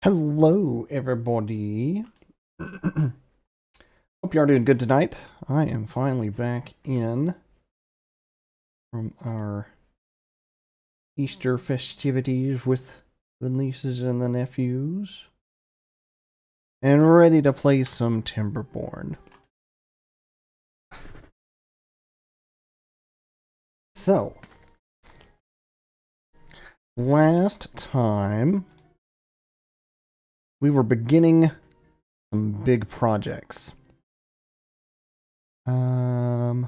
Hello, everybody. Hope you are doing good tonight. I am finally back in from our Easter festivities with the nieces and the nephews and ready to play some Timberborn. So, last time we were beginning some big projects. I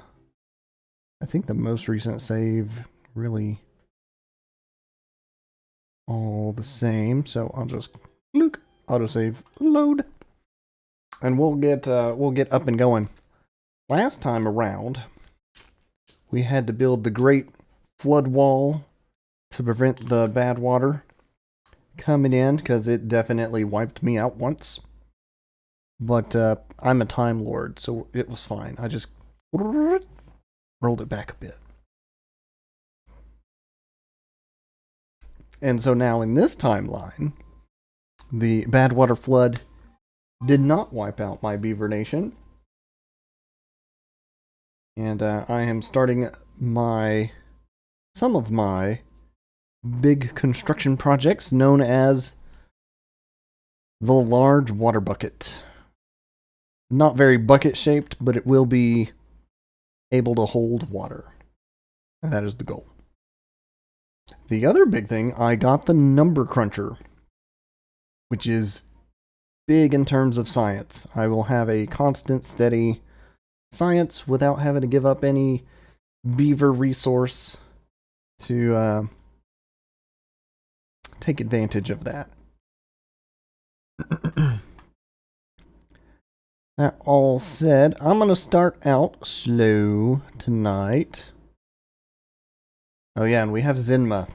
think the most recent save really all the same, so I'll just autosave load, and we'll get up and going. Last time around, we had to build the great flood wall to prevent the bad water coming in, because it definitely wiped me out once. But I'm a Time Lord, so it was fine. I just rolled it back a bit. And so now in this timeline, the bad water flood did not wipe out my Beaver Nation. And I am starting some of my big construction projects known as the large water bucket. Not very bucket shaped, but it will be able to hold water. And that is the goal. The other big thing, I got the number cruncher, which is big in terms of science. I will have a constant, steady science without having to give up any beaver resource to take advantage of that. That all said, I'm going to start out slow tonight. Oh yeah, and we have Zinma.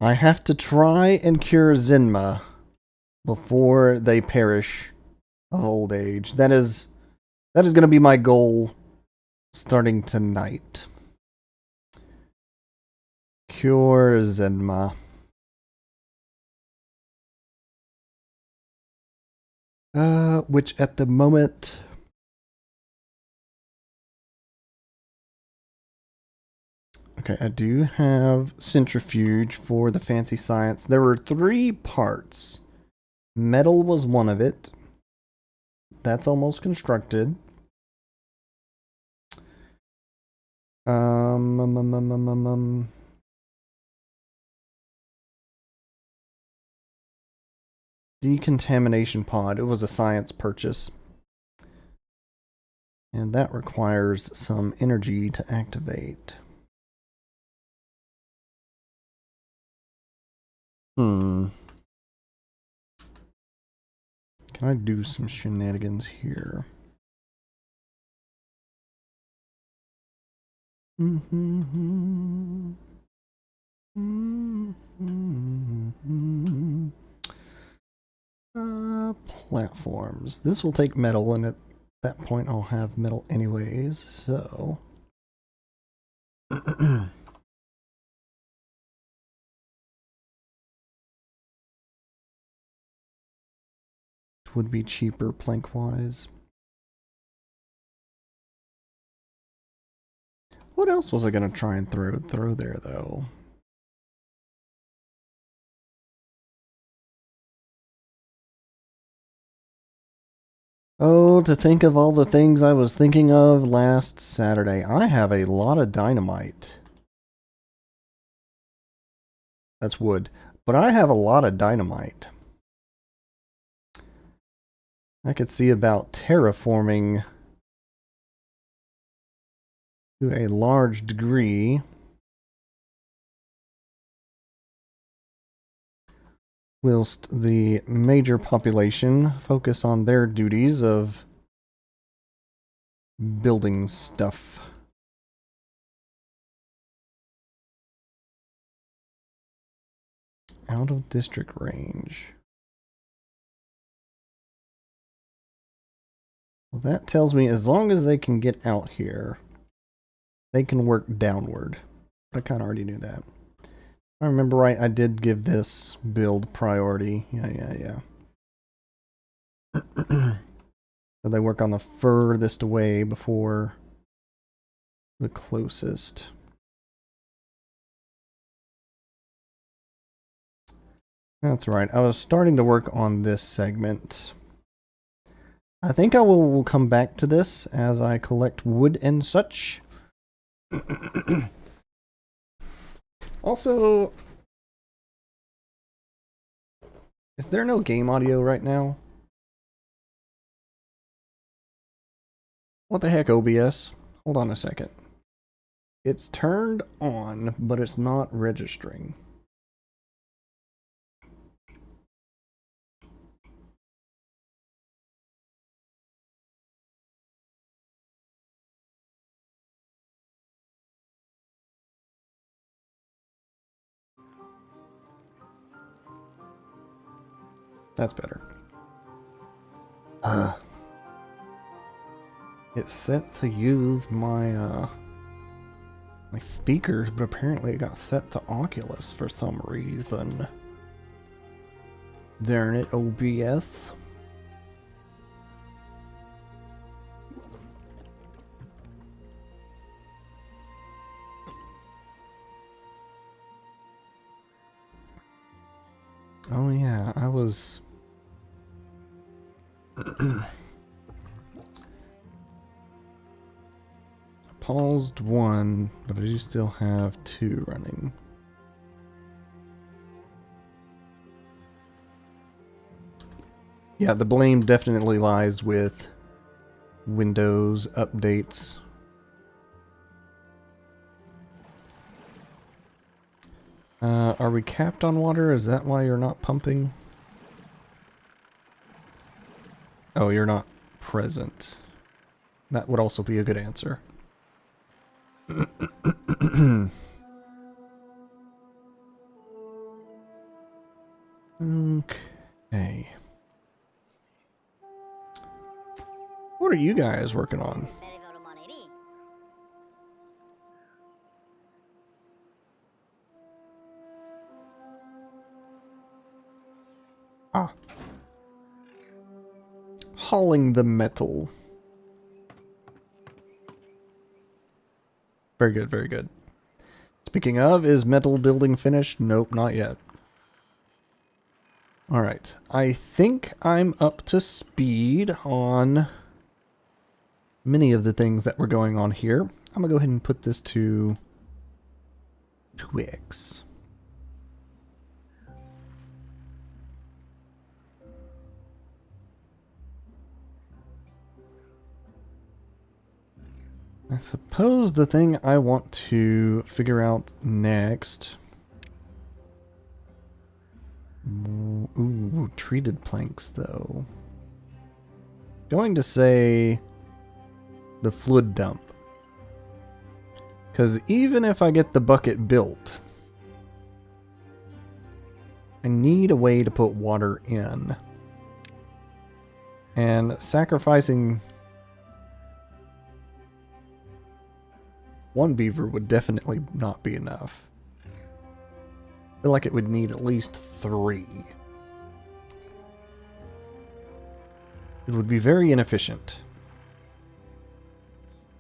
I have to try and cure Zinma before they perish of old age. That is going to be my goal starting tonight. Cure Zinma. Which at the moment... Okay, I do have centrifuge for the fancy science. There were 3 parts. Metal was one of it. That's almost constructed. Decontamination pod. It was a science purchase. And that requires some energy to activate. Can I do some shenanigans here? Platforms. This will take metal, and at that point I'll have metal anyways, so... would be cheaper plank-wise. What else was I going to try and throw there, though? Oh, to think of all the things I was thinking of last Saturday. I have a lot of dynamite. That's wood. But I have a lot of dynamite. I could see about terraforming to a large degree. Whilst the major population focus on their duties of building stuff. Out of district range. Well, that tells me as long as they can get out here, they can work downward. I kind of already knew that. I remember right, I did give this build priority. Yeah. So they work on the furthest away before the closest. That's right. I was starting to work on this segment. I think I will come back to this as I collect wood and such. Also, is there no game audio right now? What the heck, OBS? Hold on a second. It's turned on, but it's not registering. That's better. It's set to use my my speakers, but apparently it got set to Oculus for some reason. Darn it, OBS. Oh yeah, I was... paused one, but I do still have two running. Yeah, the blame definitely lies with Windows updates. Are we capped on water? Is that why you're not pumping? Oh, you're not present. That would also be a good answer. Okay. What are you guys working on? Ah. Hauling the metal. Very good, very good. Speaking of, is metal building finished? Nope, not yet. Alright, I think I'm up to speed on many of the things that were going on here. I'm gonna go ahead and put this to 2x. I suppose the thing I want to figure out next... Ooh, treated planks though. Going to say the flood dump. Because even if I get the bucket built, I need a way to put water in. And sacrificing one beaver would definitely not be enough. I feel like it would need at least 3. It would be very inefficient.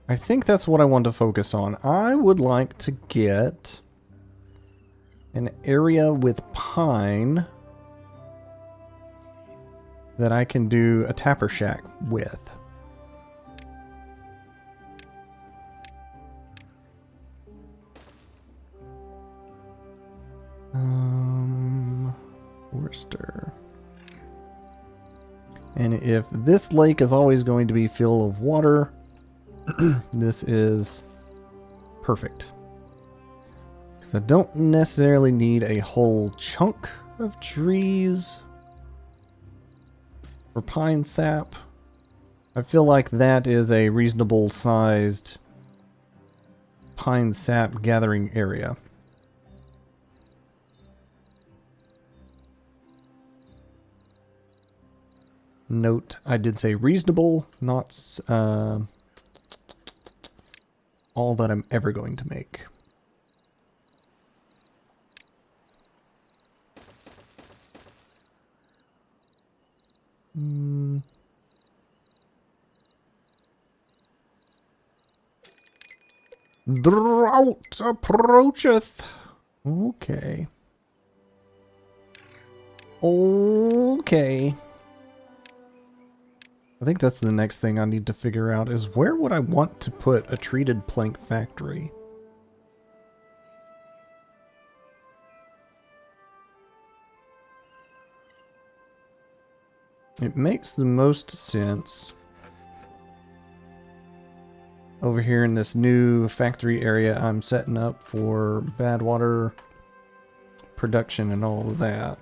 I think that's what I want to focus on. I would like to get an area with pine that I can do a tapper shack with. Forester. And if this lake is always going to be full of water, this is perfect. Because I don't necessarily need a whole chunk of trees for pine sap. I feel like that is a reasonable sized pine sap gathering area. Note, I did say reasonable, not all that I'm ever going to make. Drought approacheth. Okay. Okay. I think that's the next thing I need to figure out is where would I want to put a treated plank factory? It makes the most sense over here in this new factory area I'm setting up for bad water production and all of that.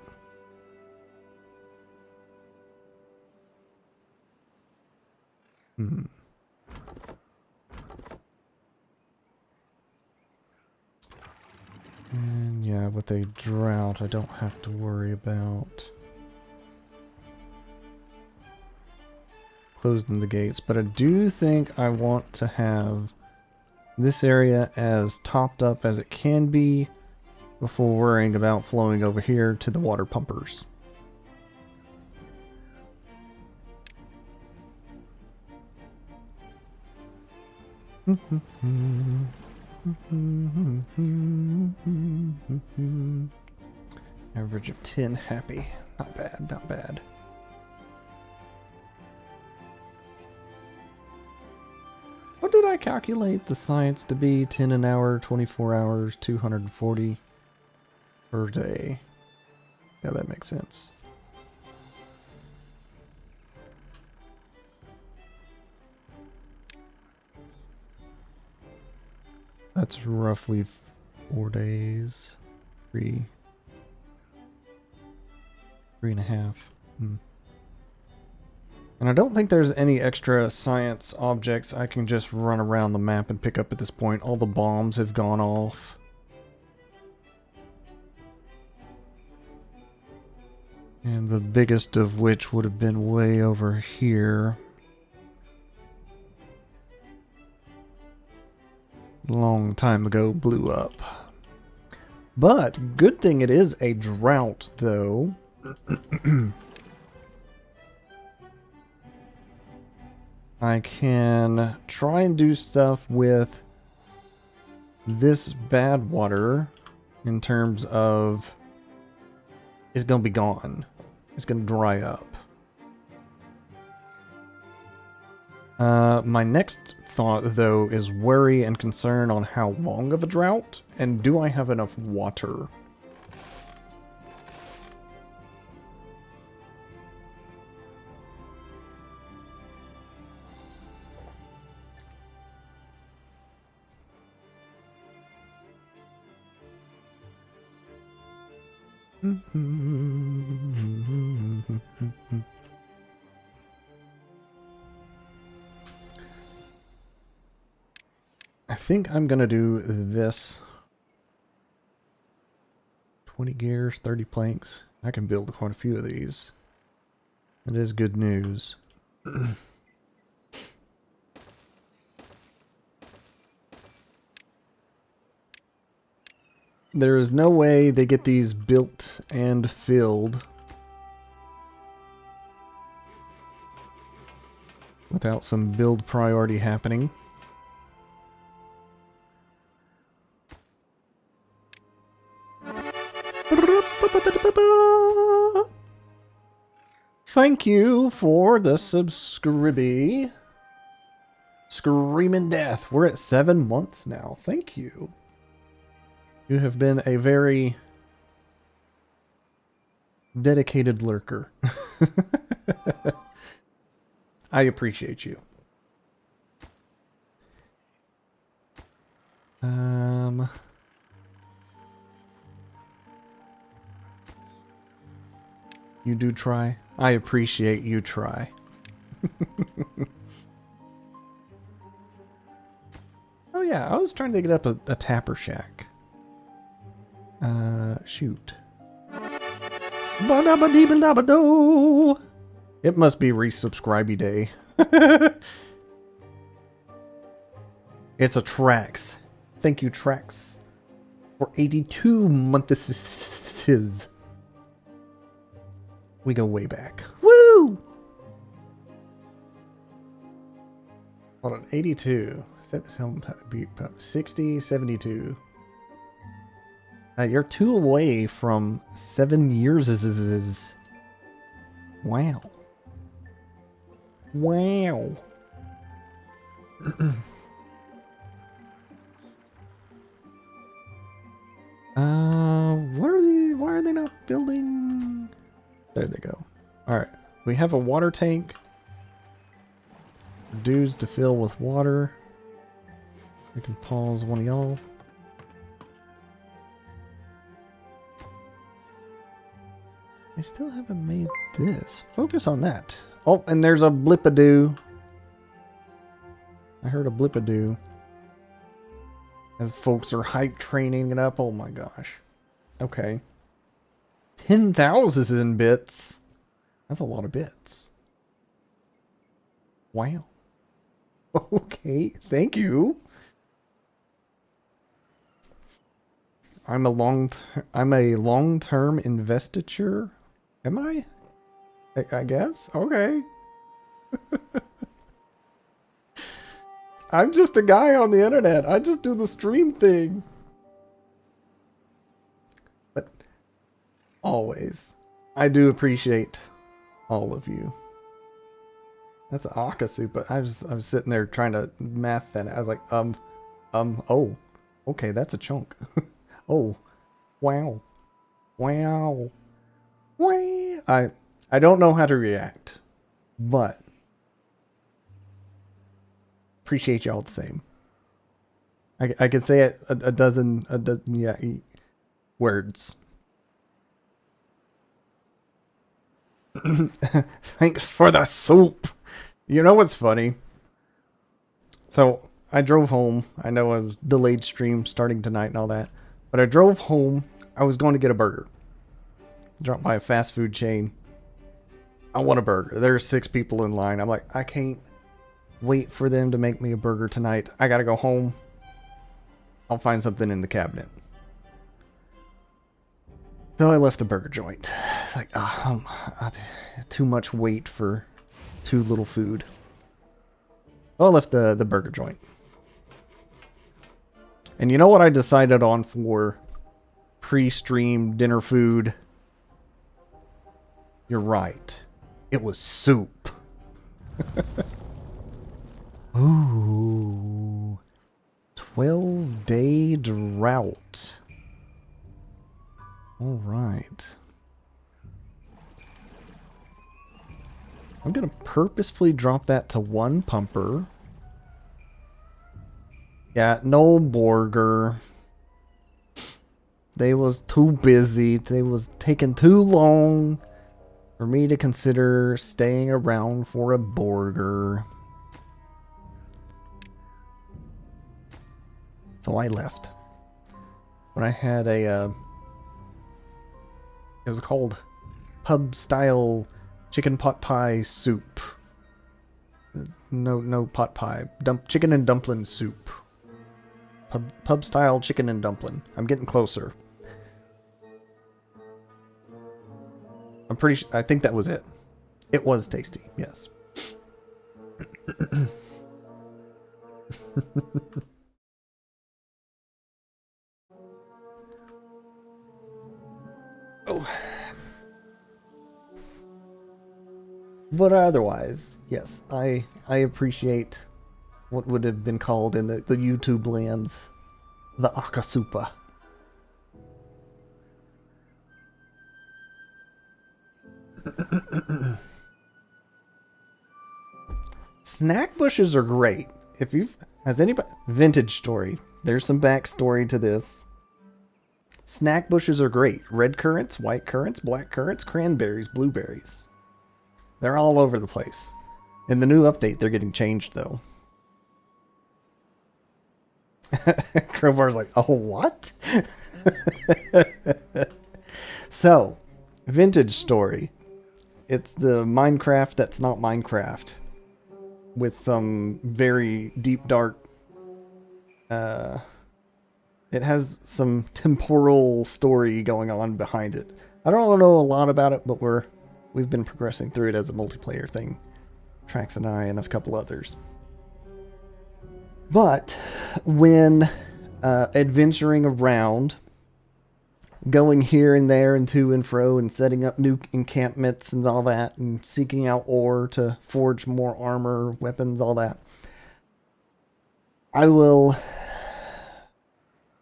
And yeah, with a drought, I don't have to worry about closing the gates, but I do think I want to have this area as topped up as it can be before worrying about flowing over here to the water pumpers. Average of 10 happy. Not bad, not bad. What did I calculate the science to be? 10 an hour, 24 hours, 240 per day. Yeah, that makes sense. That's roughly 4 days. 3.5. And I don't think there's any extra science objects I can just run around the map and pick up at this point. All the bombs have gone off. And the biggest of which would have been way over here. Long time ago, blew up. But good thing it is a drought, though. I can try and do stuff with this bad water in terms of it's going to be gone. It's going to dry up. My next thought, though, is worry and concern on how long of a drought, and do I have enough water? I think I'm gonna do this. 20 gears, 30 planks. I can build quite a few of these. That is good news. There is no way they get these built and filled without some build priority happening. Thank you for the subscribey. Screaming death. We're at 7 months now. Thank you. You have been a very dedicated lurker. I appreciate you. You do try. I appreciate you try. Oh yeah, I was trying to get up a tapper shack. Shoot. It must be resubscribe day. It's a Trax. Thank you, Trax, for 82 months. We go way back. Woo! Hold on, 82. 60, 72. You're 2 away from 7 years. Wow. Wow. Why are they not building? There they go. Alright. We have a water tank. Dudes to fill with water. We can pause one of y'all. I still haven't made this. Focus on that. Oh, and there's a blippadoo. I heard a blippadoo. As folks are hype training it up. Oh my gosh. Okay. 10,000 bits. That's a lot of bits. Wow. Okay, thank you. I'm a long-term investiture. Am I? I guess. Okay. I'm just a guy on the internet. I just do the stream thing. But always, I do appreciate all of you. That's an Akasupa. I was sitting there trying to math that. I was like, oh, okay, that's a chunk. Oh, wow, wow, wow. I don't know how to react, but appreciate y'all the same. I could say it a dozen yeah, words. Thanks for the soup. You know what's funny? So I drove home. I know I was delayed stream starting tonight and all that, but I drove home. I was going to get a burger. Dropped by a fast food chain. I want a burger. There are 6 people in line. I'm like, I can't wait for them to make me a burger tonight. I gotta go home. I'll find something in the cabinet. So I left the burger joint. It's like, too much weight for too little food. Well, I left the burger joint. And you know what I decided on for pre-stream dinner food? You're right. It was soup. Ooh. 12-day drought. All right. I'm going to purposefully drop that to 1 pumper. Yeah, no burger. They was too busy. They was taking too long for me to consider staying around for a burger. So I left. But I had a, it was called pub-style chicken pot pie soup. No pot pie. Chicken and dumpling soup. Pub-style chicken and dumpling. I'm getting closer. I'm pretty sure, I think that was it. It was tasty, yes. Oh. But otherwise, yes, I appreciate what would have been called in the YouTube lands the Akasupa. Snack bushes are great. If has anybody vintage story, there's some backstory to this. Snack bushes are great. Red currants, white currants, black currants, cranberries, blueberries. They're all over the place. In the new update, they're getting changed though. Crowbar's like, oh, what? So, vintage story. It's the Minecraft that's not Minecraft. With some very deep, dark... it has some temporal story going on behind it. I don't know a lot about it, but we've been progressing through it as a multiplayer thing. Trax and I and a couple others. But when adventuring around, going here and there and to and fro and setting up new encampments and all that and seeking out ore to forge more armor, weapons, all that, I will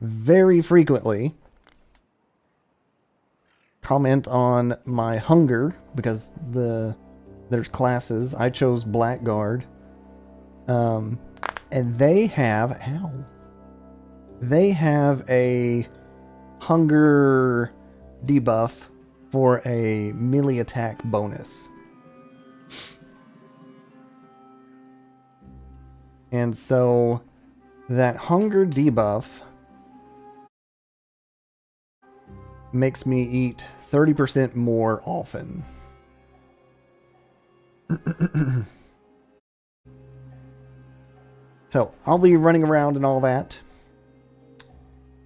very frequently comment on my hunger because there's classes. I chose Blackguard. And they have a hunger debuff for a melee attack bonus. And so that hunger debuff makes me eat 30% more often. So I'll be running around and all that,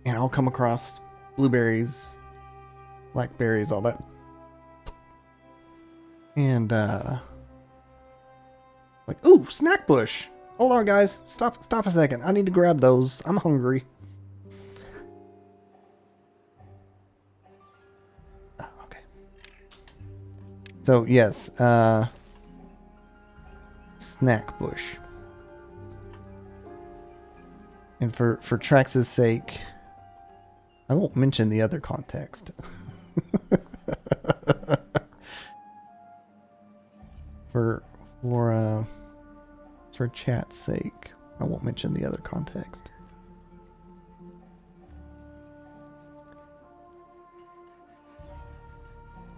and I'll come across blueberries, blackberries, all that. And like, ooh, snack bush. Hold on, guys. Stop a second. I need to grab those. I'm hungry. Oh, okay. So yes, snack bush. And for Trax's sake, I won't mention the other context. For chat's sake, I won't mention the other context.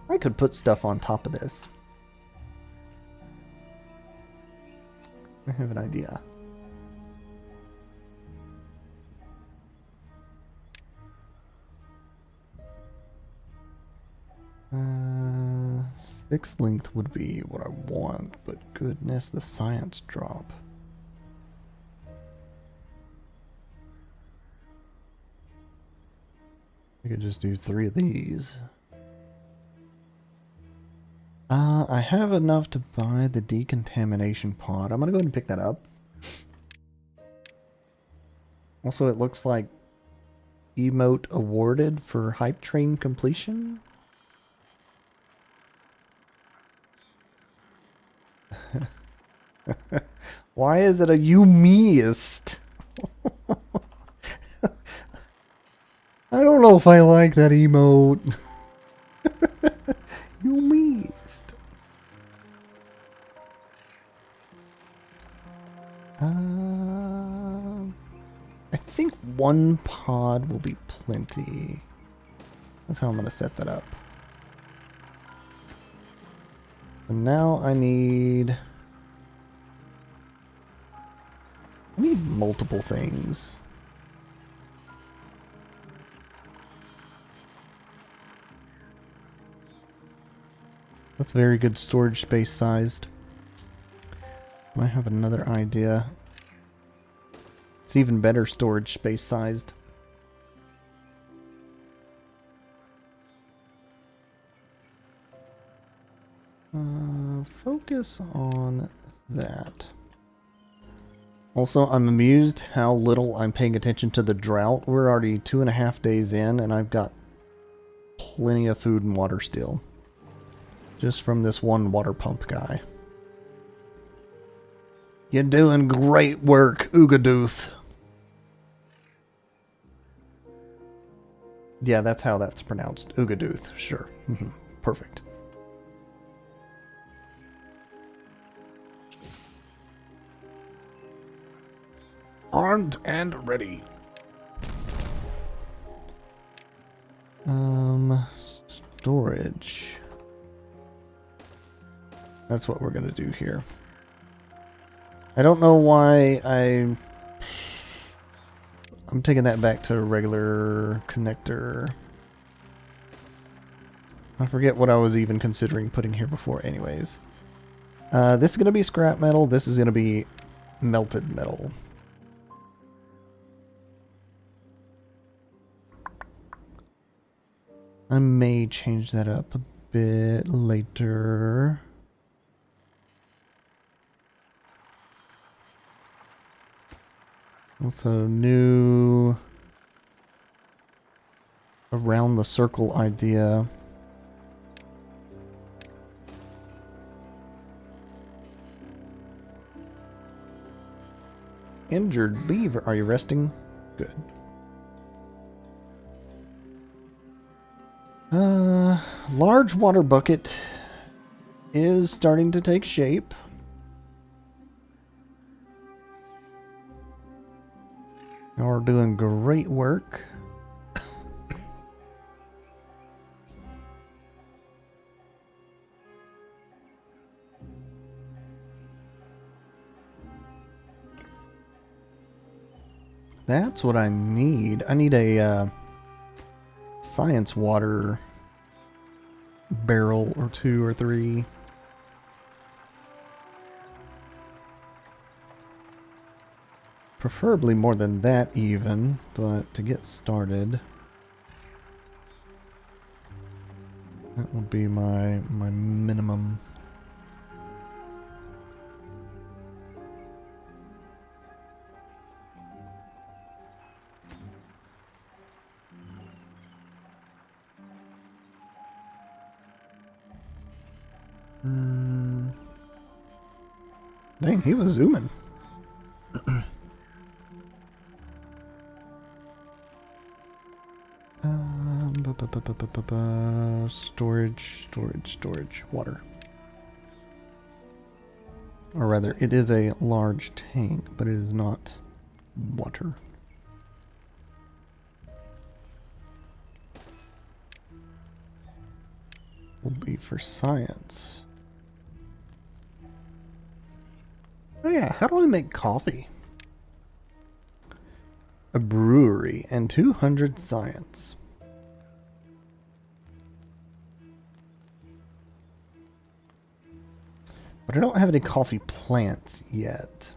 I could put stuff on top of this. I have an idea. Sixth length would be what I want, but goodness, the science drop. I could just do 3 of these. I have enough to buy the decontamination pod. I'm gonna go ahead and pick that up. Also, it looks like emote awarded for hype train completion. Why is it a you meist? I don't know if I like that emote. You meist. I think 1 pod will be plenty. That's how I'm going to set that up. And now I need multiple things. That's very good storage space sized. I have another idea. It's even better storage space sized. Focus on that. Also, I'm amused how little I'm paying attention to the drought. We're already 2.5 days in, and I've got plenty of food and water still. Just from this one water pump guy. You're doing great work, Ugadooth. Yeah, that's how that's pronounced. Ugadooth, sure. Perfect. Armed and ready. Storage. That's what we're gonna do here. I don't know why I'm taking that back to a regular connector. I forget what I was even considering putting here before anyways. This is gonna be scrap metal, this is gonna be melted metal. I may change that up a bit later. What's a new around the circle idea? Injured beaver. Are you resting? Good. Large water bucket is starting to take shape. You're doing great work. That's what I need. I need a science water barrel or 2 or 3. Preferably more than that even, but to get started, that would be my minimum. Dang, he was zooming. Storage, water. Or rather, it is a large tank, but it is not water. Will be for science. Oh yeah, how do I make coffee? A brewery and 200 science. But I don't have any coffee plants yet.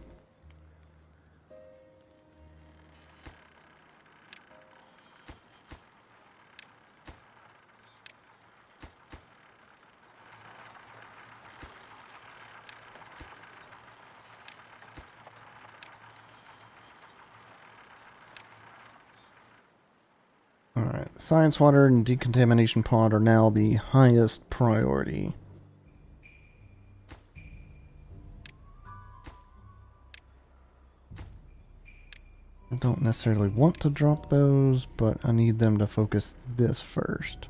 Alright, science water and decontamination pod are now the highest priority. I don't necessarily want to drop those, but I need them to focus this first.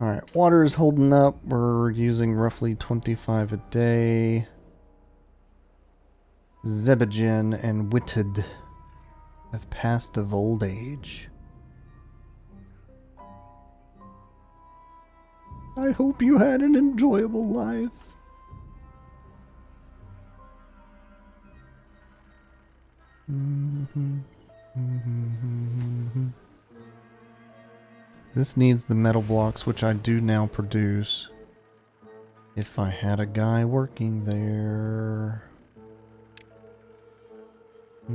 Alright, water is holding up. We're using roughly 25 a day. Zebigen and Witted have passed of old age. I hope you had an enjoyable life. This needs the metal blocks, which I do now produce. If I had a guy working there.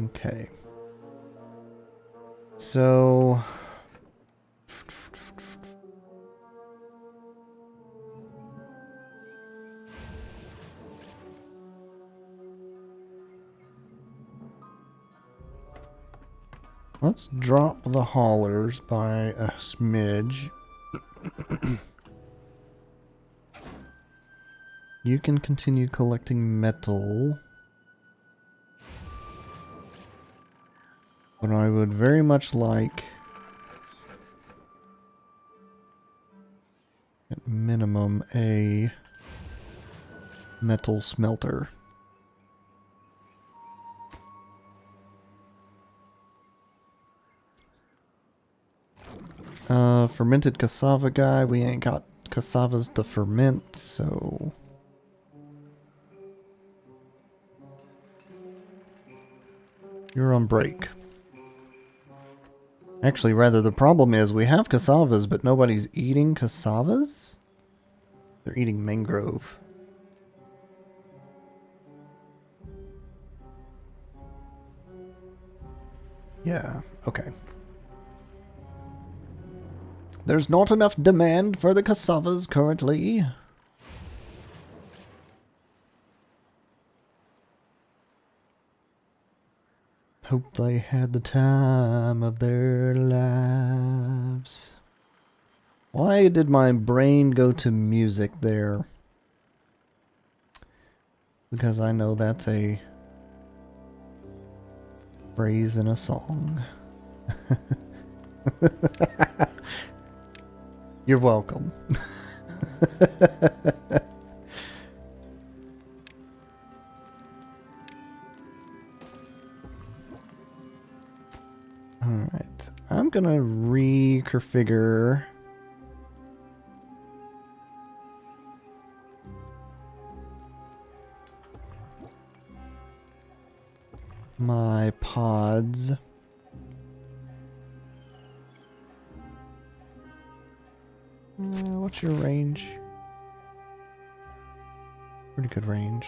Okay. So let's drop the haulers by a smidge. You can continue collecting metal. But I would very much like, at minimum, a metal smelter. Fermented cassava guy. We ain't got cassavas to ferment, so you're on break. Actually, rather, the problem is we have cassavas, but nobody's eating cassavas? They're eating mangrove. Yeah, okay. There's not enough demand for the cassavas currently. Hope they had the time of their lives. Why did my brain go to music there? Because I know that's a phrase in a song. You're welcome. Alright, I'm gonna reconfigure my pods. What's your range? Pretty good range.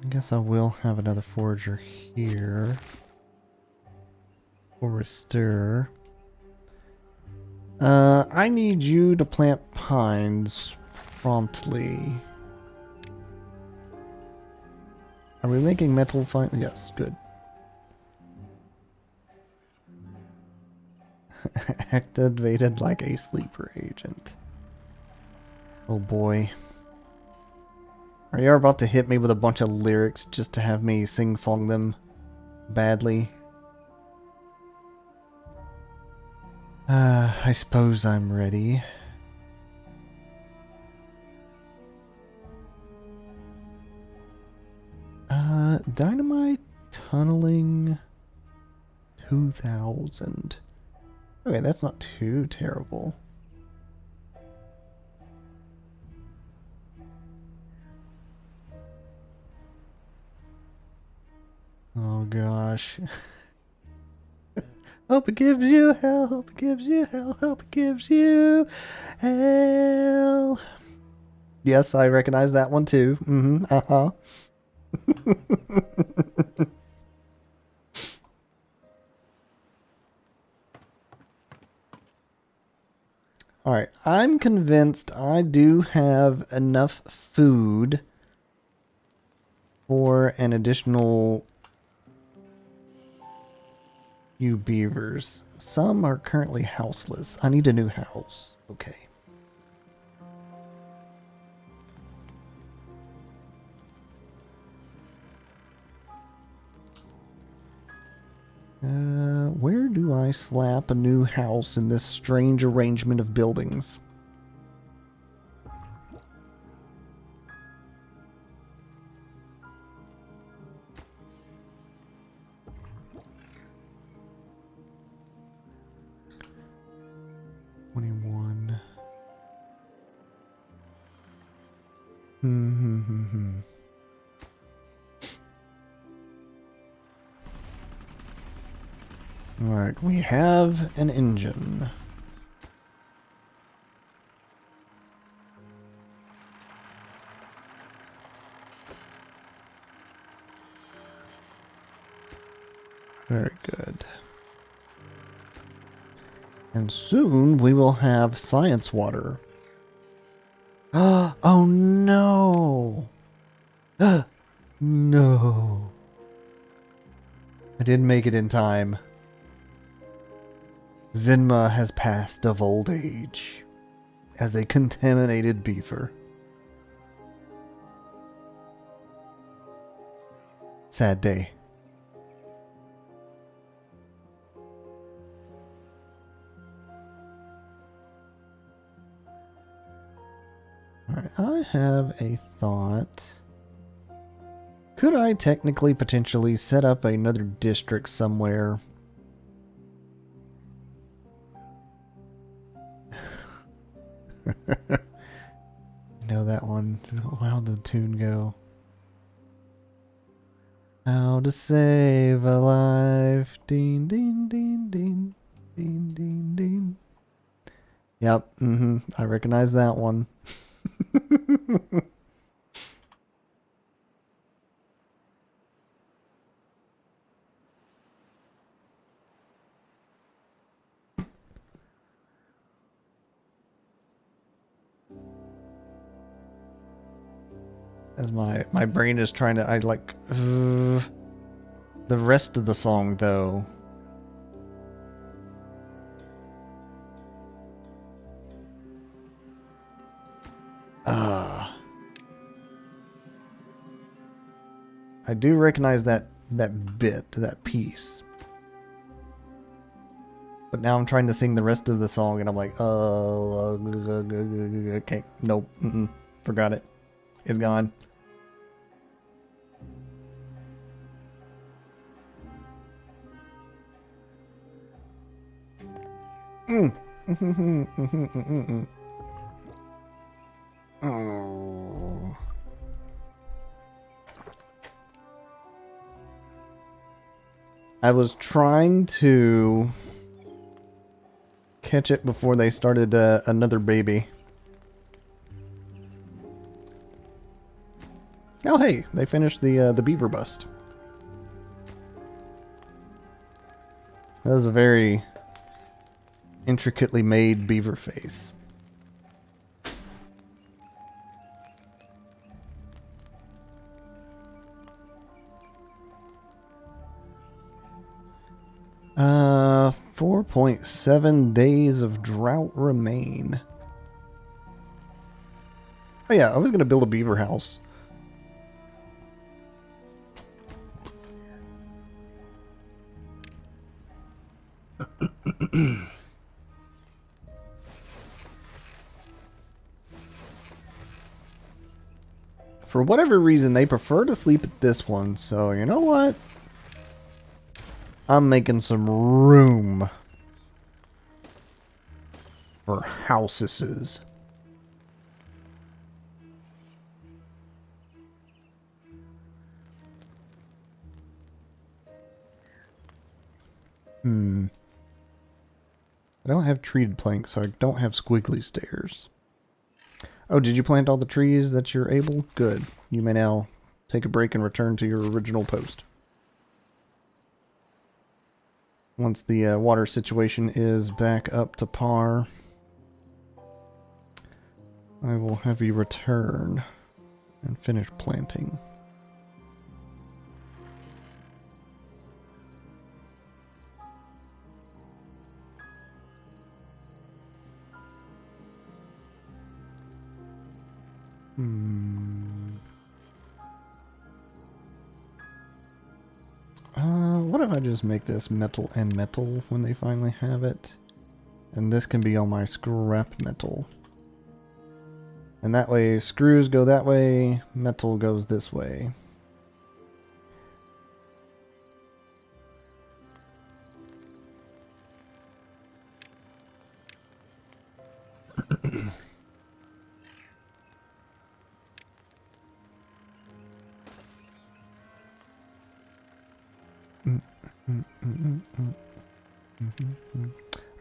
I guess I will have another forager here. Forester. I need you to plant pines promptly. Are we making metal fine? Yes, good. Activated like a sleeper agent. Oh boy. Are you about to hit me with a bunch of lyrics just to have me sing-song them badly? I suppose I'm ready. Dynamite tunneling 2000. Okay, that's not too terrible. Oh gosh. Hope it gives you hell, hope it gives you hell, hope it gives you hell. Yes, I recognize that one too. Uh-huh. Alright, I'm convinced I do have enough food for an additional few beavers. Some are currently houseless. I need a new house. Okay. Where do I slap a new house in this strange arrangement of buildings? Alright, we have an engine. Very good. And soon we will have science water. Oh no! No. I didn't make it in time. Zinma has passed of old age as a contaminated beaver. Sad day. Alright, I have a thought. Could I technically potentially set up another district somewhere? Know that one. How did the tune go? How to save a life. Ding, ding, ding, ding. Ding, ding, ding. Yep, I recognize that one. As my brain is trying to, the rest of the song though. I do recognize that piece. But now I'm trying to sing the rest of the song and I'm like, okay, nope, forgot it. It's gone. Oh. I was trying to catch it before they started another baby. Oh hey, they finished the beaver bust. That was a very intricately made beaver face. Uh, 4.7 days of drought remain. Oh yeah, I was gonna build a beaver house. For whatever reason, they prefer to sleep at this one, so you know what? I'm making some room for houses. I don't have treated planks, so I don't have squiggly stairs. Oh, did you plant all the trees that you're able? Good. You may now take a break and return to your original post. Once the water situation is back up to par, I will have you return and finish planting. What if I just make this metal and metal when they finally have it? And this can be on my scrap metal. And that way, screws go that way, metal goes this way.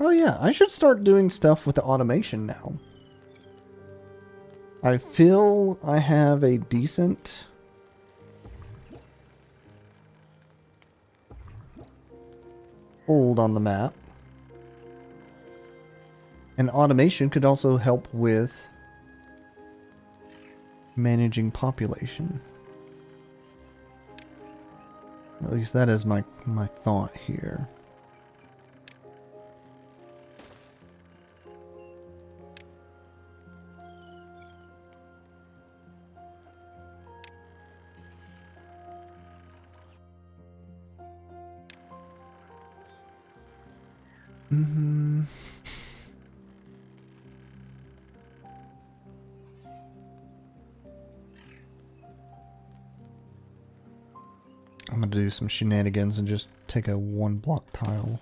Oh yeah, I should start doing stuff with the automation now. I feel I have a decent hold on the map. And automation could also help with managing population. At least that is my thought here. I'm gonna do some shenanigans and just take a 1-block tile.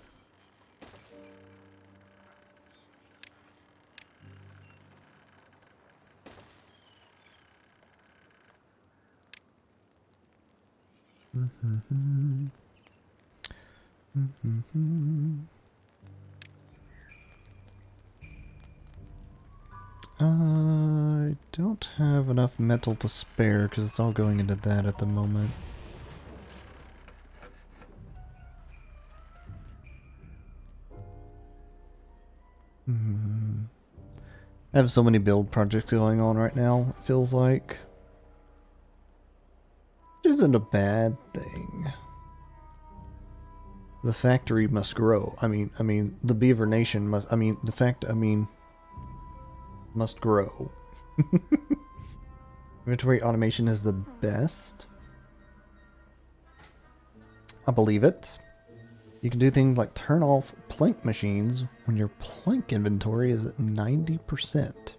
I don't have enough metal to spare because it's all going into that at the moment. I have so many build projects going on right now, it feels like. isn't a bad thing. The factory must grow. I mean, the Beaver Nation must. Must grow. Inventory automation is the best. I believe it. You can do things like turn off plank machines when your plank inventory is at 90%.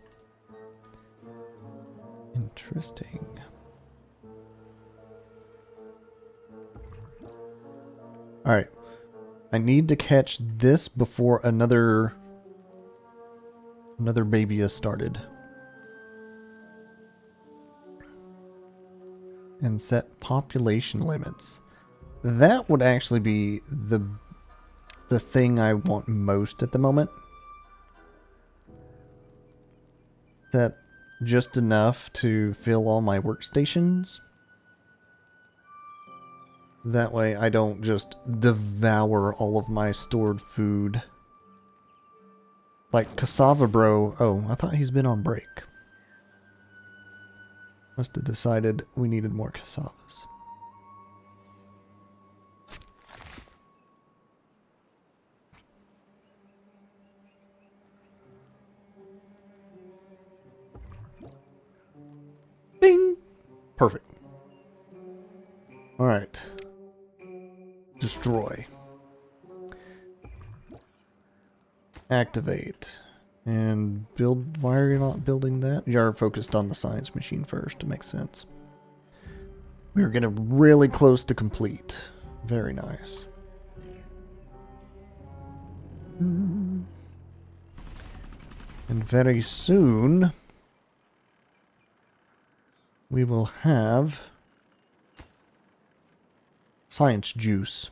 Interesting. Alright. I need to catch this before another baby has started. And set population limits. That would actually be the thing I want most at the moment. Set just enough to fill all my workstations. That way I don't just devour all of my stored food. Like Cassava Bro. Oh, I thought he's been on break. Must have decided we needed more cassavas. Bing! Perfect. Alright. Destroy. Activate. And build. Why are you not building that? You're focused on the science machine first. It makes sense. We're getting really close to complete. Very nice. And very soon we will have science juice.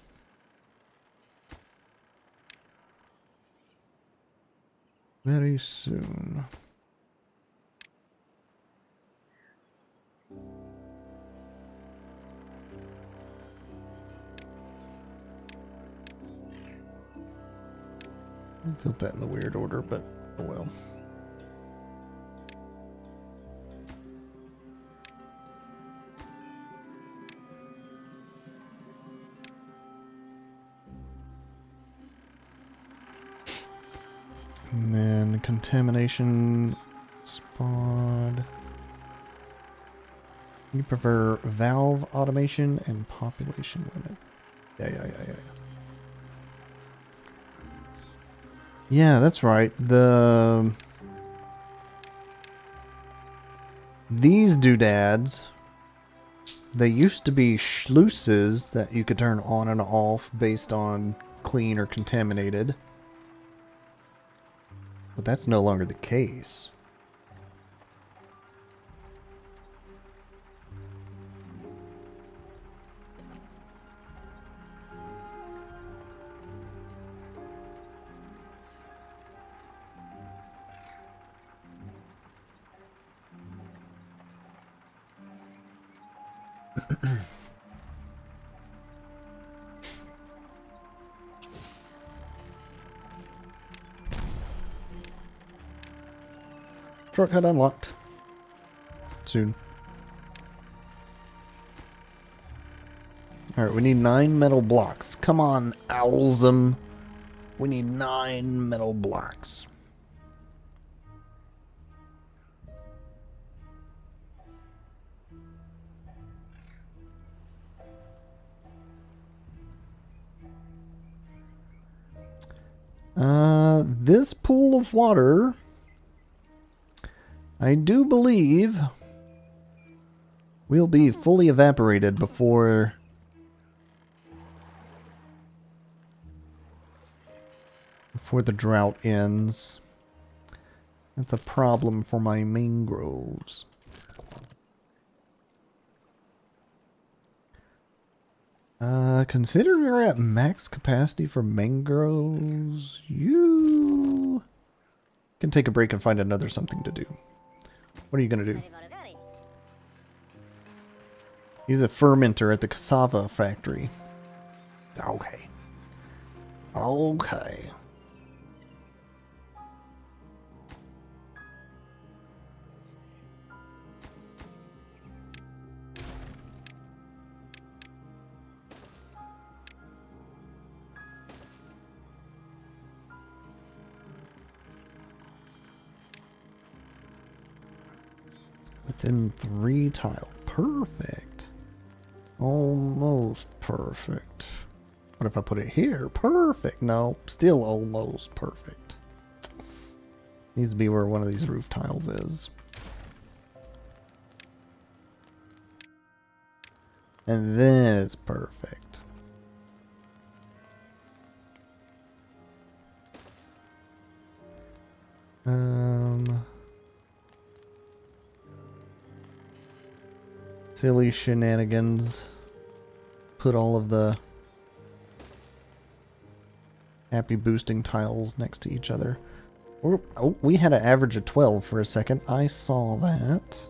Very soon. I built that in a weird order, but oh well. And then contamination spawned. You prefer valve automation and population limit. Yeah. Yeah, that's right. These doodads, they used to be sluices that you could turn on and off based on clean or contaminated. But that's no longer the case. Shortcut unlocked. Soon. Alright, we need 9 metal blocks. Come on, Owlsum. We need 9 metal blocks. This pool of water, I do believe, will be fully evaporated before the drought ends. That's a problem for my mangroves. Considering we're at max capacity for mangroves, you can take a break and find another something to do. What are you gonna do? He's a fermenter at the cassava factory. Okay. Okay. Within 3 tile. Perfect. Almost perfect. What if I put it here? Perfect. No, still almost perfect. Needs to be where one of these roof tiles is. And then it's perfect. Silly shenanigans. Put all of the happy boosting tiles next to each other. Oh, we had an average of 12 for a second. I saw that.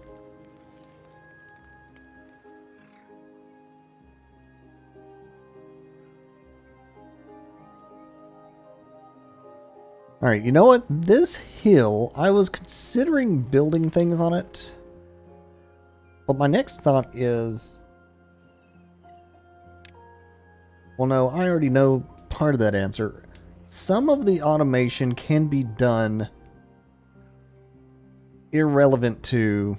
Alright, you know what? This hill, I was considering building things on it. But my next thought is... Well, no, I already know part of that answer. Some of the automation can be done irrelevant to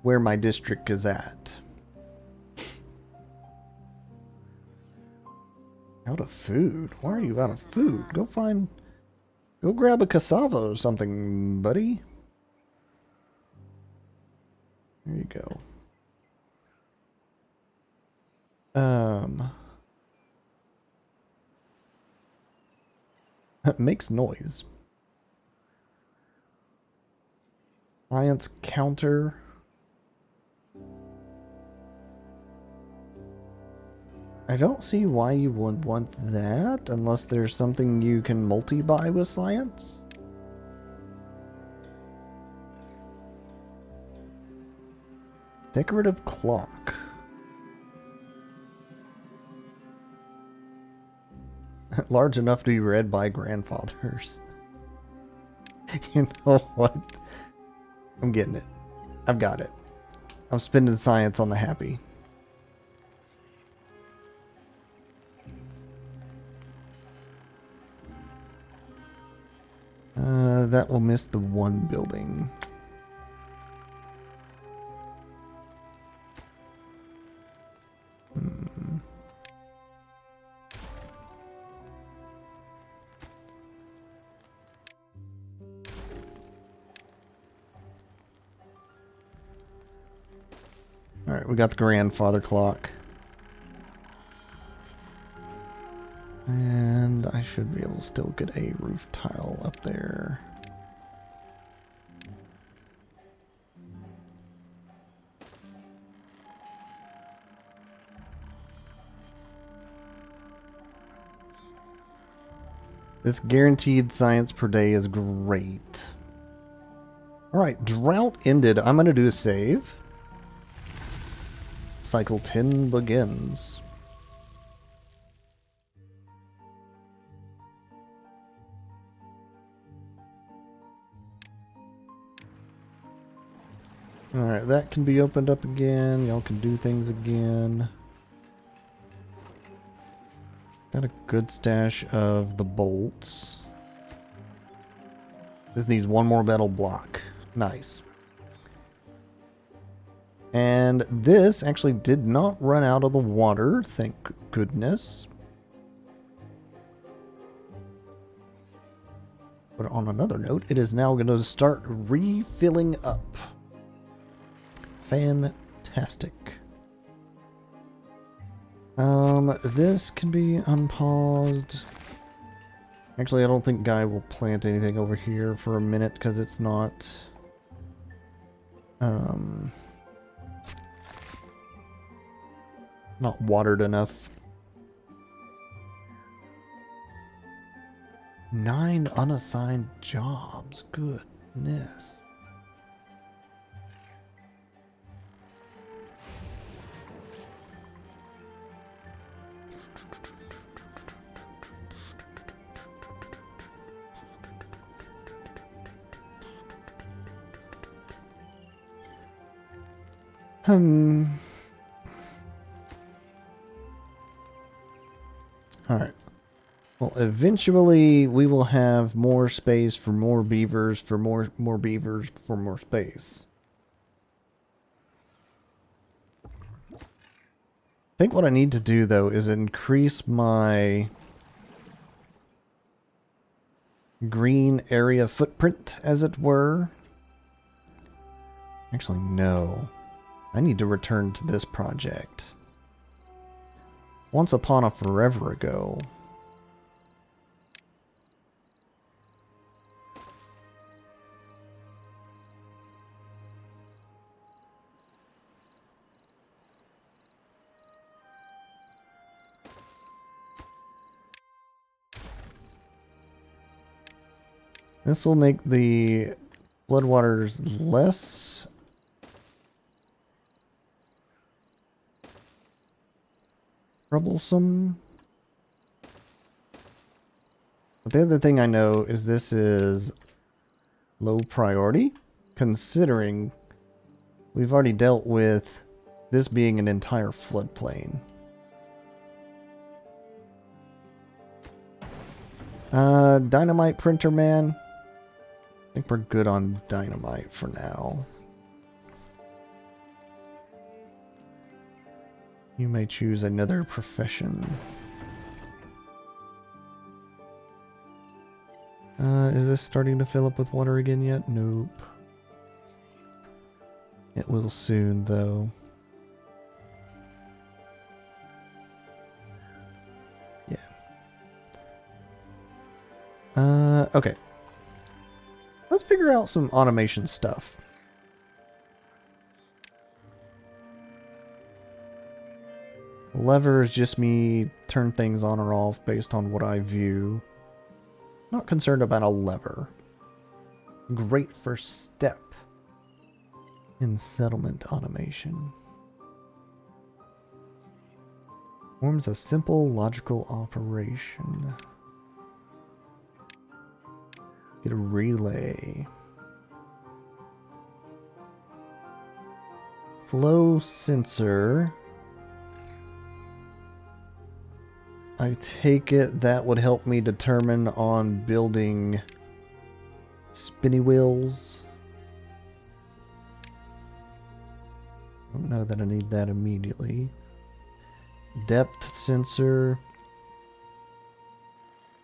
where my district is at. Out of food? Why are you out of food? Go grab a cassava or something, buddy. There you go. It makes noise. Science counter. I don't see why you would want that unless there's something you can multi-buy with science. Decorative clock. Large enough to be read by grandfathers. You know what? I'm getting it. I've got it. I'm spending science on the happy. That will miss the one building. Alright, we got the grandfather clock. And I should be able to still get a roof tile up there. This guaranteed science per day is great. Alright, drought ended. I'm going to do a save. Cycle 10 begins. Alright, that can be opened up again. Y'all can do things again. Got a good stash of the bolts. This needs one more metal block. Nice. And this actually did not run out of the water, thank goodness. But on another note, it is now going to start refilling up. Fantastic. This can be unpaused. Actually, I don't think Guy will plant anything over here for a minute because it's not... not watered enough. 9 unassigned jobs. Goodness. Alright. Well, eventually we will have more space for more beavers, for more beavers, for more space. I think what I need to do though is increase my green area footprint, as it were. Actually, no. I need to return to this project. Once upon a forever ago. This will make the floodwaters less troublesome. But the other thing I know is this is low priority, considering we've already dealt with this being an entire floodplain. Dynamite printer man. I think we're good on dynamite for now. You may choose another profession. Is this starting to fill up with water again yet? Nope. It will soon, though. Yeah. Okay. Let's figure out some automation stuff. Lever is just me turn things on or off based on what I view. Not concerned about a lever. Great first step in settlement automation. Forms a simple logical operation. Get a relay. Flow sensor. I take it that would help me determine on building spinny wheels. I don't know that I need that immediately. Depth sensor.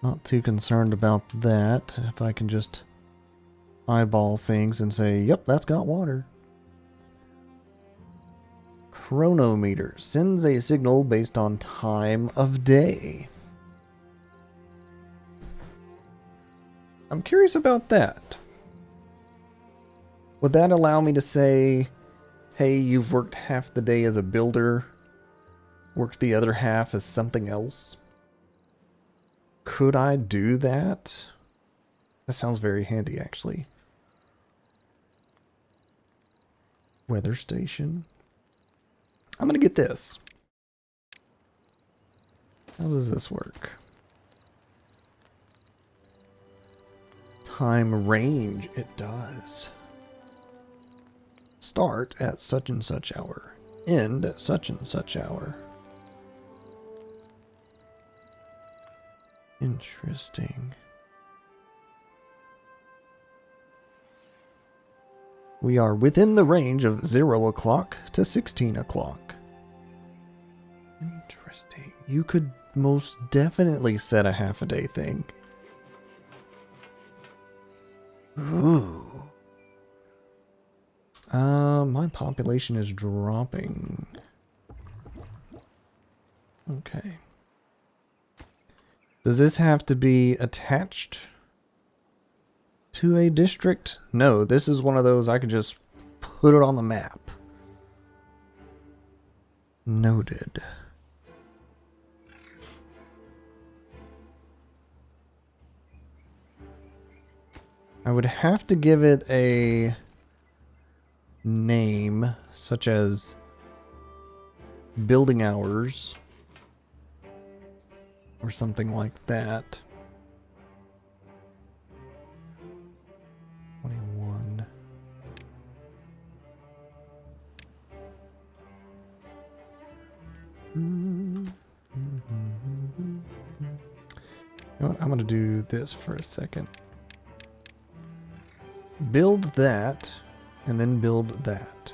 Not too concerned about that. If I can just eyeball things and say, yep, that's got water. Chronometer sends a signal based on time of day. I'm curious about that. Would that allow me to say, hey, you've worked half the day as a builder, worked the other half as something else? Could I do that? That sounds very handy, actually. Weather station. I'm gonna get this. How does this work? Time range, it does. Start at such and such hour. End at such and such hour. Interesting. We are within the range of 0 o'clock to 16 o'clock. Interesting. You could most definitely set a half a day thing. Ooh. My population is dropping. Okay. Does this have to be attached to a district? No, this is one of those I could just put it on the map. Noted. I would have to give it a name, such as building hours or something like that. 21. You know what? I'm going to do this for a second. Build that, and then build that.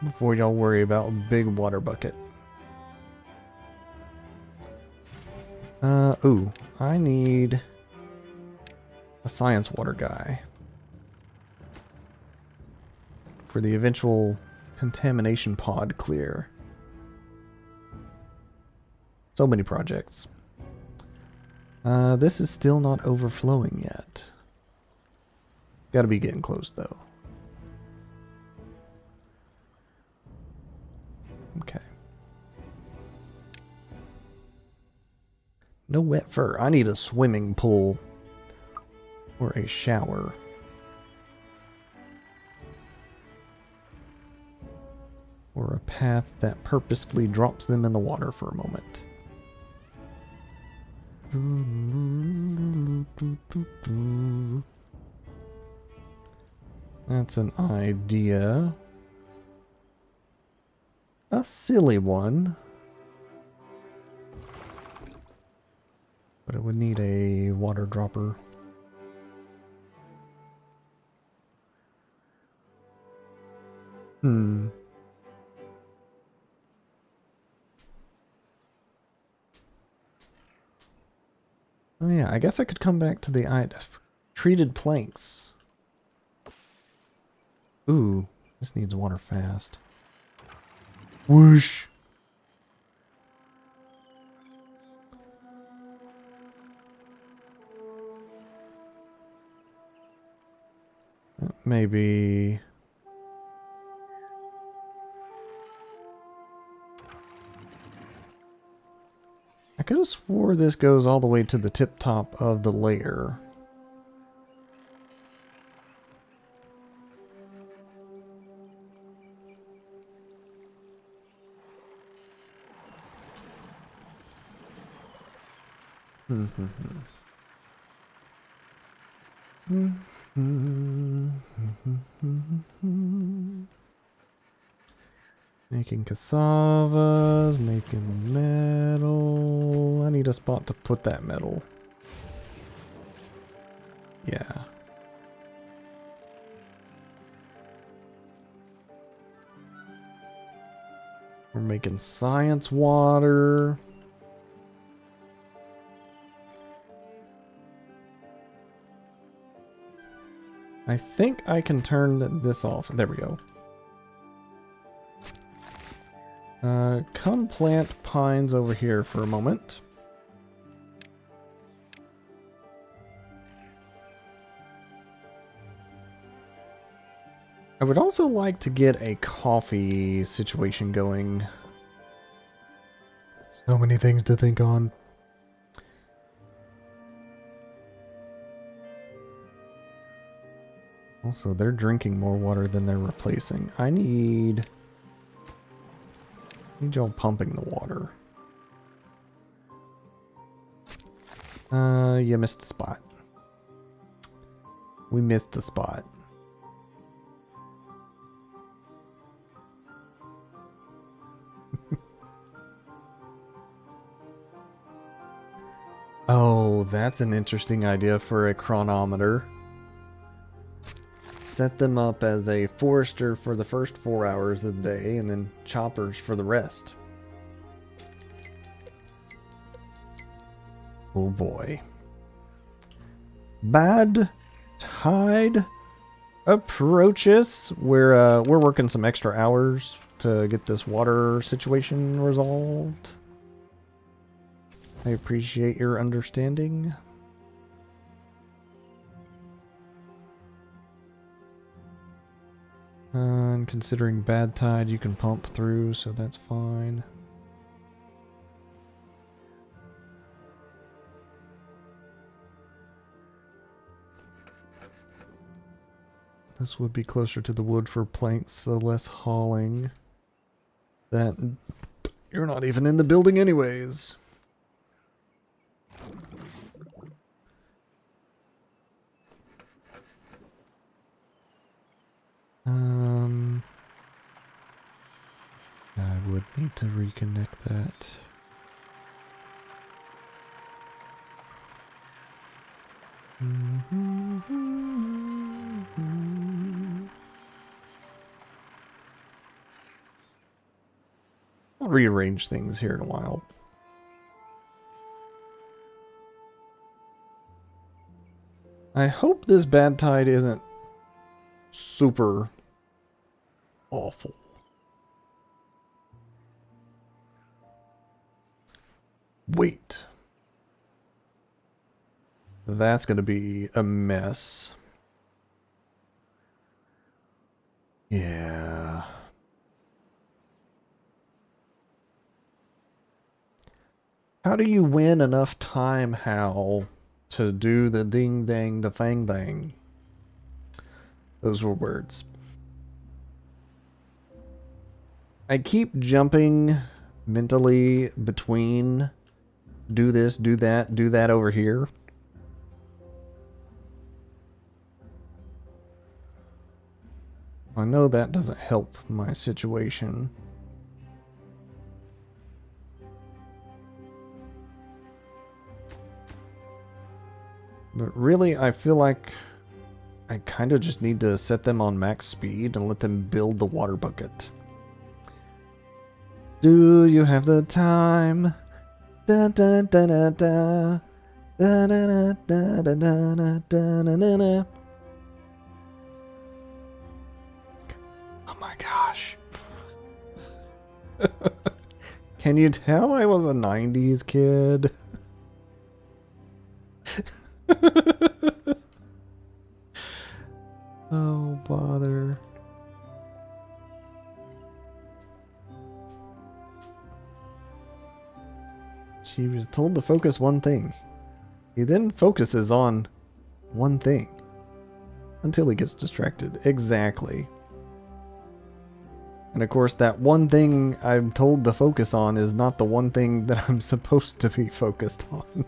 Before y'all worry about a big water bucket. Ooh, I need a science water guy for the eventual contamination pod clear. So many projects. This is still not overflowing yet. Gotta be getting close though. Okay. No wet fur. I need a swimming pool or a shower. Or a path that purposefully drops them in the water for a moment. That's an idea. A silly one. But it would need a water dropper. Oh yeah, I guess I could come back to the treated planks. Ooh, this needs water fast. Whoosh! Maybe... I could have swore this goes all the way to the tip top of the layer. Making cassavas, making metal. I need a spot to put that metal. Yeah. We're making science water. I think I can turn this off. There we go. Come plant pines over here for a moment. I would also like to get a coffee situation going. So many things to think on. Also, they're drinking more water than they're replacing. I need y'all pumping the water. You missed the spot. We missed the spot. Oh, that's an interesting idea for a chronometer. Set them up as a forester for the first 4 hours of the day, and then choppers for the rest. Oh boy. Bad tide approaches. We're working some extra hours to get this water situation resolved. I appreciate your understanding. And considering bad tide, you can pump through, so that's fine. This would be closer to the wood for planks, so less hauling. That you're not even in the building anyways. I would need to reconnect that. I'll rearrange things here in a while. I hope this bad tide isn't super awful. Wait. That's going to be a mess. Yeah. How do you win enough time, Hal, to do the ding dang the fang dang? Those were words. I keep jumping mentally between do this, do that over here. I know that doesn't help my situation. But really, I feel like I kind of just need to set them on max speed and let them build the water bucket. Do you have the time? Da da da da da. Da da da da da da da da da da. Oh my gosh. Can you tell I was a 90s kid? Oh, bother. She was told to focus one thing. He then focuses on one thing. Until he gets distracted. Exactly. And of course, that one thing I'm told to focus on is not the one thing that I'm supposed to be focused on.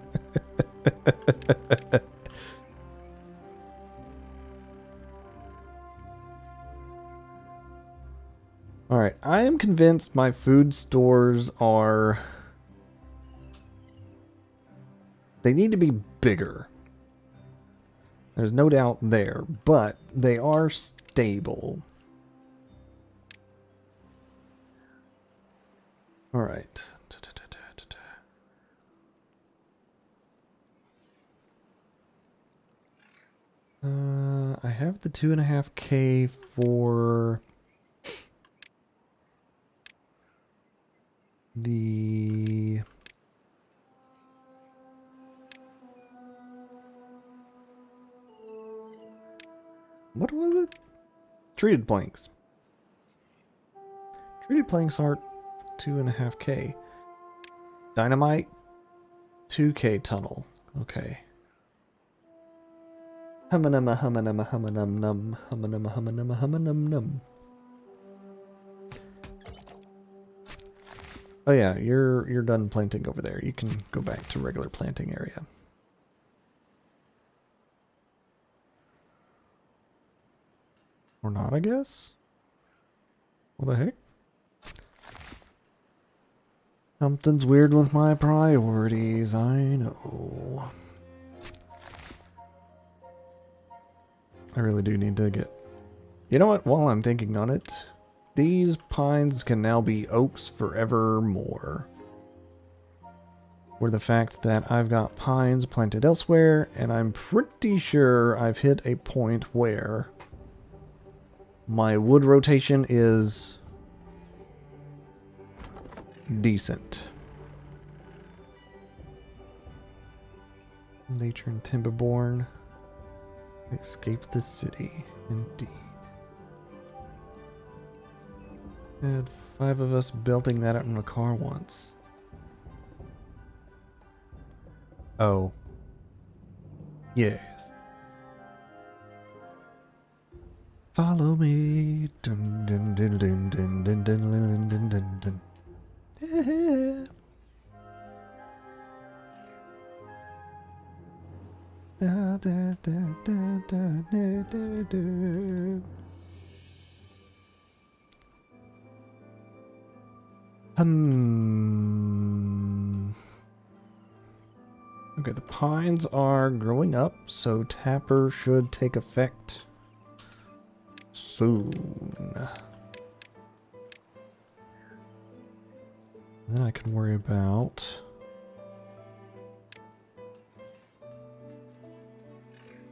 Alright, I am convinced my food stores are... They need to be bigger. There's no doubt there, but they are stable. Alright. I have the 2.5K for the... What was it? Treated planks. Treated planks are 2.5K. Dynamite, 2K tunnel. Okay. Hummanumma hummanumma hummanum num hummanumma hummanumma hummanum num. Oh yeah, you're done planting over there. You can go back to regular planting area. Or not, I guess? What the heck? Something's weird with my priorities, I know. I really do need to get... You know what? While I'm thinking on it, these pines can now be oaks forevermore. For the fact that I've got pines planted elsewhere, and I'm pretty sure I've hit a point where my wood rotation is decent. Nature and Timberborn. Escape the city, indeed. Had 5 of us belting that out in a car once. Oh. Yes. Follow me. Dun, dun, dun, dun, dun, dun, dun, dun, dun, dun. Yeah. Da, da, da, da, da, da, da, da. Okay, the pines are growing up, so Tapper should take effect soon. Then I can worry about...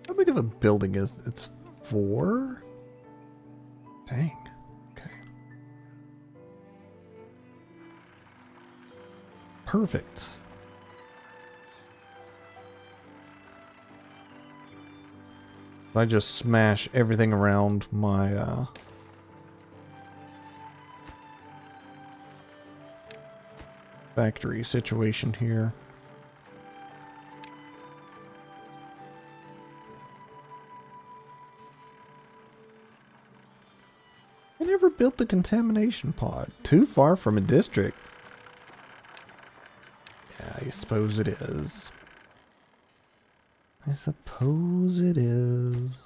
How big of a building is it? It's 4? Dang. Okay. Perfect. I just smash everything around my factory situation here. I never built the contamination pod. Too far from a district. Yeah, I suppose it is. I suppose it is.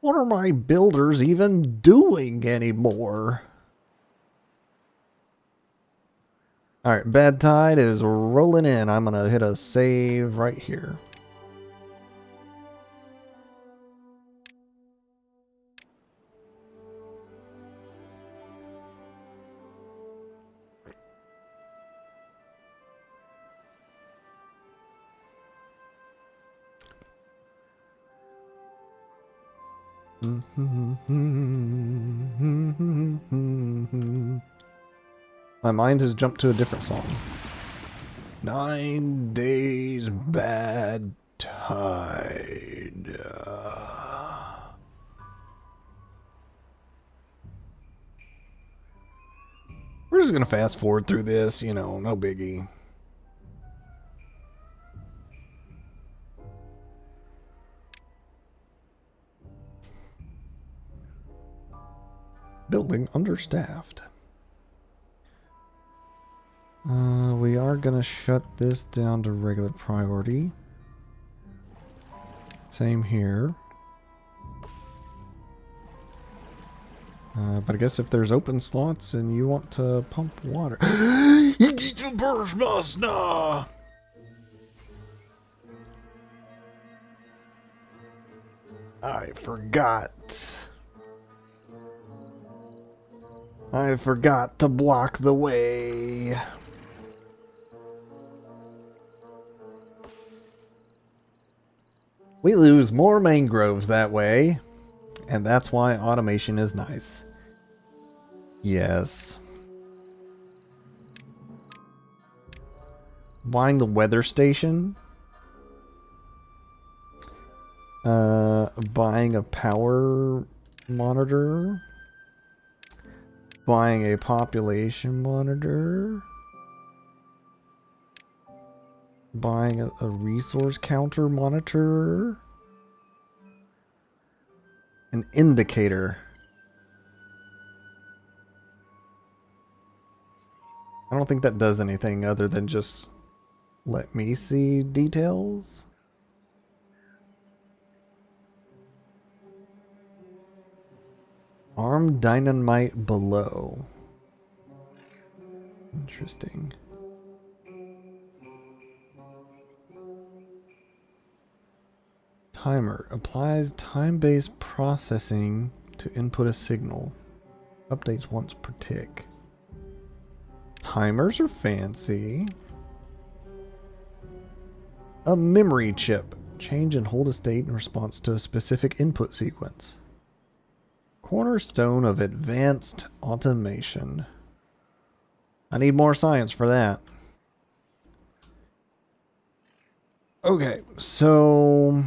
What are my builders even doing anymore? Alright, bad tide is rolling in. I'm gonna hit a save right here. My mind has jumped to a different song. 9 days bad tide. We're just gonna fast forward through this, you know, no biggie. Building understaffed. We are gonna shut this down to regular priority. Same here. But I guess if there's open slots and you want to pump water... I forgot. I forgot to block the way. We lose more mangroves that way, and that's why automation is nice. Yes. Buying the weather station. Buying a power monitor. Buying a population monitor. Buying a resource counter monitor. An indicator. I don't think that does anything other than just let me see details. Armed dynamite below. Interesting. Timer applies time-based processing to input a signal. Updates once per tick. Timers are fancy. A memory chip. Change and hold a state in response to a specific input sequence. Cornerstone of advanced automation. I need more science for that. Okay, so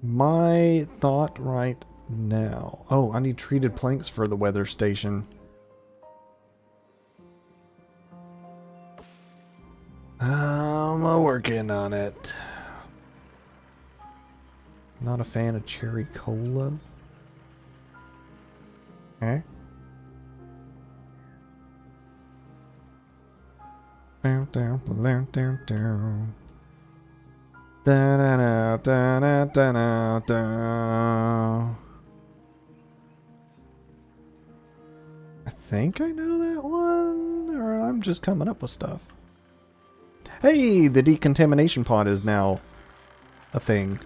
my thought right now. Oh, I need treated planks for the weather station. I'm working on it. Not a fan of cherry cola. Eh? Down, down, down, down, down. Da da da da da da da. I think I know that one, or I'm just coming up with stuff. Hey, the decontamination pod is now a thing.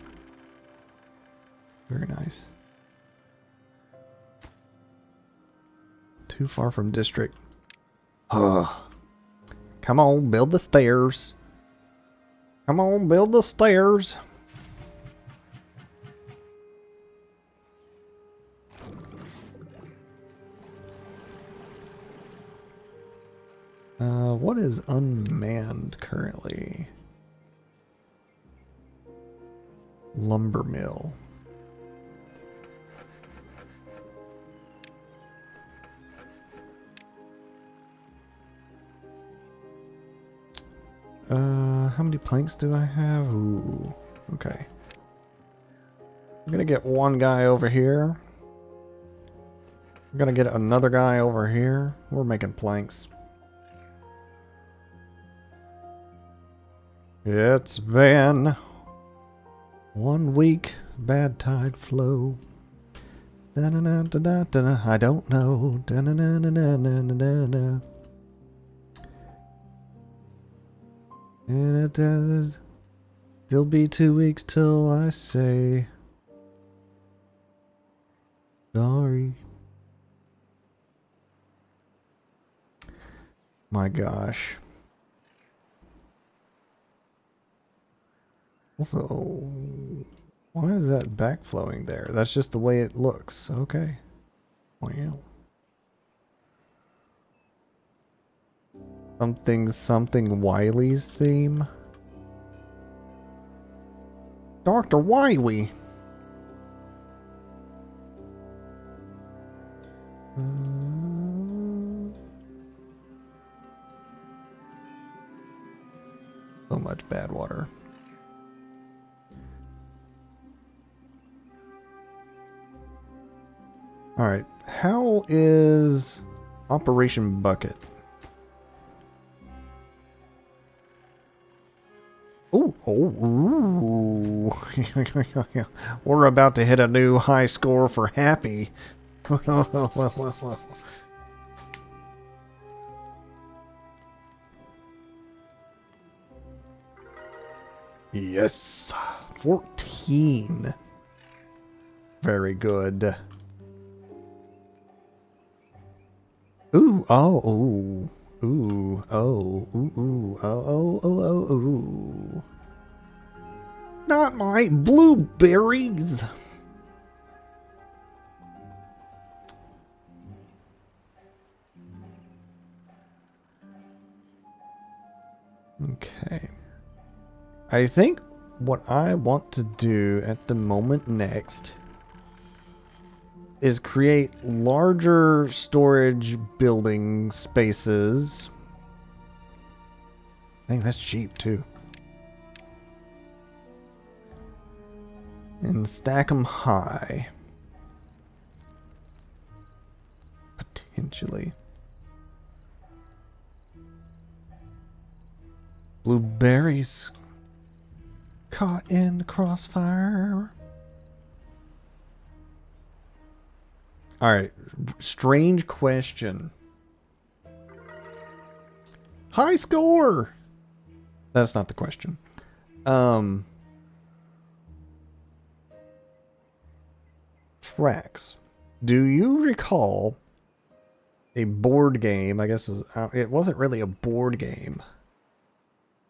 Very nice. Too far from district. Ugh. Come on, build the stairs. Come on, build the stairs. What is unmanned currently? Lumber mill. How many planks do I have? Ooh, okay. I'm gonna get one guy over here. I'm gonna get another guy over here. We're making planks. It's been 1 week, bad tide flow. Da -na -na -da -da -da -da. I don't know. Da -na -na -na -na -na -na -na. And it does. There'll be 2 weeks till I say sorry. My gosh. Also, why is that backflowing there? That's just the way it looks. Okay. Wow. Something Wiley's theme. Dr. Wiley. So much bad water. All right. How is Operation Bucket? Ooh, ooh. We're about to hit a new high score for happy. Yes. 14. Very good. Ooh, oh, ooh. Ooh, oh, ooh, ooh, oh, oh, oh, oh, ooh. Not my blueberries. Okay. I think what I want to do at the moment next is create larger storage building spaces. I think that's cheap too. And stack them high. Potentially. Blueberries caught in the crossfire. Alright, strange question. High score! That's not the question. Tracks. Do you recall a board game? I guess it wasn't really a board game.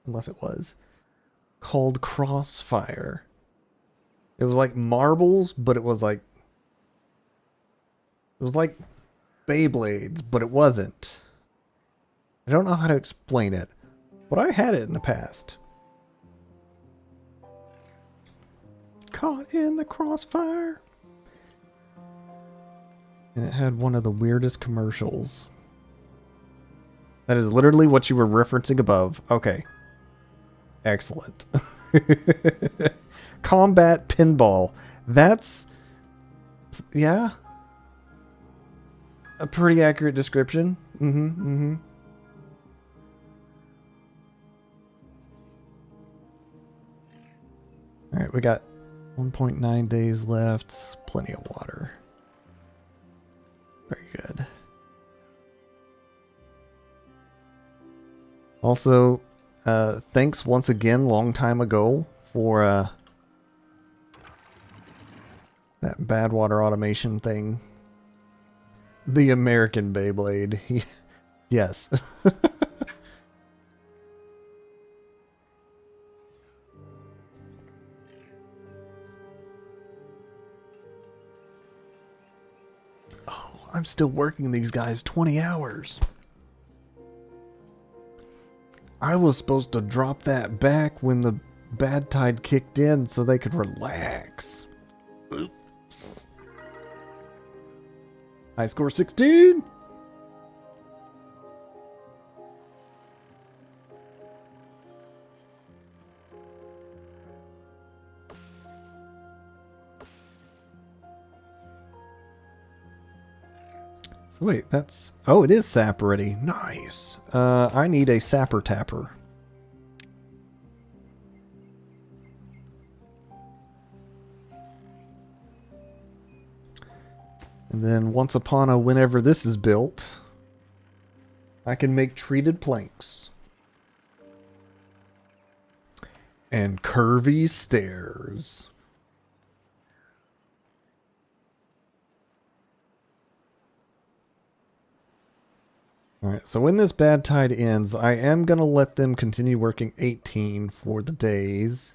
Unless it was. Called Crossfire. It was like marbles, but it was like Beyblades, but it wasn't. I don't know how to explain it, but I had it in the past. Caught in the crossfire. And it had one of the weirdest commercials. That is literally what you were referencing above. Okay. Excellent. Combat pinball. That's... yeah. A pretty accurate description. Alright, we got 1.9 days left. Plenty of water. Very good. Also, thanks once again, long time ago, for that bad water automation thing. The American Beyblade. Yes. Oh, I'm still working these guys 20 hours. I was supposed to drop that back when the bad tide kicked in so they could relax. Oops. High score 16. So wait, that's... Oh, it is sap already. Nice. I need a sapper tapper. And then once upon a whenever this is built, I can make treated planks. And curvy stairs. Alright, so when this bad tide ends, I am going to let them continue working 18 for the days.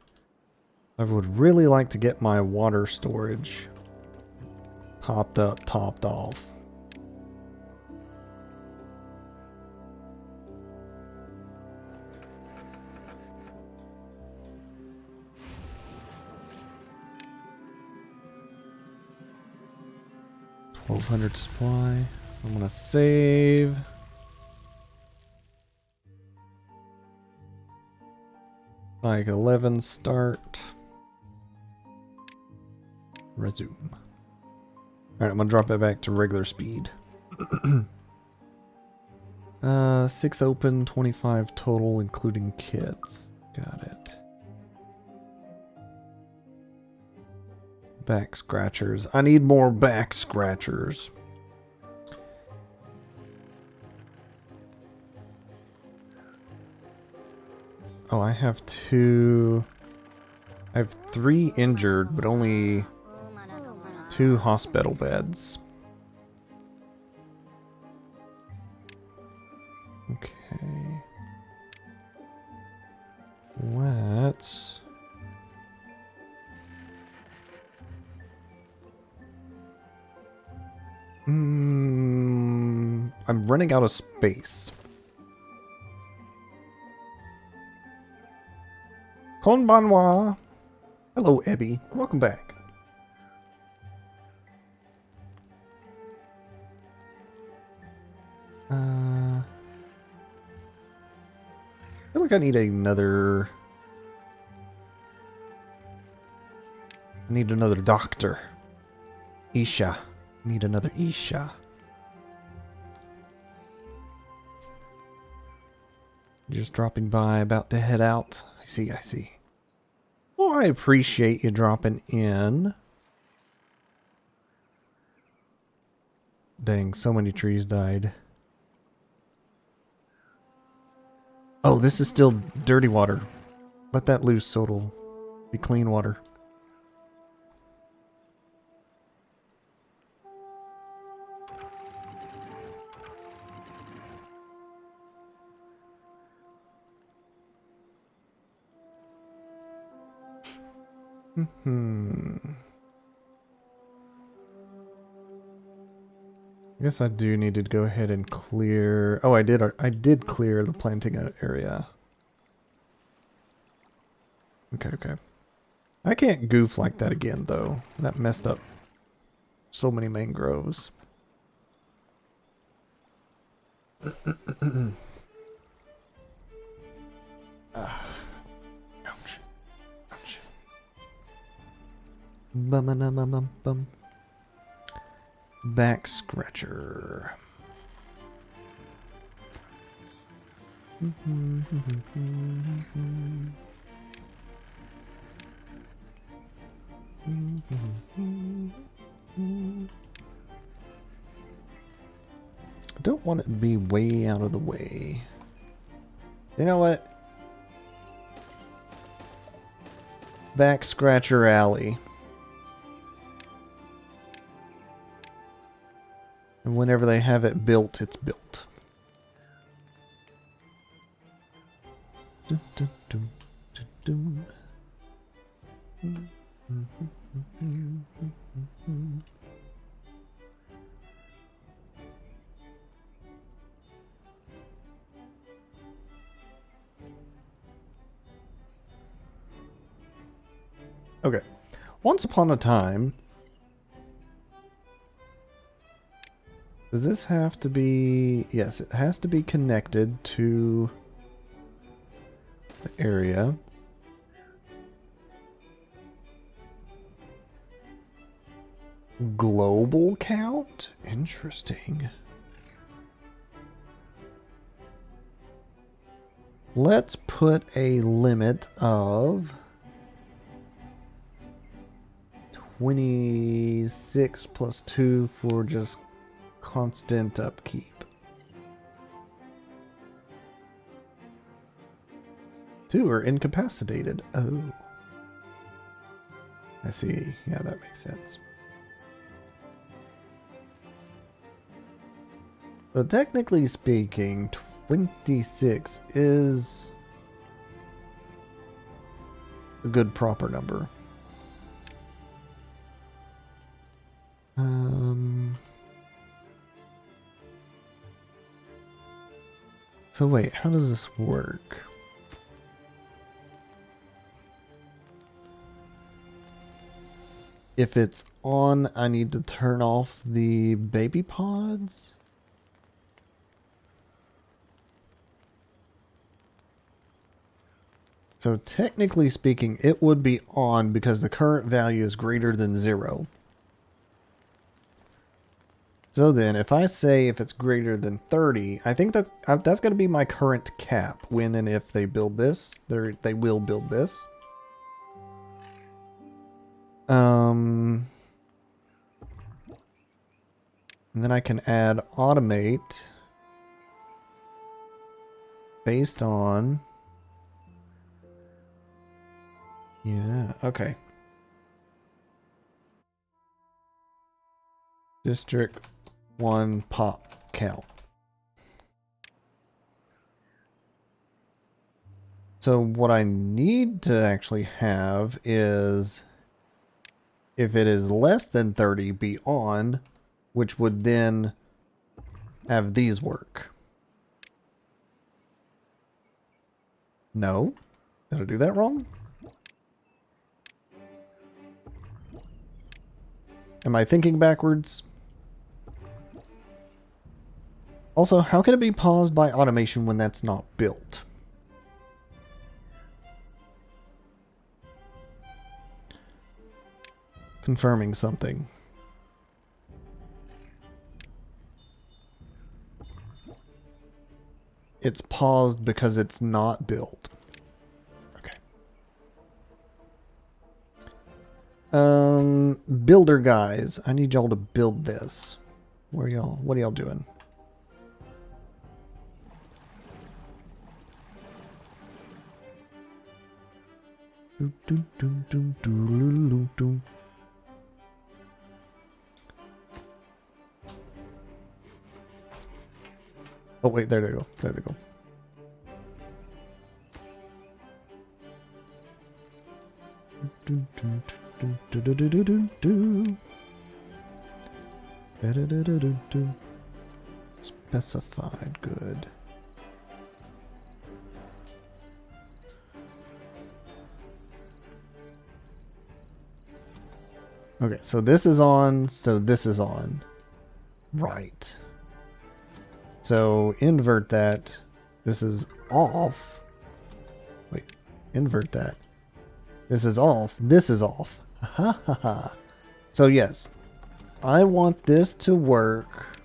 I would really like to get my water storage topped up, topped off. $1,200 supply. I'm going to save. Like 11 start. Resume. Alright, I'm gonna drop it back to regular speed. 6 open, 25 total, including kits. Got it. Back scratchers. I need more back scratchers. Oh, I have 2... I have 3 injured, but only 2 hospital beds. Okay. Let's... I'm running out of space. Konbanwa! Hello, Ebby. Welcome back. I feel like I need another... I need another doctor. Isha. I need another Isha. Just dropping by, about to head out. I see, I see. Well, I appreciate you dropping in. Dang, so many trees died. Oh, this is still dirty water. Let that loose so it'll be clean water. I guess I do need to go ahead and clear... Oh, I did clear the planting area. Okay, okay. I can't goof like that again, though. That messed up so many mangroves. Ouch. Ouch. Bum. Back scratcher. I don't want it to be way out of the way. You know what? Back Scratcher Alley. And whenever they have it built, it's built. Dun, dun, dun, dun, dun. Okay. Once upon a time... Does this have to be... Yes, it has to be connected to the area. Global count? Interesting. Let's put a limit of 26 plus 2 for just constant upkeep. 2 are incapacitated. Oh. I see. Yeah, that makes sense. So technically speaking, 26 is a good proper number. So wait, how does this work? If it's on, I need to turn off the baby pods? So technically speaking, it would be on because the current value is greater than 0. So then, if I say if it's greater than 30, I think that that's going to be my current cap. When and if they build this, they will build this. And then I can add automate based on... Yeah, okay. District 1 pop count. So what I need to actually have is, if it is less than 30, be on, which would then have these work. No? Did I do that wrong? Am I thinking backwards? Also, how can it be paused by automation when that's not built? Confirming something. It's paused because it's not built. Okay. Builder guys, I need y'all to build this. What are y'all doing? Oh wait, there they go. There they go. Specified, good. Okay, so this is on, so this is on. Right. So invert that. This is off. Wait, invert that. This is off. This is off. Ha ha ha. So yes, I want this to work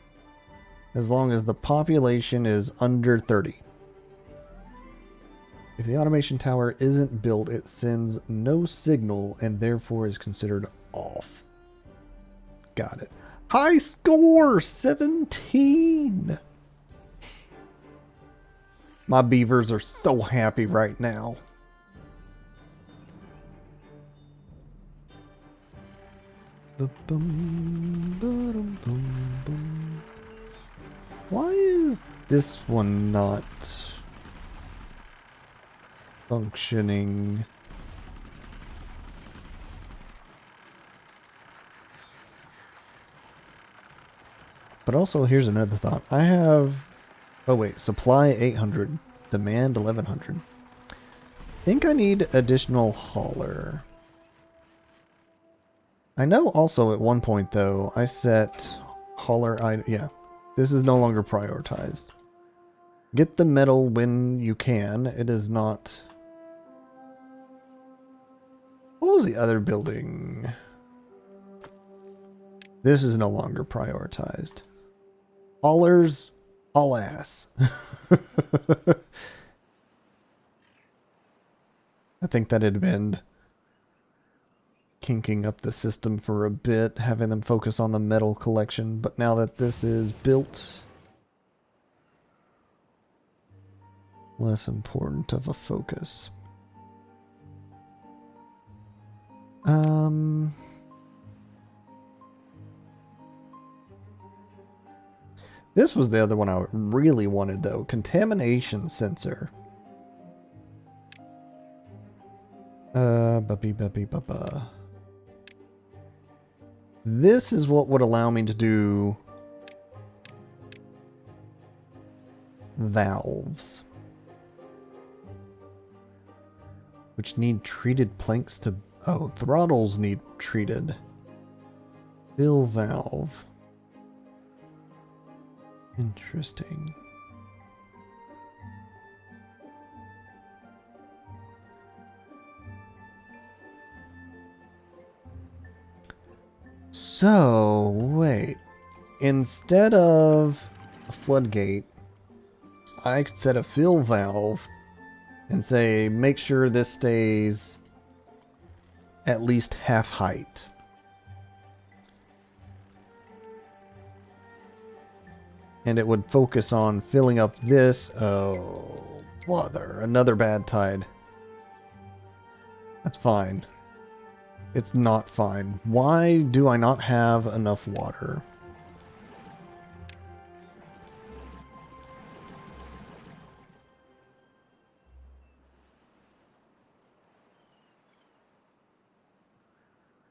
as long as the population is under 30. If the automation tower isn't built, it sends no signal and therefore is considered off. Got it. High score! 17! My beavers are so happy right now. Why is this one not functioning? But also, here's another thought. I have... Oh wait, supply 800, demand 1100. Think I need additional hauler. I know also at one point though, I set hauler... yeah, this is no longer prioritized. Get the metal when you can. It is not... What was the other building? This is no longer prioritized. Haulers, haul ass. I think that had been kinking up the system for a bit, having them focus on the metal collection, but now that this is built, less important of a focus. This was the other one I really wanted though, contamination sensor. This is what would allow me to do valves, which need treated planks to... Oh, throttles need treated. Fill valve. Interesting. So, wait. Instead of a floodgate, I could set a fill valve and say, make sure this stays at least half height. And it would focus on filling up this. Oh, bother. Another bad tide. That's fine. It's not fine. Why do I not have enough water?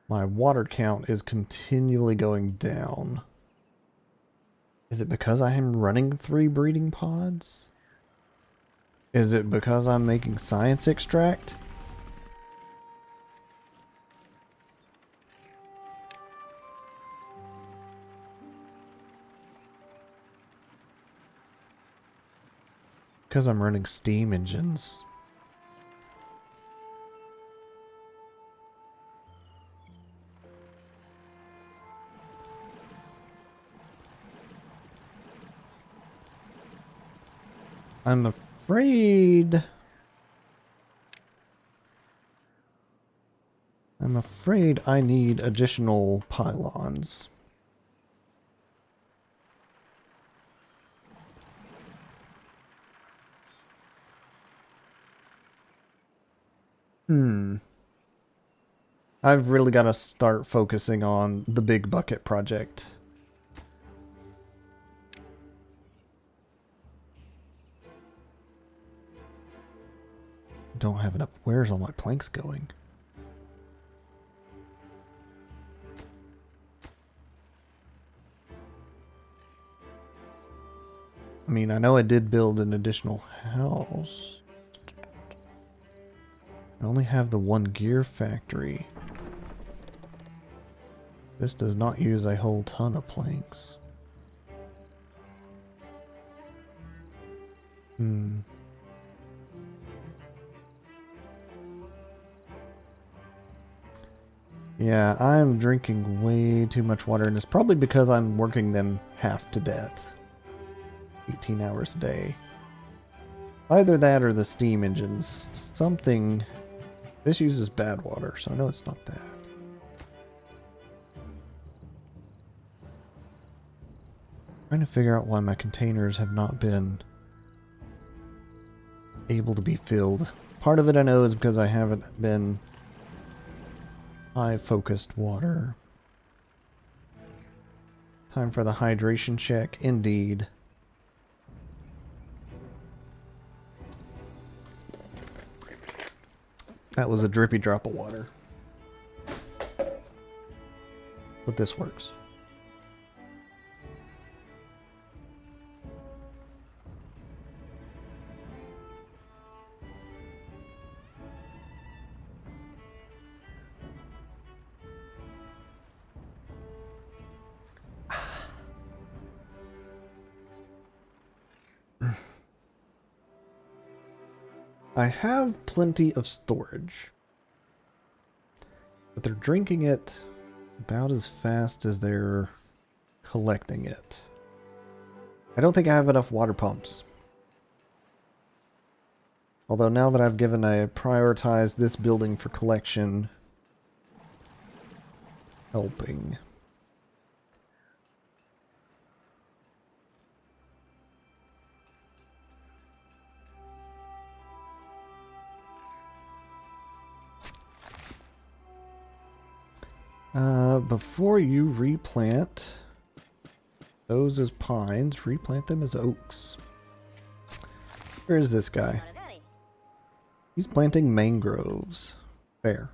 My water count is continually going down. Is it because I am running 3 breeding pods? Is it because I'm making science extract? Because I'm running steam engines. I'm afraid I need additional pylons. I've really got to start focusing on the big bucket project. Don't have enough. Where's all my planks going? I mean, I know I did build an additional house. I only have the 1 gear factory. This does not use a whole ton of planks. Yeah, I'm drinking way too much water, and it's probably because I'm working them half to death. 18 hours a day. Either that or the steam engines. Something... This uses bad water, so I know it's not that. Trying to figure out why my containers have not been able to be filled. Part of it I know is because I haven't been high-focused water. Time for the hydration check, indeed. That was a drippy drop of water. But this works. I have plenty of storage. But they're drinking it about as fast as they're collecting it. I don't think I have enough water pumps. Although now that I've prioritized this building for collection, helping. Before you replant those as pines, replant them as oaks. Where is this guy? He's planting mangroves. Fair.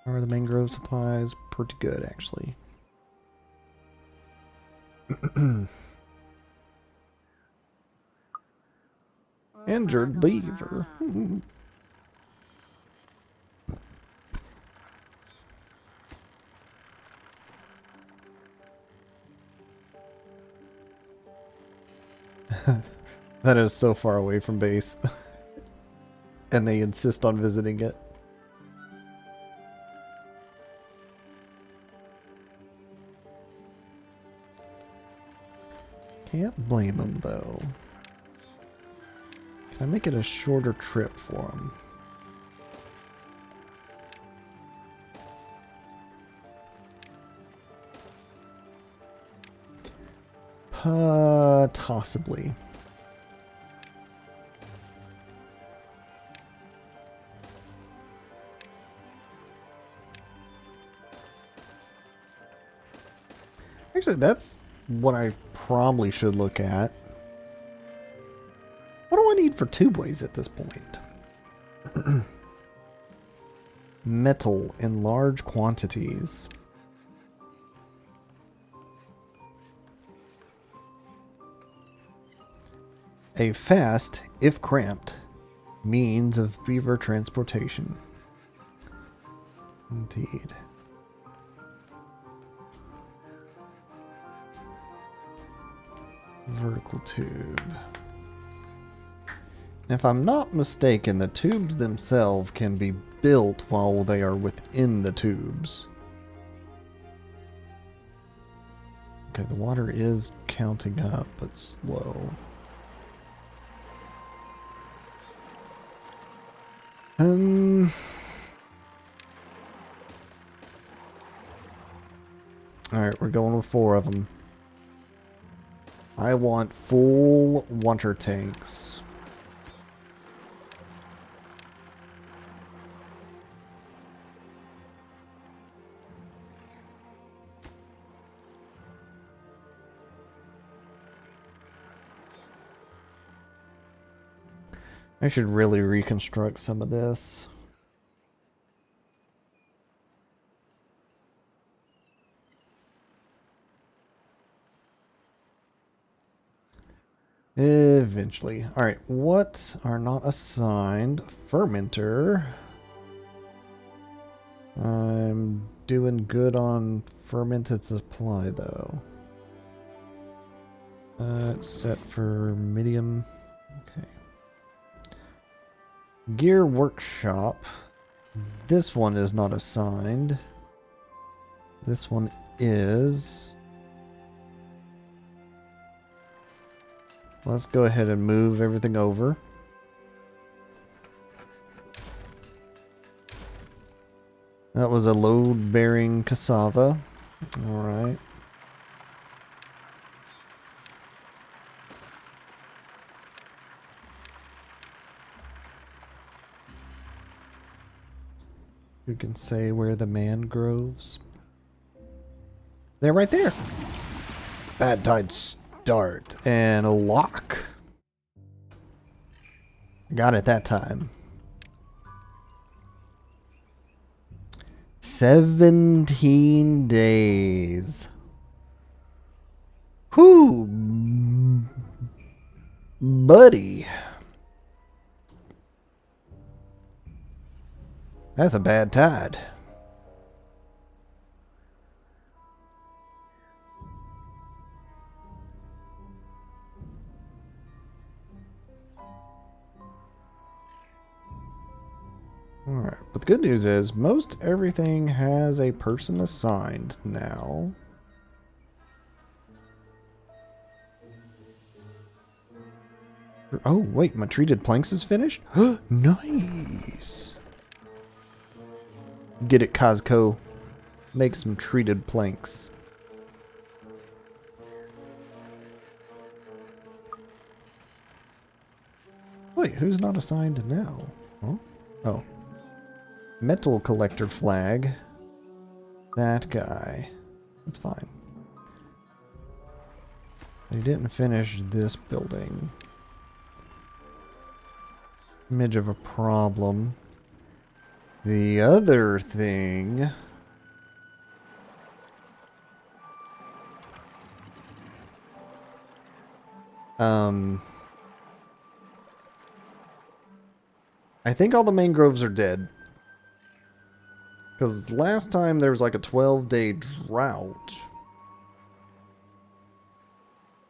How are the mangrove supplies? Pretty good, actually. Injured beaver. That is so far away from base. And they insist on visiting it. Can't blame them though. Can I make it a shorter trip for them? Possibly. Actually, that's what I probably should look at. What do I need for tubeways at this point? Metal in large quantities. A fast, if cramped, means of beaver transportation. Indeed. Vertical tube. If I'm not mistaken, the tubes themselves can be built while they are within the tubes. Okay, the water is counting up, but slow. Alright, we're going with 4 of them. I want full water tanks. I should really reconstruct some of this. Eventually. Alright, what are not assigned? Fermenter. I'm doing good on fermented supply though. It's set for medium. Okay. Gear workshop. This one is not assigned. This one is. Let's go ahead and move everything over. That was a load-bearing cassava. Alright. Who can say where the mangroves? They're right there. Bad tide start and a lock. Got it that time. 17 days. Whew. Buddy. That's a bad tide. Alright, but the good news is most everything has a person assigned now. Oh, wait, my treated planks is finished? Nice! Get it, Cosco. Make some treated planks. Wait, who's not assigned now? Huh? Oh. Metal collector flag. That guy. That's fine. They didn't finish this building. Image of a problem. The other thing... I think all the mangroves are dead. Because last time there was like a 12-day drought.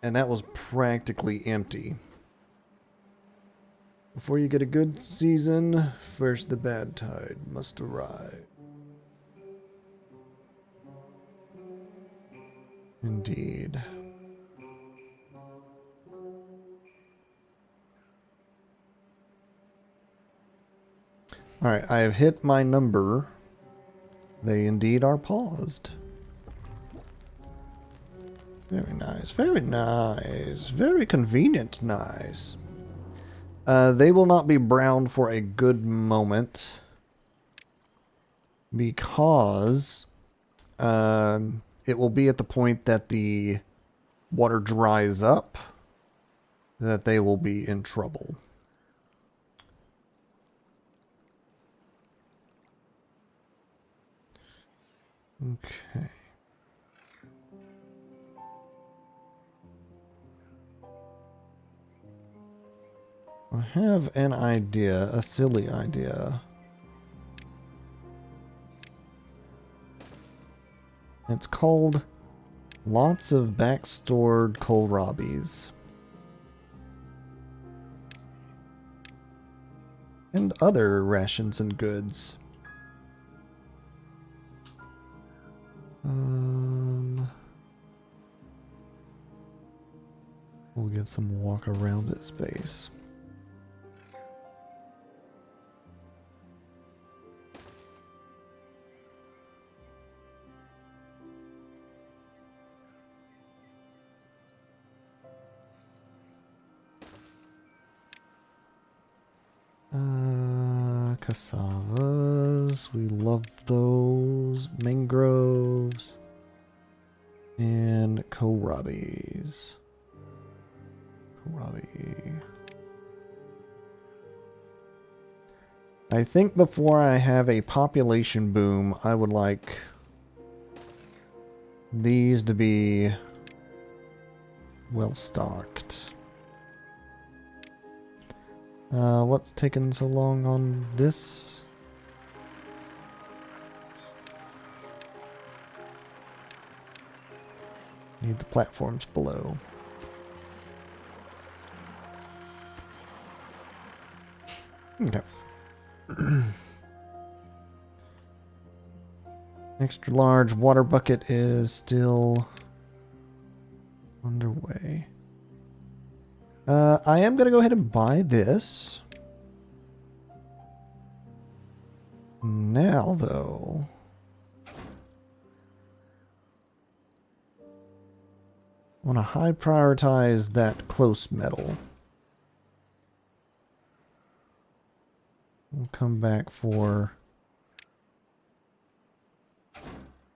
And that was practically empty. Before you get a good season, first the bad tide must arrive. Indeed. Alright, I have hit my number. They indeed are paused. Very nice, very nice. Very convenient nice. They will not be brown for a good moment. Because it will be at the point that the water dries up that they will be in trouble. Okay. I have an idea, a silly idea. It's called Lots of Backstored Kohlrabies. And other rations and goods. We'll give some walk around it space. Cassavas, we love those. Mangroves. And kohlrabies. Kohlrabi. I think before I have a population boom, I would like these to be well stocked. What's taking so long on this? Need the platforms below. Okay. Extra large water bucket is still underway. I am going to go ahead and buy this. Now, though, I want to high prioritize that close metal. We'll come back for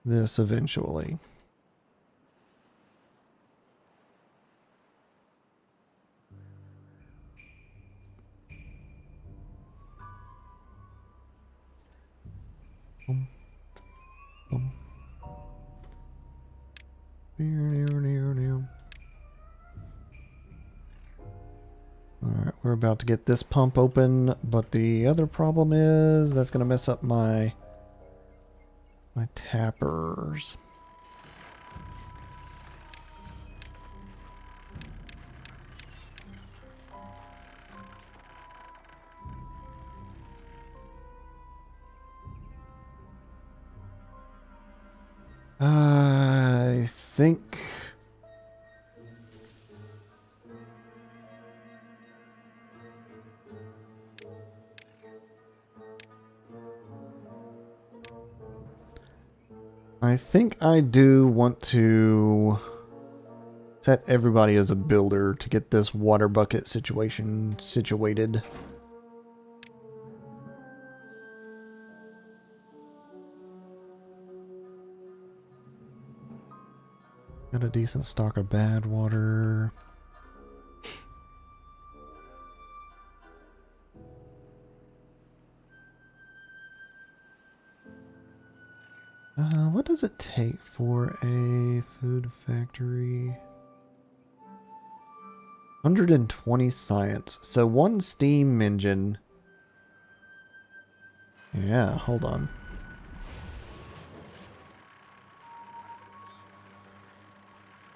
this eventually. Alright, we're about to get this pump open, but the other problem is that's going to mess up my tappers. I think I do want to set everybody as a builder to get this water bucket situation situated. Got a decent stock of bad water. What does it take for a food factory? 120 science. So one steam engine. Yeah, hold on.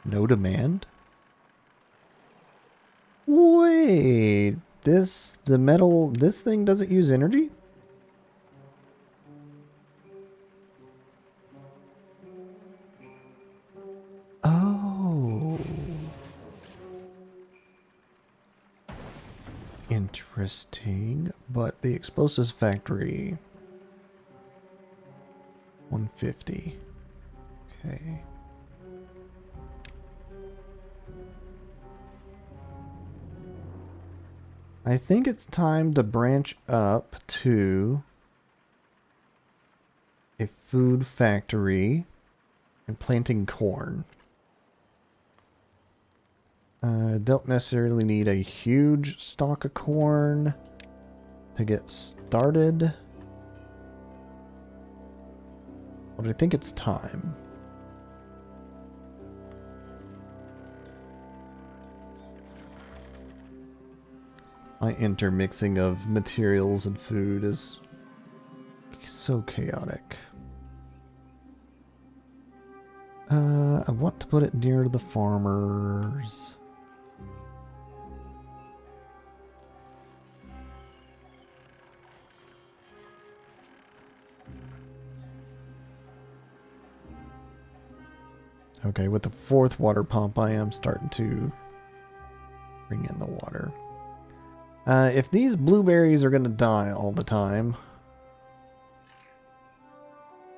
No demand? Wait, this thing doesn't use energy? Oh. Interesting, but the explosives factory 150. Okay. I think it's time to branch up to a food factory and planting corn. Don't necessarily need a huge stock of corn to get started, but I think it's time. My intermixing of materials and food is so chaotic. I want to put it near the farmers. Okay, with the fourth water pump, I am starting to bring in the water. If these blueberries are going to die all the time,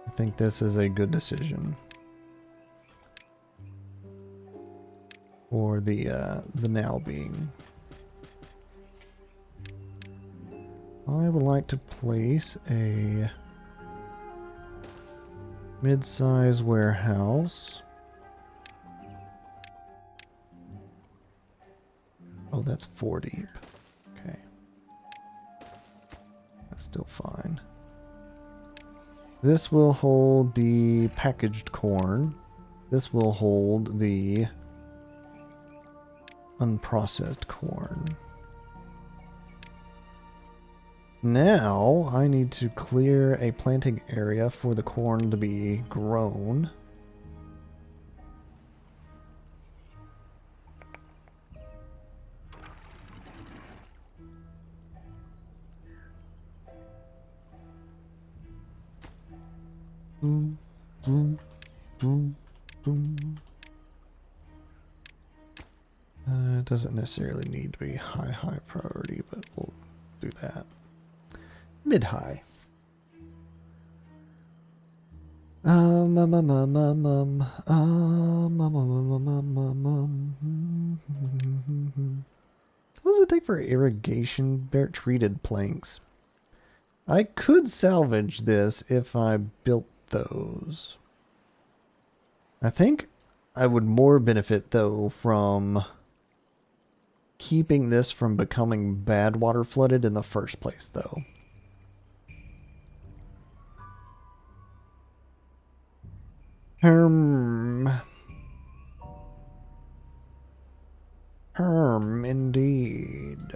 I think this is a good decision. Or the now being. I would like to place a mid-size warehouse. Oh, that's 4 deep. Okay. That's still fine. This will hold the packaged corn. This will hold the unprocessed corn. Now I need to clear a planting area for the corn to be grown. Boom, boom, boom, boom. It doesn't necessarily need to be high priority, but we'll do that. Mid-high. What does it take for irrigation treated planks? I could salvage this if I built those. I think I would more benefit, though, from keeping this from becoming bad water flooded in the first place, though. Indeed.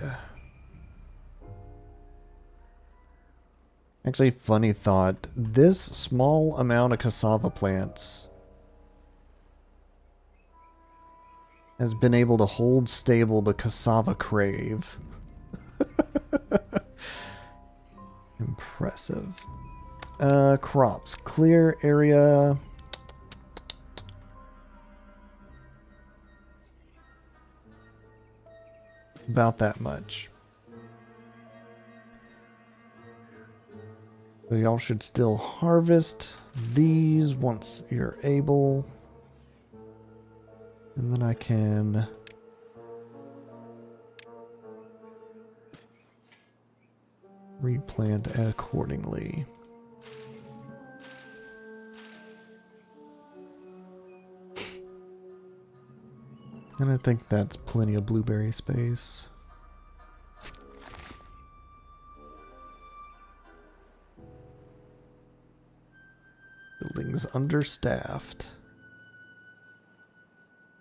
Actually, funny thought. This small amount of cassava plants has been able to hold stable the cassava crave. Impressive. Crops. Clear area. About that much. So y'all should still harvest these once you're able. And then I can replant accordingly. And I think that's plenty of blueberry space. Building's understaffed.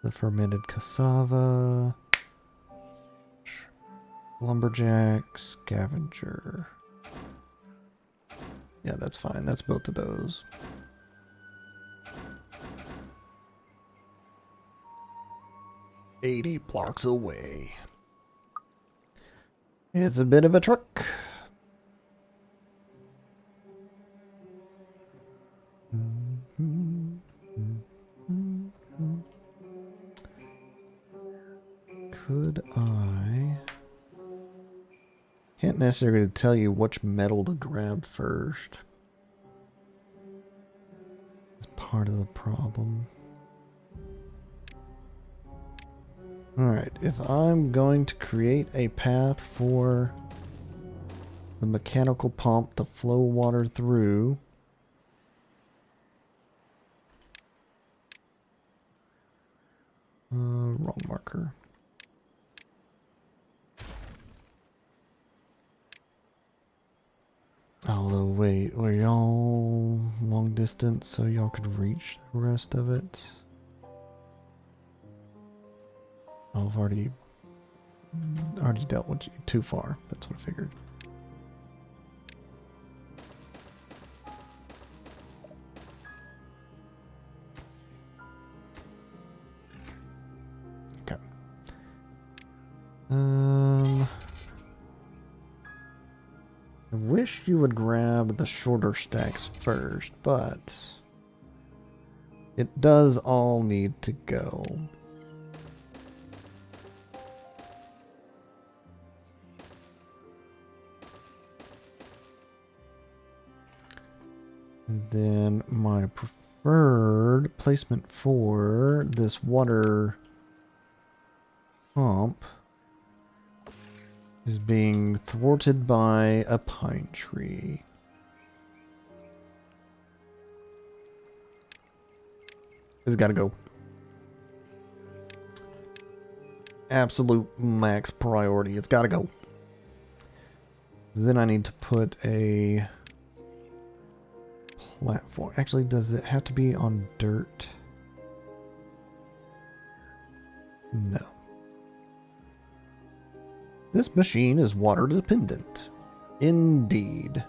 The fermented cassava. Lumberjack, scavenger. Yeah, that's fine. That's both of those. "80 blocks away." It's a bit of a truck. Could I... Can't necessarily tell you which metal to grab first. It's part of the problem. Alright, if I'm going to create a path for the mechanical pump to flow water through, wrong marker. Although, wait, were y'all long distance so y'all could reach the rest of it? I've already dealt with you too far. That's what I figured. Okay. I wish you would grab the shorter stacks first, but it does all need to go. And then my preferred placement for this water pump is being thwarted by a pine tree. It's gotta go. Absolute max priority. It's gotta go. Then I need to put a platform. Actually, does it have to be on dirt? No. This machine is water dependent. Indeed.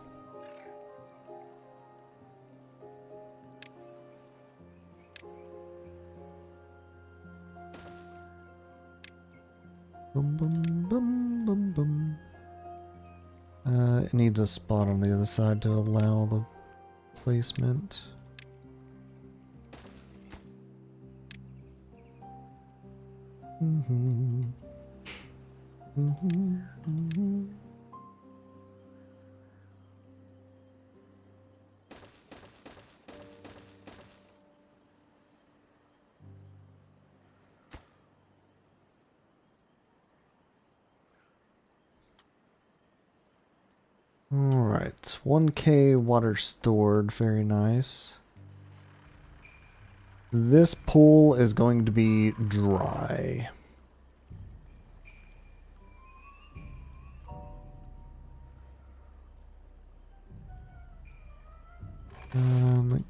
Bum, bum, bum, bum, bum. It needs a spot on the other side to allow the placement. Alright, 1K water stored, very nice. This pool is going to be dry.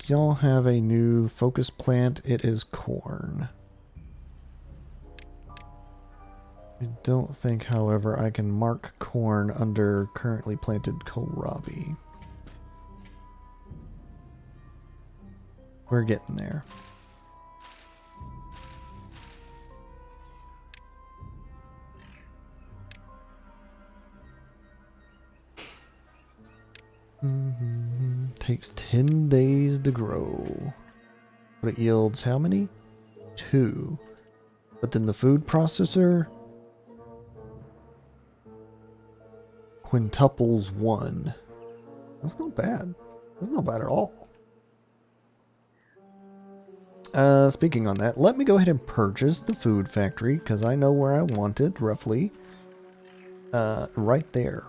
Y'all have a new focus plant. It is corn. I don't think, however, I can mark corn under currently planted kohlrabi. We're getting there. Takes 10 days to grow. But it yields how many? 2. But then the food processor quintuples 1. That's not bad. That's not bad at all. Speaking on that, let me go ahead and purchase the food factory, because I know where I want it, roughly. Right there.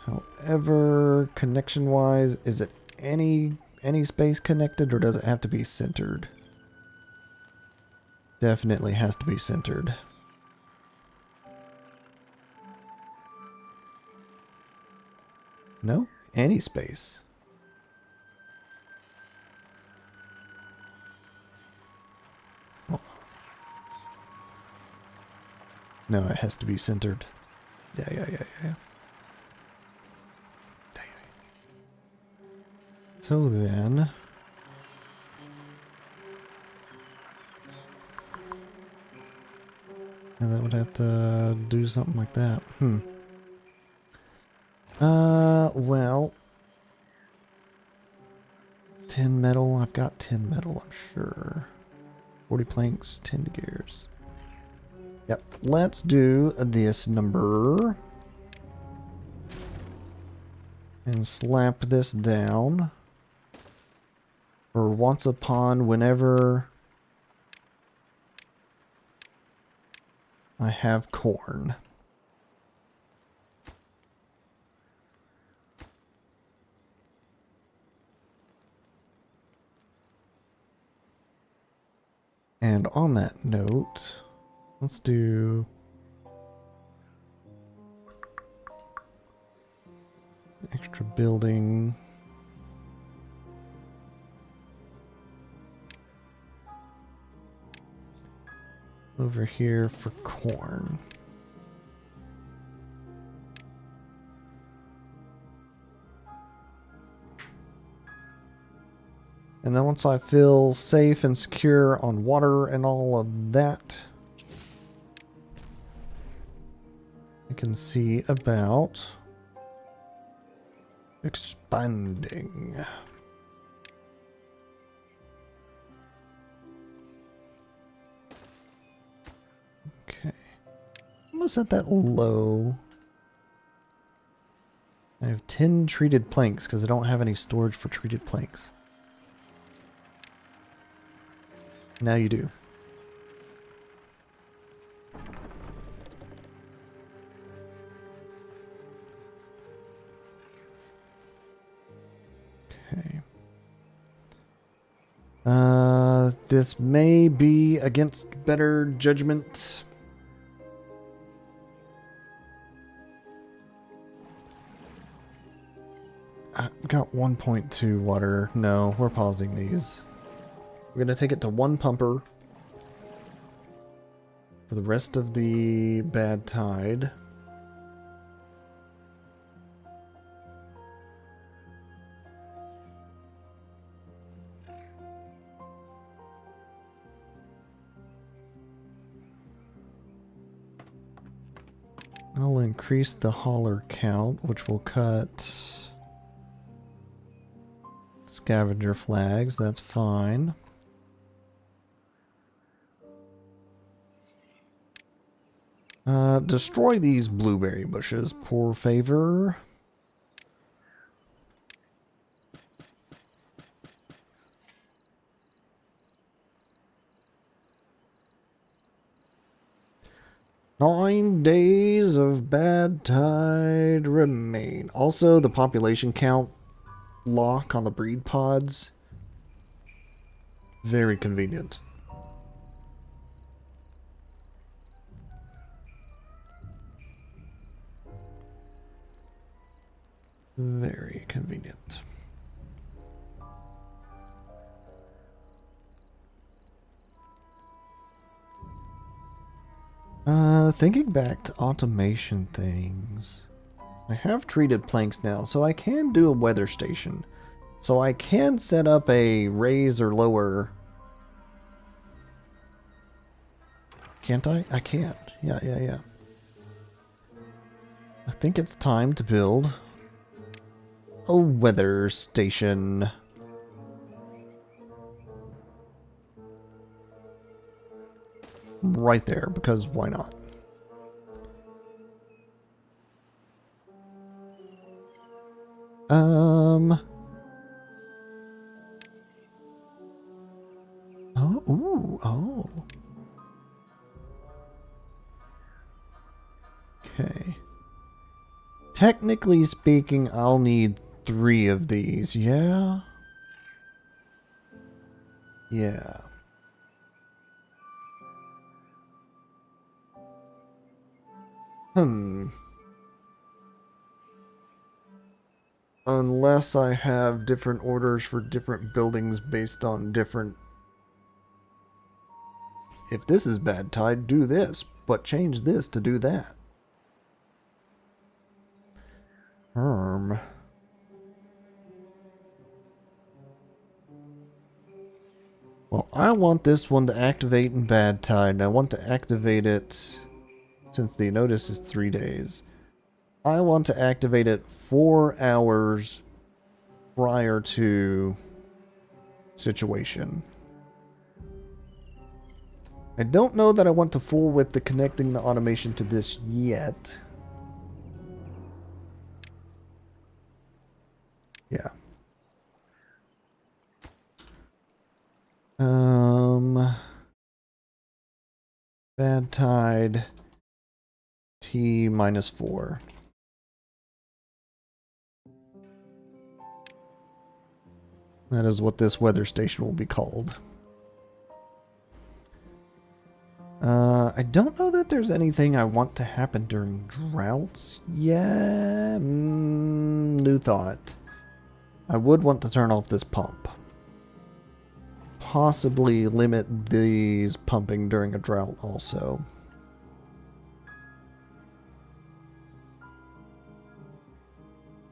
However, connection-wise, is it any space connected, or does it have to be centered? Definitely has to be centered. No? Any space. Oh. No, it has to be centered. Yeah. So then... and that would have to do something like that. Well... 10 metal. I've got 10 metal, I'm sure. 40 planks, 10 gears. Yep, let's do this number. And slap this down. For once upon whenever I have corn. And on that note, let's do extra building. Over here for corn. And then once I feel safe and secure on water and all of that, I can see about expanding. Okay. I'm gonna set that low. I have 10 treated planks because I don't have any storage for treated planks. Now you do. Okay. This may be against better judgment. I've got 1.2 water. No, we're pausing these. We're going to take it to 1 pumper for the rest of the bad tide. I'll increase the hauler count, which will cut scavenger flags. That's fine. Destroy these blueberry bushes, por favor. 9 days of bad tide remain. Also, the population count lock on the breed pods. Very convenient. Very convenient. Thinking back to automation things. I have treated planks now, so I can do a weather station. So I can set up a raise or lower. Can't I? I can. Yeah. I think it's time to build a weather station. Right there, because why not? Oh, ooh, oh. Okay. Technically speaking, I'll need 3 of these, yeah? Yeah. Unless I have different orders for different buildings based on different... If this is bad tide, do this, but change this to do that. Well, I want this one to activate in bad tide, and I want to activate it, since the notice is 3 days. I want to activate it 4 hours prior to situation. I don't know that I want to fool with the connecting the automation to this yet. Yeah. Bad tide T -4. That is what this weather station will be called. I don't know that there's anything I want to happen during droughts. Yeah, new thought. I would want to turn off this pump. Possibly limit these pumping during a drought also.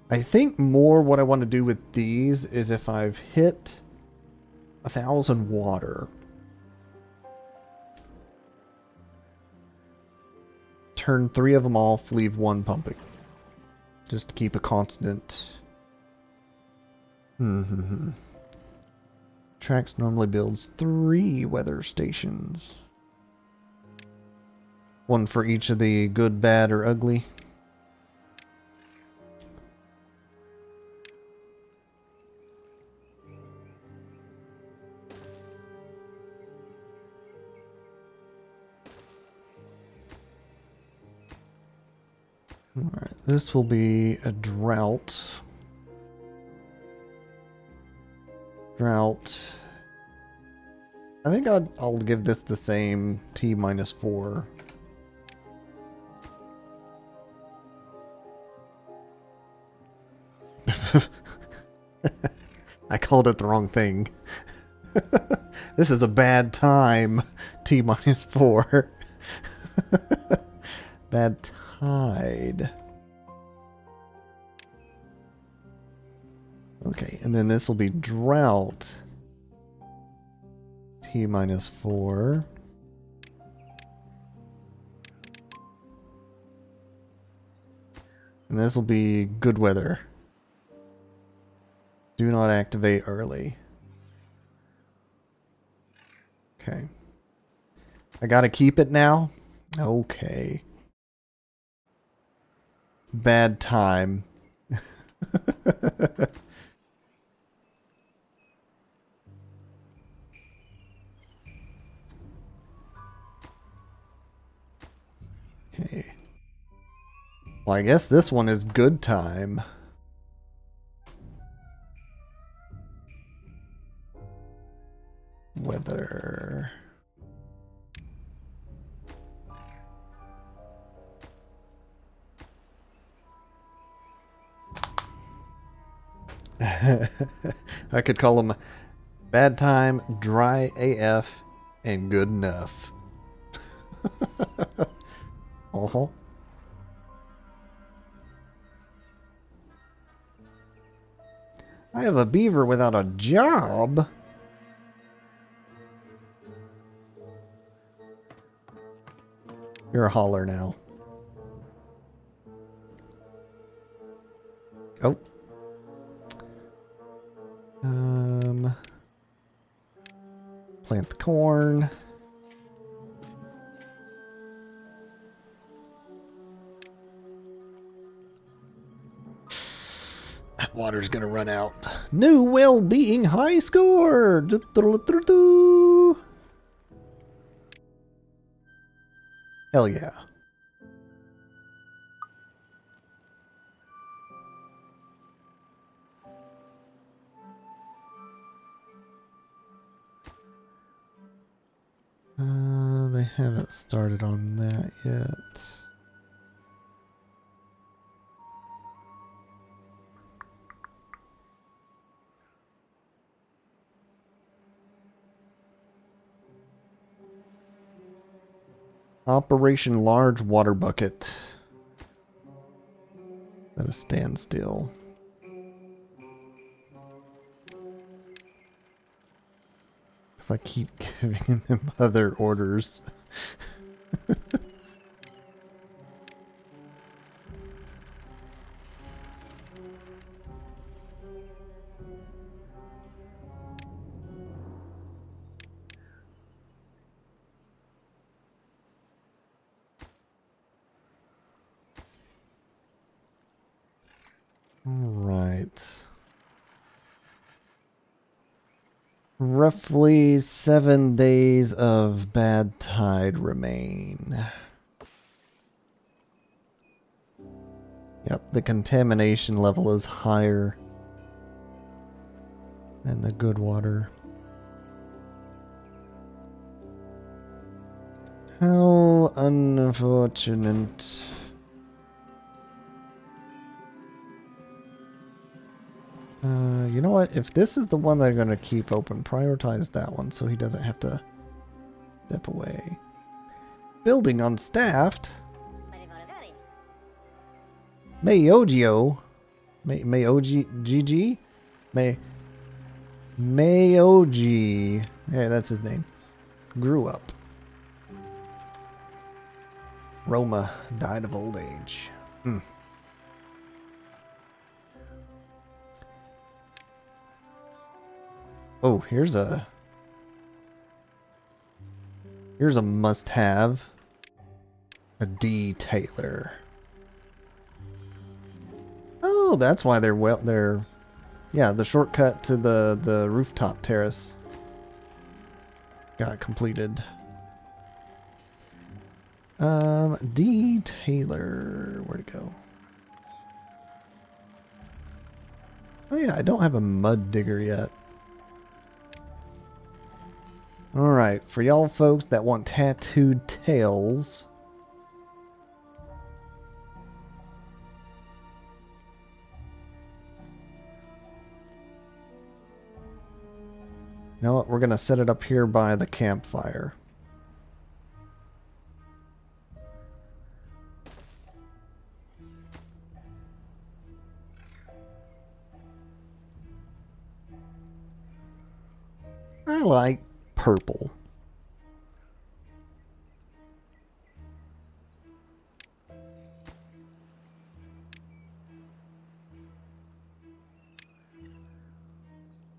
I think more what I want to do with these is if I've hit 1,000 water, turn 3 of them off, leave 1 pumping. Just to keep a constant. Trax normally builds 3 weather stations. 1 for each of the good, bad, or ugly. Alright, this will be a drought. Drought. I think I'll give this the same T -4. I called it the wrong thing. This is a bad time. T -4. Bad tide. Okay, and then this will be drought. T -4. And this will be good weather. Do not activate early. Okay. I gotta keep it now? Okay. Bad time. Okay. Well, I guess this one is good time. Weather. I could call them bad time, dry AF, and good enough. Uh-huh. I have a beaver without a job. You're a holler now. Oh. Plant the corn. That water's gonna run out. New well-being high score. Hell yeah. They haven't started on that yet. Operation Large Water Bucket. At a standstill. Because I keep giving them other orders. Alright. Roughly 7 days of bad tide remain. Yep, the contamination level is higher than the good water. How unfortunate. You know what? If this is the one they're going to keep open, prioritize that one so he doesn't have to step away. Building unstaffed. Mayogio. Mayogi GG? Mayogi. Yeah, that's his name. Grew up. Roma died of old age. Oh, here's a must-have. A detailer. Oh, that's why they're yeah, the shortcut to the rooftop terrace got completed. Detailer, where'd it go? Oh yeah, I don't have a mud digger yet. Alright, for y'all folks that want tattooed tails. You know what? We're going to set it up here by the campfire. I like purple.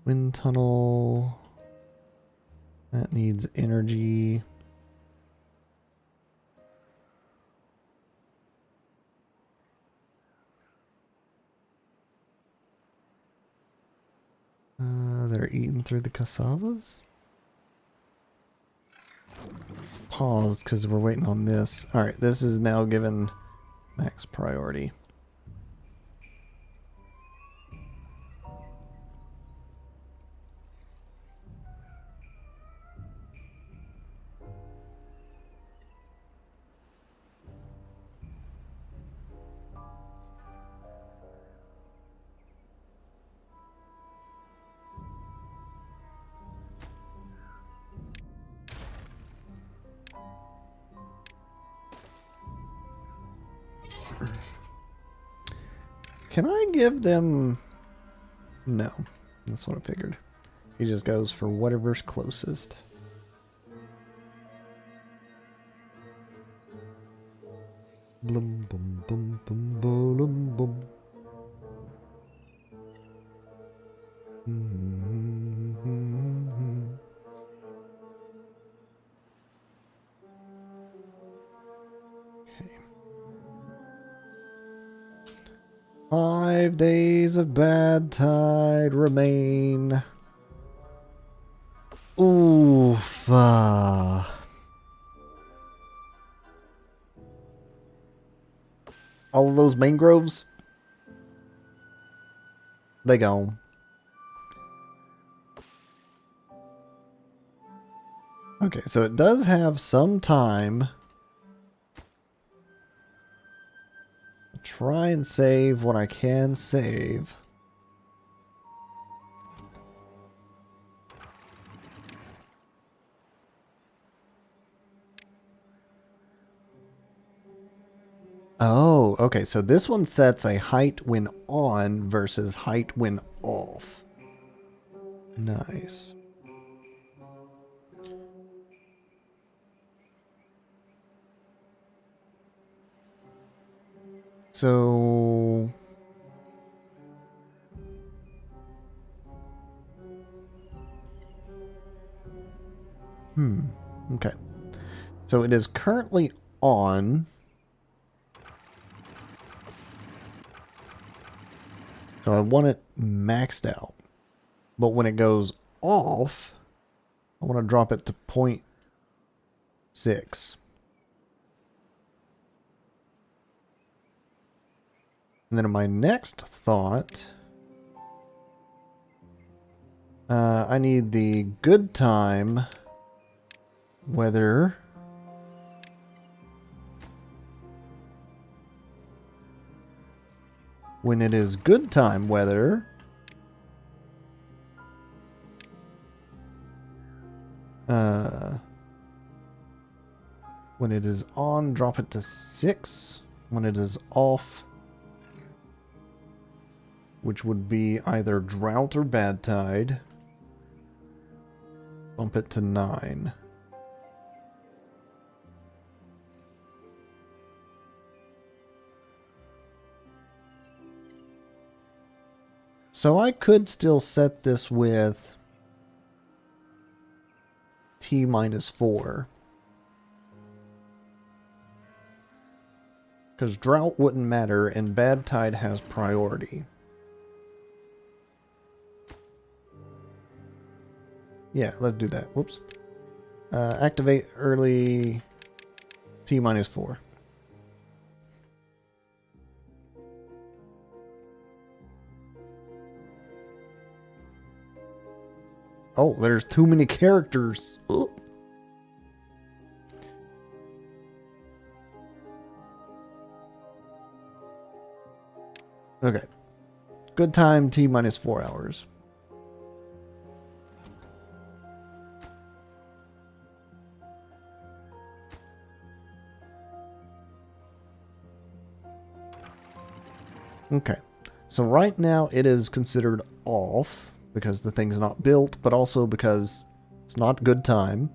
Wind tunnel. That needs energy. They're eating through the cassavas. paused because we're waiting on this. Alright, this is now given max priority. Can I give them... No. That's what I figured. He just goes for whatever's closest. Blum bum bum bum bum bum. Okay. 5 days of bad tide remain. Oof. All of those mangroves, they gone. Okay, so it does have some time. Try and save what I can save. Oh, okay. So this one sets a height when on versus height when off. Nice. So... Okay. So it is currently on. So I want it maxed out. But when it goes off, I want to drop it to 0.6. And then in my next thought, I need the good time weather. When it is good time weather, when it is on, drop it to 6. When it is off, which would be either drought or bad tide, bump it to 9. So I could still set this with T minus 4. Because drought wouldn't matter and bad tide has priority. Yeah, let's do that. Whoops. Activate early T minus 4. Oh, there's too many characters. Ugh. Okay. Good time T minus 4 hours. Okay. So right now it is considered off because the thing's not built, but also because it's not good time.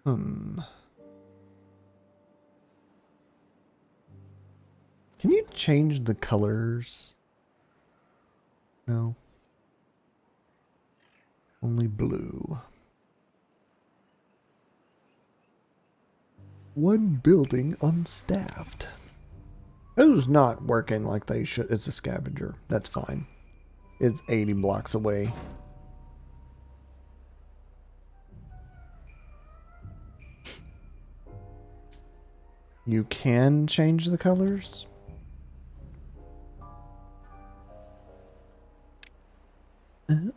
Can you change the colors? No. Only blue. One building unstaffed. Who's not working like they should? It's a scavenger. That's fine. It's 80 blocks away. You can change the colors?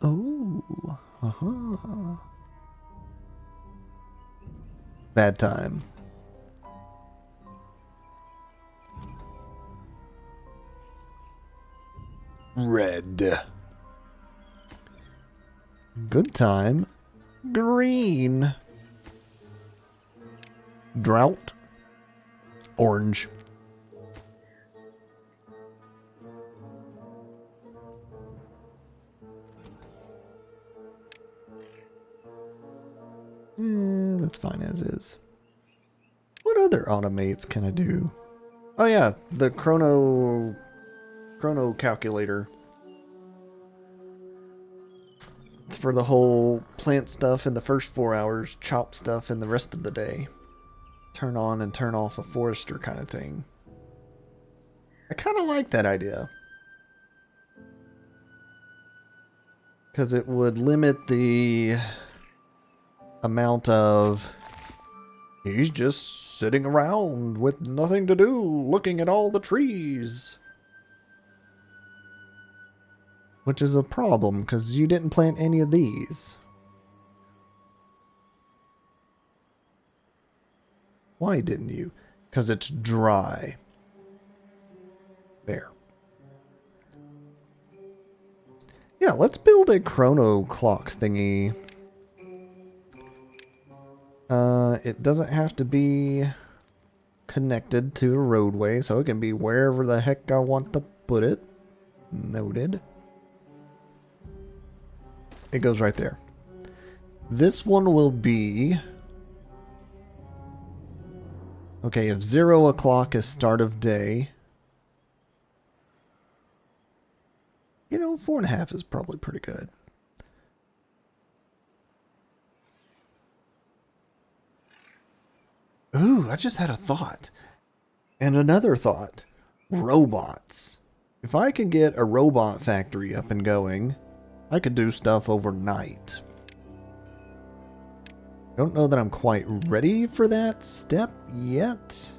Oh. Uh-huh. Bad time. Red. Good time. Green. Drought. Orange. That's fine as is. What other automates can I do? Oh yeah, the chrono calculator. It's for the whole plant stuff in the first 4 hours, chop stuff in the rest of the day. Turn on and turn off a forester kind of thing. I kind of like that idea. Because it would limit the amount of... He's just sitting around with nothing to do, looking at all the trees. Which is a problem, because you didn't plant any of these. Why didn't you? Because it's dry. There. Yeah, let's build a chrono clock thingy. It doesn't have to be connected to a roadway, so it can be wherever the heck I want to put it. Noted. It goes right there. This one will be... Okay, if 0 o'clock is start of day... You know, 4.5 is probably pretty good. Ooh, I just had a thought. And another thought. Robots. If I could get a robot factory up and going, I could do stuff overnight. Don't know that I'm quite ready for that step yet.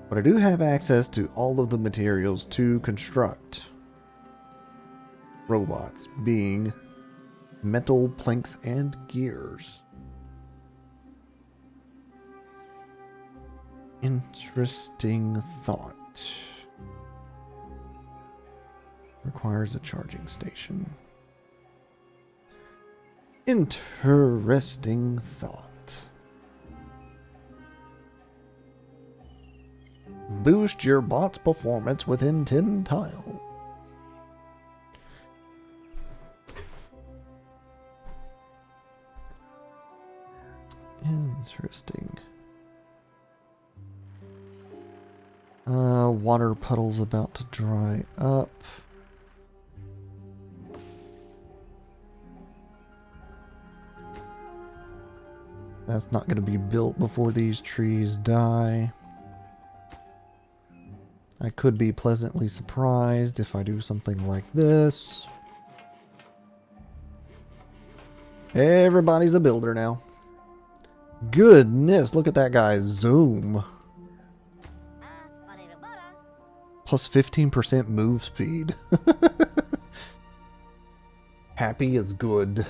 But I do have access to all of the materials to construct robots, being metal planks and gears. Interesting thought. Requires a charging station. Interesting thought. Boost your bot's performance within 10 tile. Interesting. Water puddle's about to dry up. That's not going to be built before these trees die. I could be pleasantly surprised if I do something like this. Everybody's a builder now. Goodness, look at that guy zoom. Plus 15% move speed. Happy is good.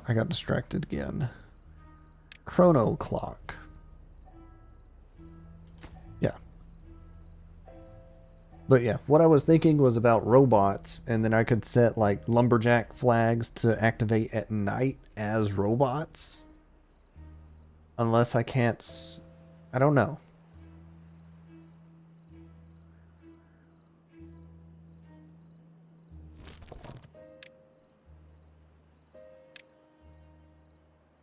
I got distracted again. Chrono clock. Yeah. But yeah, what I was thinking was about robots, and then I could set like lumberjack flags to activate at night as robots. Unless I can't... I don't know.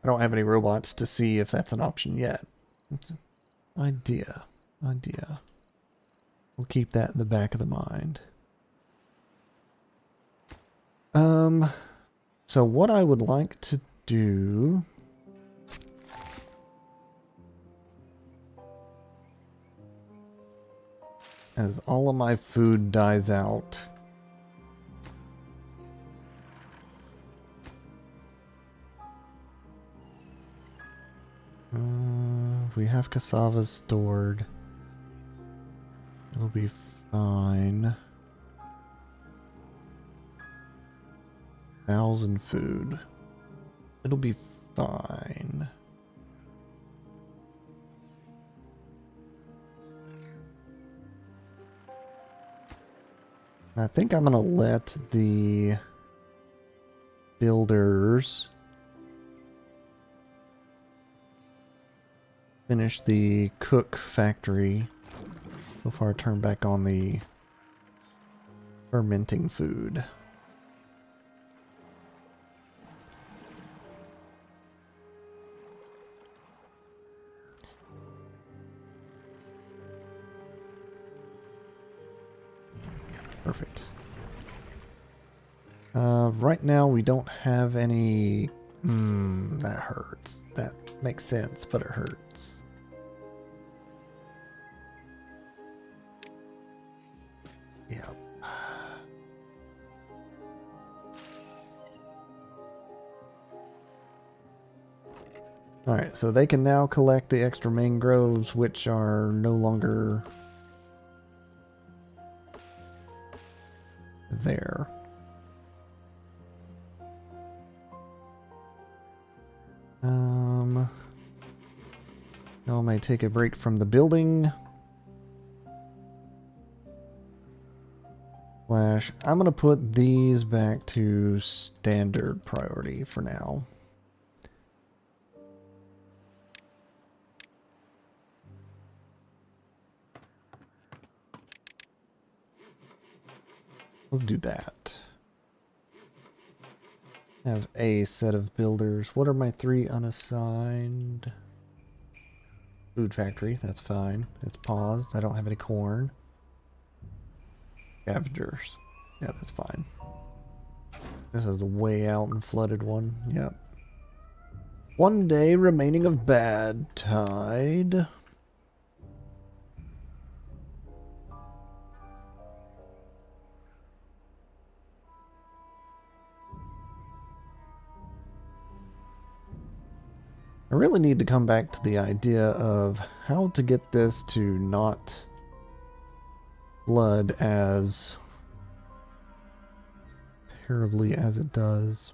I don't have any robots to see if that's an option yet. It's an idea. We'll keep that in the back of the mind. So what I would like to do... as all of my food dies out. We have cassava stored. It'll be fine. 1,000 food. It'll be fine. I think I'm gonna let the builders finish the cook factory before I turn back on the fermenting food. Perfect. Right now we don't have any... that hurts. That makes sense, but it hurts. Yeah. Alright, so they can now collect the extra mangroves, which are no longer there. Now I may take a break from the building. I'm gonna put these back to standard priority for now. Let's do that. Have a set of builders. What are my 3 unassigned? Food factory, that's fine. It's paused. I don't have any corn. Scavengers. Yeah, that's fine. This is the way out and flooded one. Yep. 1 day remaining of bad tide. I really need to come back to the idea of how to get this to not flood as terribly as it does.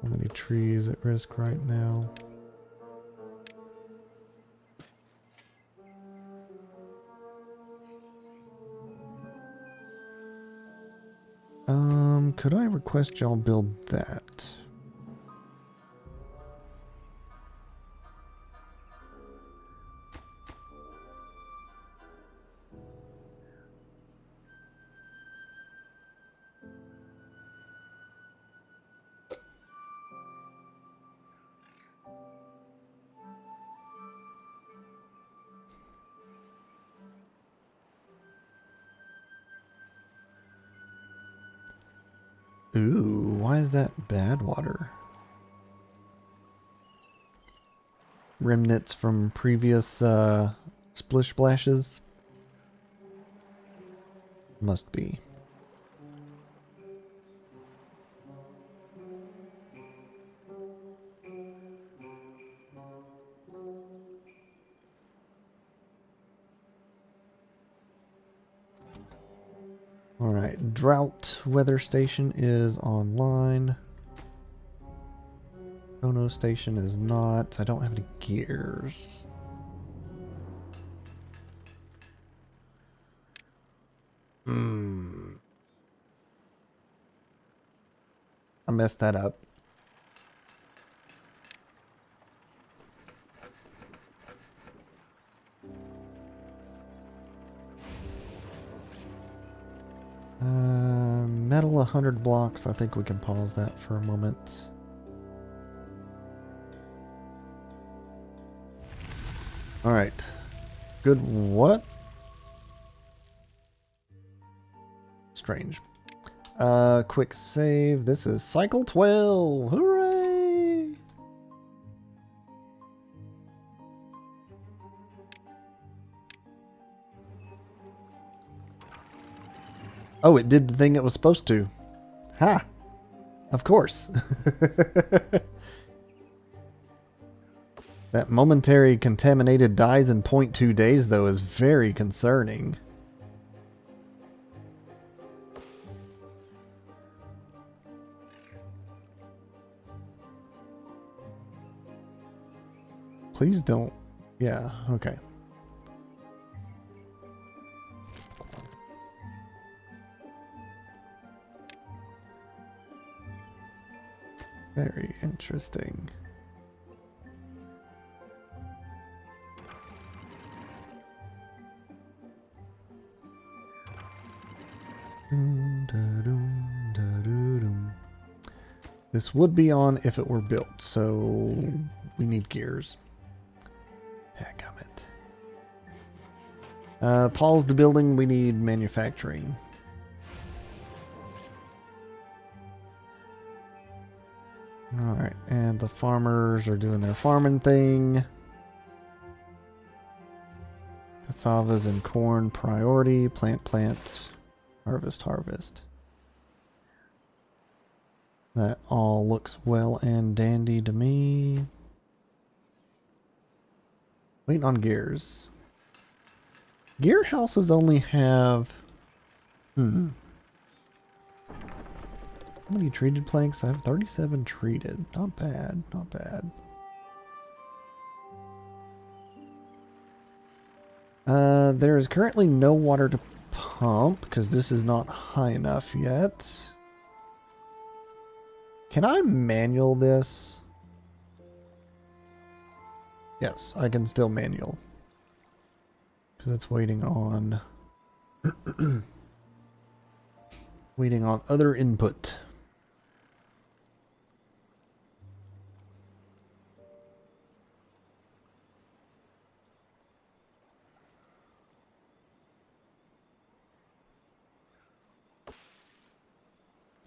How many trees at risk right now? Could I request y'all build that? Ooh, why is that bad water? Remnants from previous splish splashes? Must be. Alright, drought weather station is online. Chrono station is not. I don't have any gears. I messed that up. Metal 100 blocks. I think we can pause that for a moment. Alright. Good what? strange. Quick save. This is cycle 12. Hooray! Oh, it did the thing it was supposed to. Ha! Of course. That momentary contaminated dies in 0.2 days, though, is very concerning. Please don't. Yeah, okay. Very interesting. This would be on if it were built, so we need gears. Dadgummit. Pause the building, we need manufacturing. Alright, and the farmers are doing their farming thing. Cassavas and corn priority. Plant, plant. Harvest, harvest. That all looks well and dandy to me. Waiting on gears. Gear houses only have... How many treated planks? I have 37 treated. Not bad, not bad. There is currently no water to pump because this is not high enough yet. Can I manual this? Yes, I can still manual. Because it's waiting on... waiting on other input.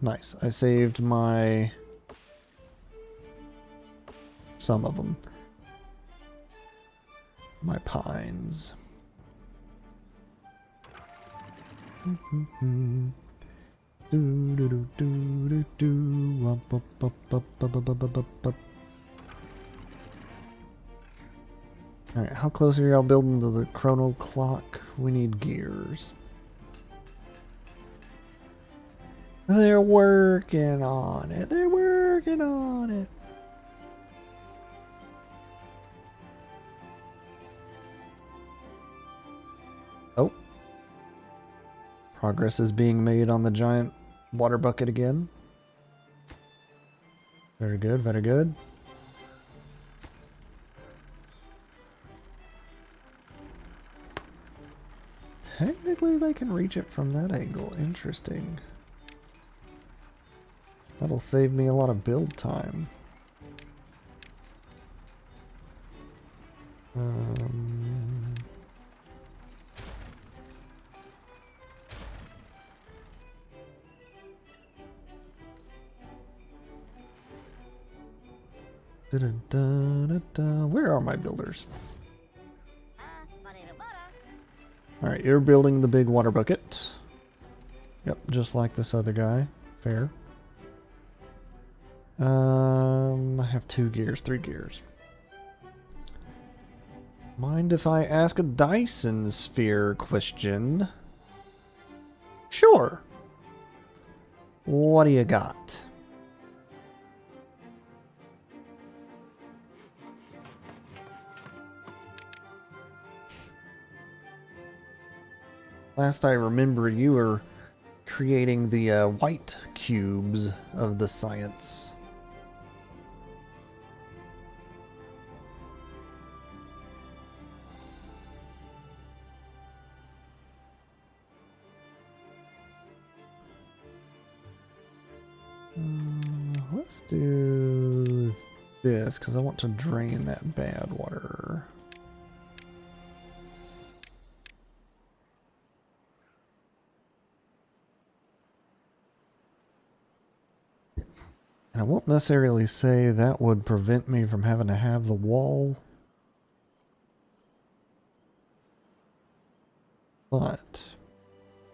Nice. I saved my... some of them. My pines. Alright, how close are y'all building to the chrono clock? We need gears. They're working on it. They're working on it. Oh. Progress is being made on the giant water bucket again. Very good, very good. Technically, they can reach it from that angle. Interesting. That'll save me a lot of build time. Where are my builders? Alright, you're building the big water bucket. Yep, just like this other guy. Fair. I have 2 gears, 3 gears. Mind if I ask a Dyson sphere question? Sure. What do you got? Last I remember, you were creating the white cubes of the science. Let's do this because I want to drain that bad water. And I won't necessarily say that would prevent me from having to have the wall. But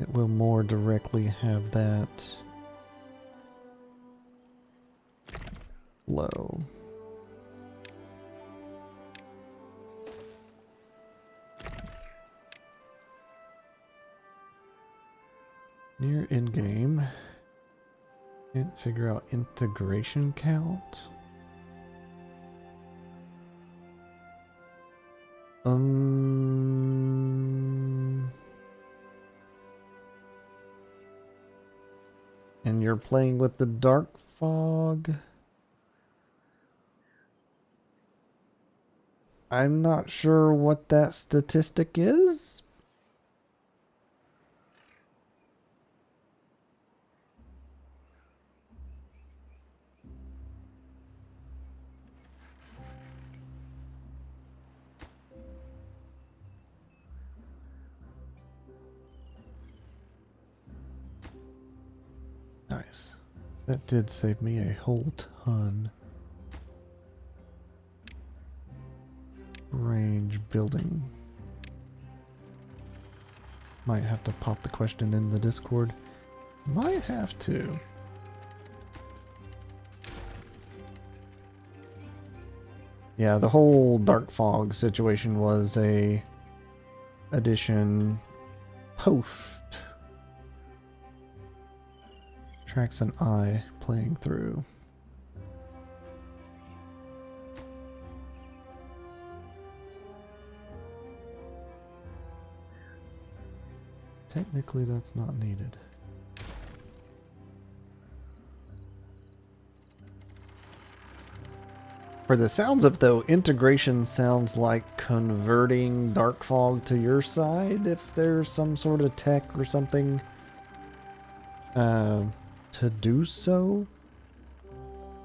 it will more directly have that low. Near in-game. Can't figure out integration count. And you're playing with the dark fog. I'm not sure what that statistic is. Nice. That did save me a whole ton. Range building. Might have to pop the question in the Discord. Might have to. Yeah, the whole dark fog situation was a addition post. Tracks an eye playing through. Technically, that's not needed. For the sounds of though, integration sounds like converting dark fog to your side if there's some sort of tech or something to do so.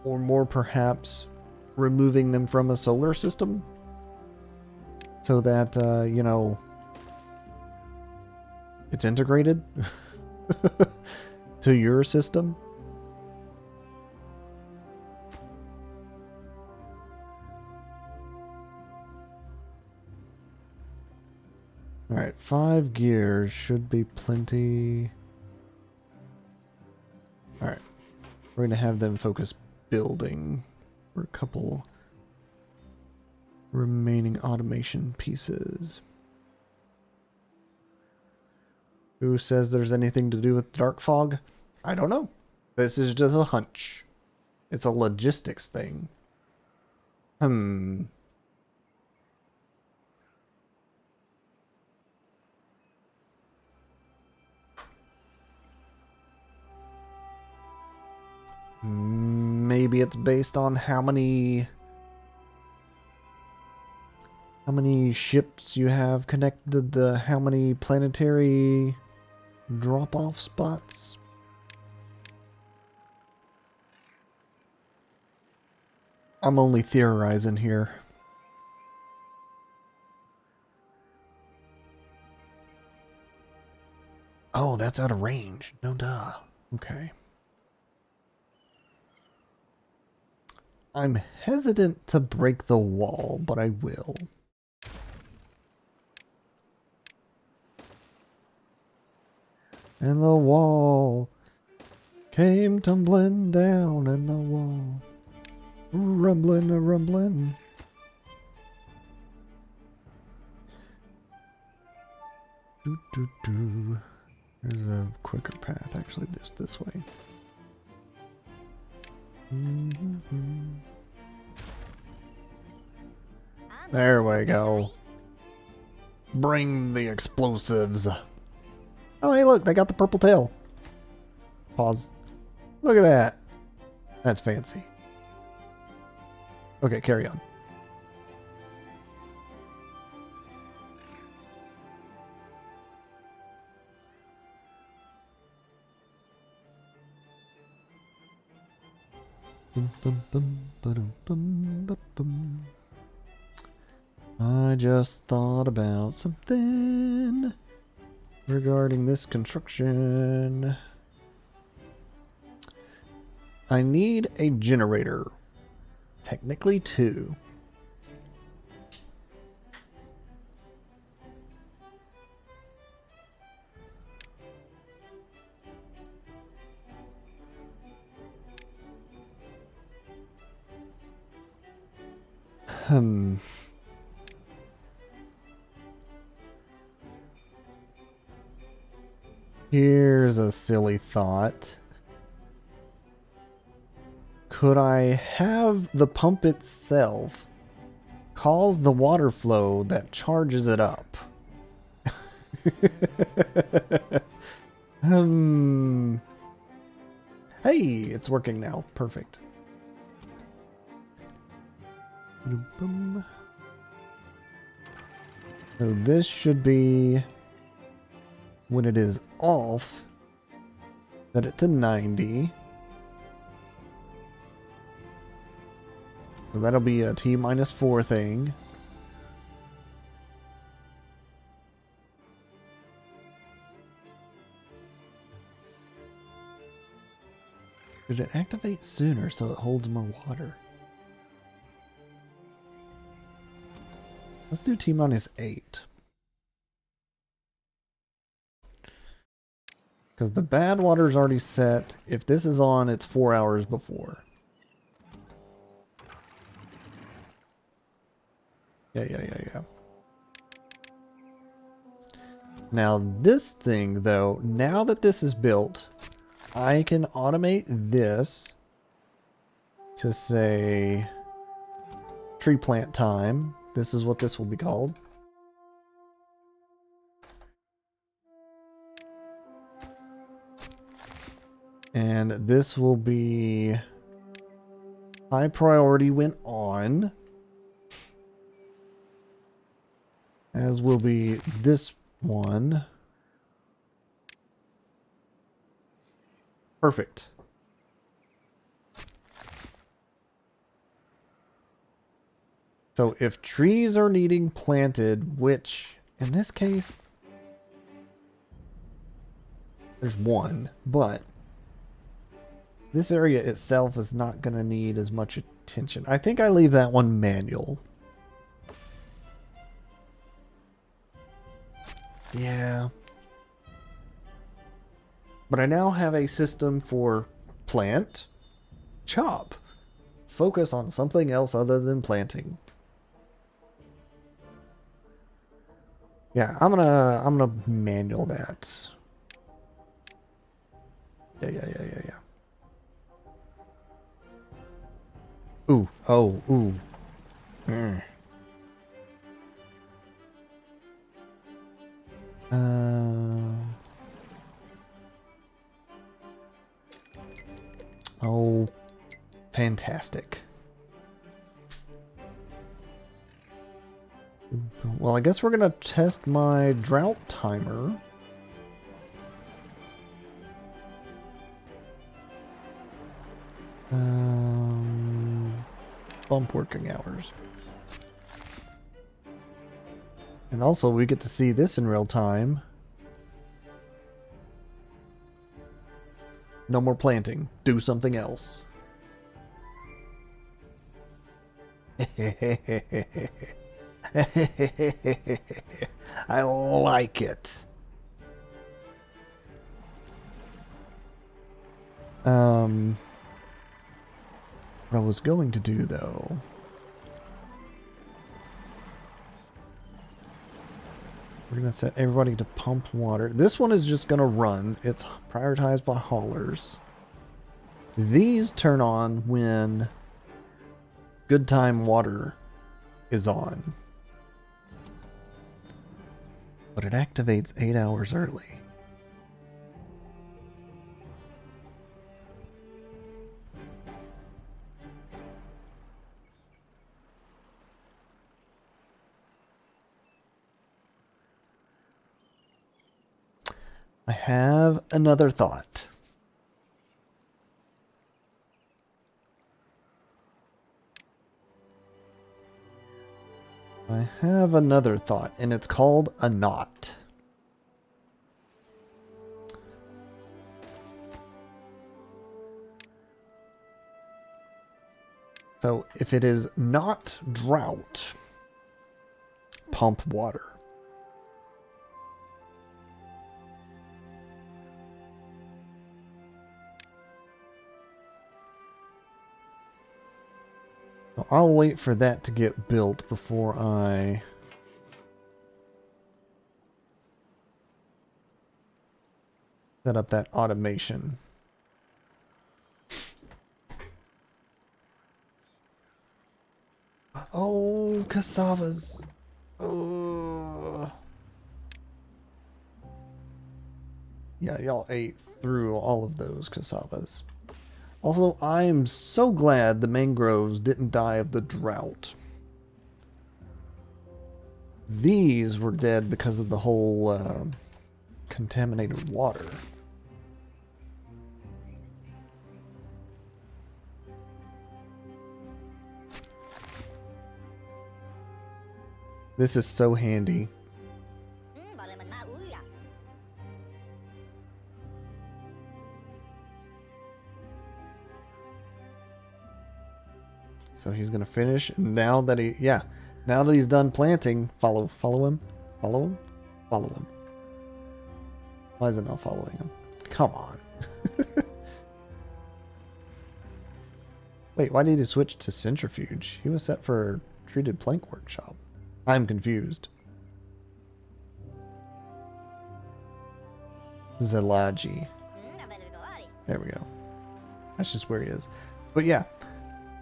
Or more perhaps removing them from a solar system so that, you know, it's integrated to your system. Alright, 5 gears should be plenty. Alright, we're going to have them focus building for a couple remaining automation pieces. Who says there's anything to do with dark fog? I don't know. This is just a hunch. It's a logistics thing. Maybe it's based on how many ships you have connected to how many planetary drop-off spots. I'm only theorizing here. Oh, that's out of range. No duh. Okay. I'm hesitant to break the wall, but I will. And the wall came tumbling down, and the wall rumbling a rumbling. Doo doo doo. There's a quicker path, actually, just this way. There we go. Bring the explosives. Oh, hey, look, they got the purple tail. Pause. Look at that. That's fancy. Okay, carry on. I just thought about something regarding this construction. I need a generator. Technically 2. Here's a silly thought. Could I have the pump itself cause the water flow that charges it up? Hey, it's working now. Perfect. So this should be, when it is off, set it to 90. So that'll be a T-4 thing. Should it activate sooner so it holds more water? Let's do T-8. Because the bad water's already set. If this is on, it's 4 hours before. Yeah. Now this thing, though, now that this is built, I can automate this to say tree plant time. This is what this will be called. And this will be high priority when on. As will be this one. Perfect. So if trees are needing planted, which in this case, there's one, but this area itself is not going to need as much attention. I think I leave that one manual. Yeah. But I now have a system for plant, chop. Focus on something else other than planting. Yeah, I'm gonna manual that. Yeah. Ooh, oh, ooh. Oh, fantastic. Well, I guess we're gonna test my drought timer. Bump working hours. And also we get to see this in real time. No more planting. Do something else. I like it. What I was going to do though, we're gonna set everybody to pump water. This one is just gonna run. It's prioritized by haulers. These turn on when good time water is on. But it activates 8 hours early. I have another thought. I have another thought, and it's called a knot. So if it is not drought, pump water. So I'll wait for that to get built before I set up that automation. Oh, cassavas. Oh. Yeah, y'all ate through all of those cassavas. Also, I'm so glad the mangroves didn't die of the drought. These were dead because of the whole contaminated water. This is so handy. So he's gonna finish. Now that now that he's done planting, follow him, follow him, follow him. Why is it not following him? Come on. Wait, why did he switch to centrifuge? He was set for treated plank workshop. I'm confused. Zelaji. There we go. That's just where he is. But yeah,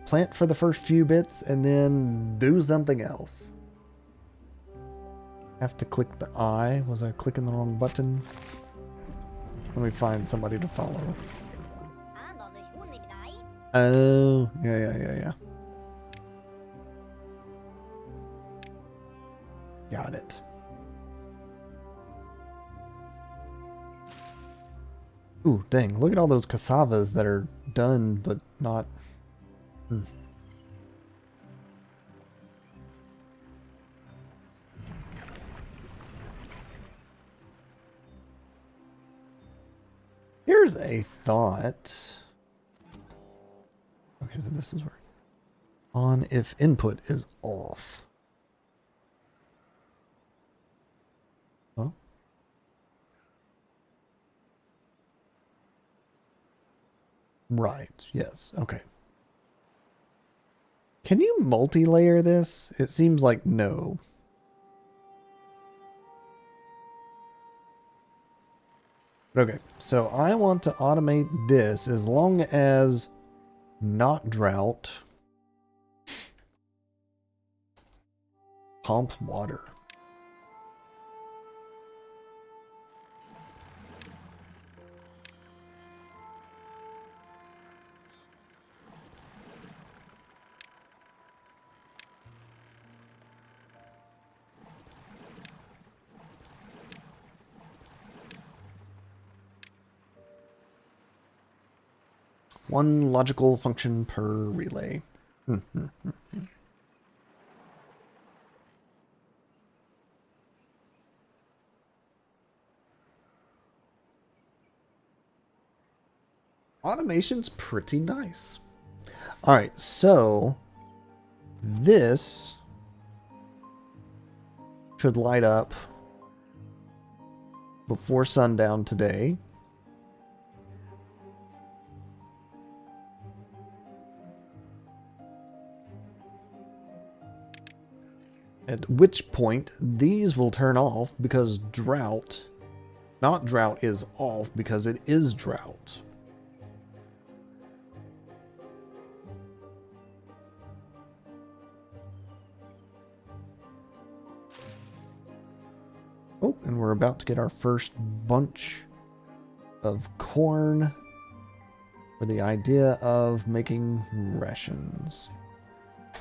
plant for the first few bits and then do something else. Have to click the I. Was I clicking the wrong button? Let me find somebody to follow. Oh, yeah. Got it. Ooh, dang. Look at all those cassavas that are done, but not... Here's a thought. Okay, so this is where... On if input is off. Huh? Right, yes, okay. Can you multi-layer this? It seems like no. Okay, so I want to automate this as long as not drought. Pump water. One logical function per relay. Automation's pretty nice. All right, so this should light up before sundown today. At which point these will turn off because not drought is off because it is drought. Oh, and we're about to get our first bunch of corn for the idea of making rations.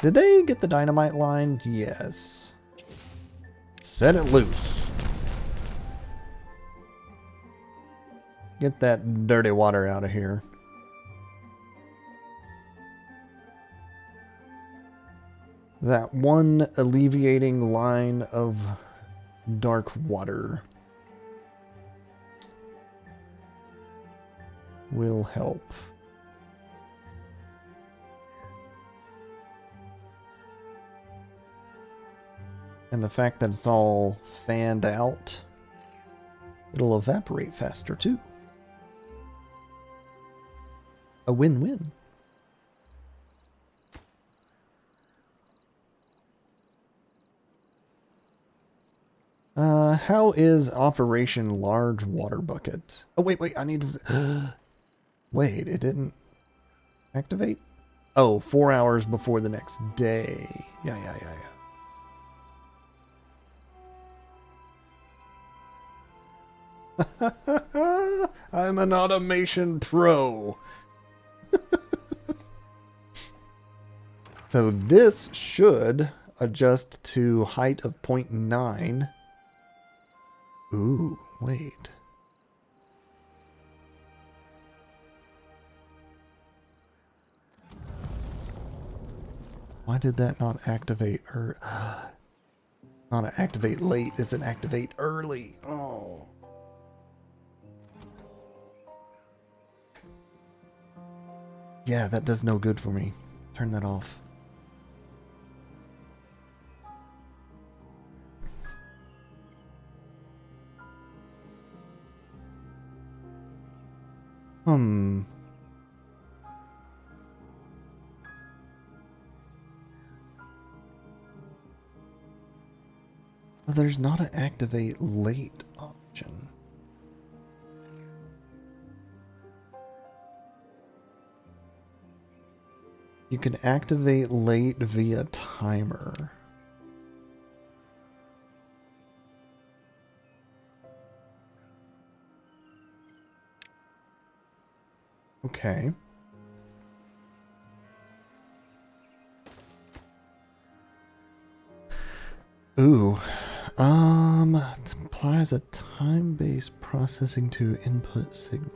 Did they get the dynamite line? Yes. Set it loose. Get that dirty water out of here. That one alleviating line of dark water will help. And the fact that it's all fanned out, it'll evaporate faster too. A win-win. How is Operation Large Water Bucket? Oh, wait, I need to... Wait, it didn't activate? Oh, 4 hours before the next day. Yeah. I'm an automation pro. So this should adjust to height of 0.9. Ooh, wait. Why did that not activate? Not an activate late, it's an activate early. Oh. Yeah, that does no good for me. Turn that off. Well, there's not an activate late option. You can activate late via timer. Okay. Ooh. Applies a time-based processing to input signal.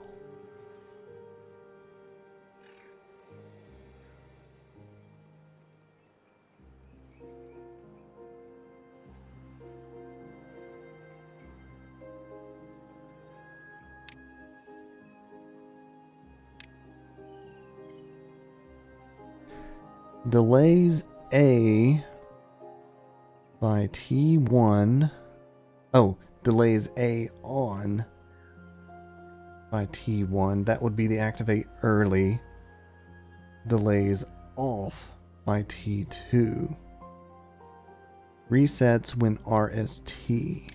Delays A by T1. Oh, delays A on by T1. That would be the activate early. Delays off by T2. Resets when RST.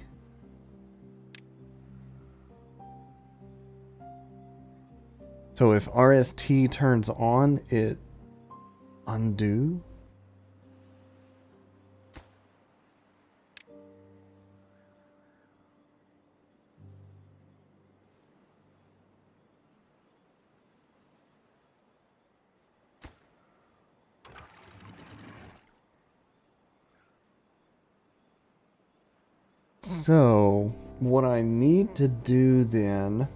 So if RST turns on, it undo. So what I need to do then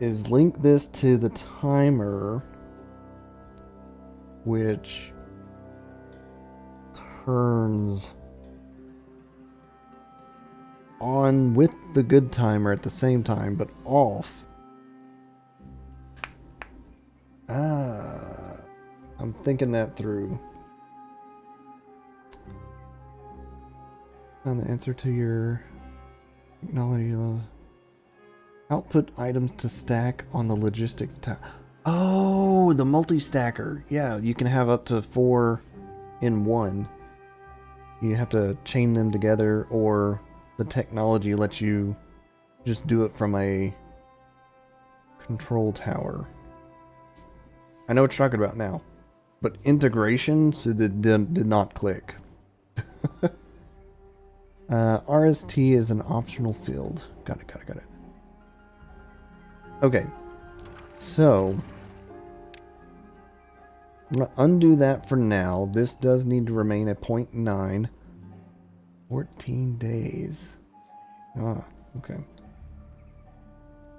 is link this to the timer, which turns on with the good timer at the same time, but off. I'm thinking that through. And the answer to your technology output items to stack on the logistics tab. Oh, the multi-stacker. Yeah, you can have up to 4 in one. You have to chain them together, or the technology lets you just do it from a control tower. I know what you're talking about now, but integration, so that did not click. RST is an optional field. Got it. Okay, so I'm going to undo that for now. This does need to remain at 0.9. 14 days. Ah, okay.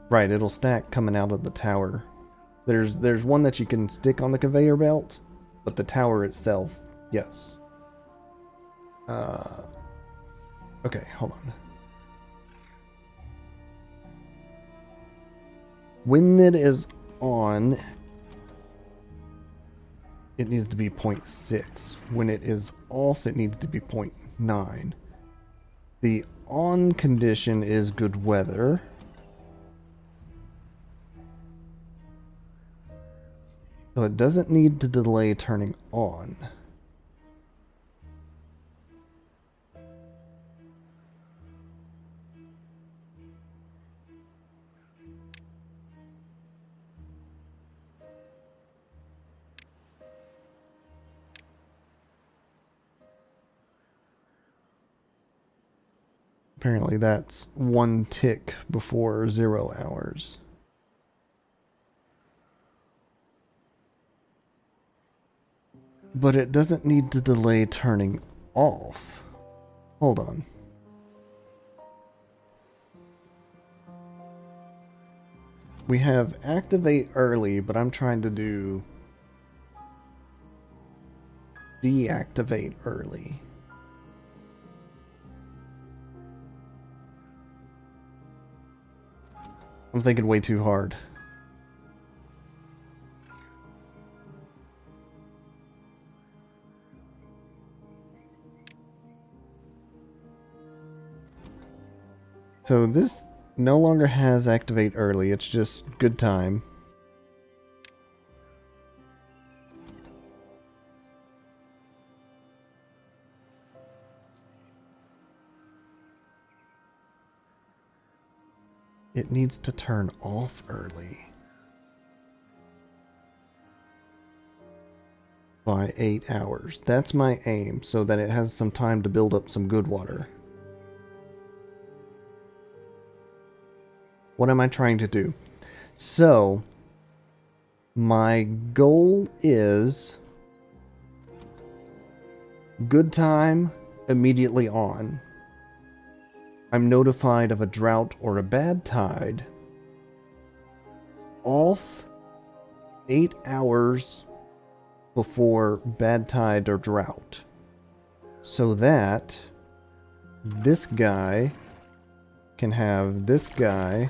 Right, it'll stack coming out of the tower. There's one that you can stick on the conveyor belt, but the tower itself, yes. Okay, hold on. When it is on, it needs to be 0.6. When it is off, it needs to be 0.9. The on condition is good weather. So it doesn't need to delay turning on. Apparently that's 1 tick before 0 hours. But it doesn't need to delay turning off. Hold on. We have activate early, but I'm trying to do deactivate early. I'm thinking way too hard. So this no longer has activate early, it's just good time. It needs to turn off early. By 8 hours. That's my aim, so that it has some time to build up some good water. What am I trying to do? So, my goal is good time immediately on. I'm notified of a drought or a bad tide. Off 8 hours before bad tide or drought. So that this guy can have this guy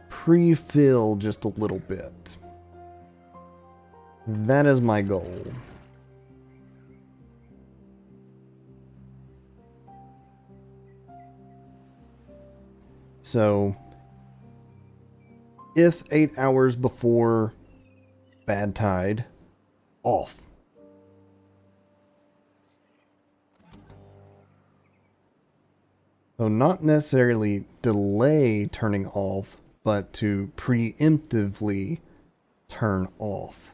pre-fill just a little bit. That is my goal. So, if 8 hours before bad tide, off. So not necessarily delay turning off, but to preemptively turn off.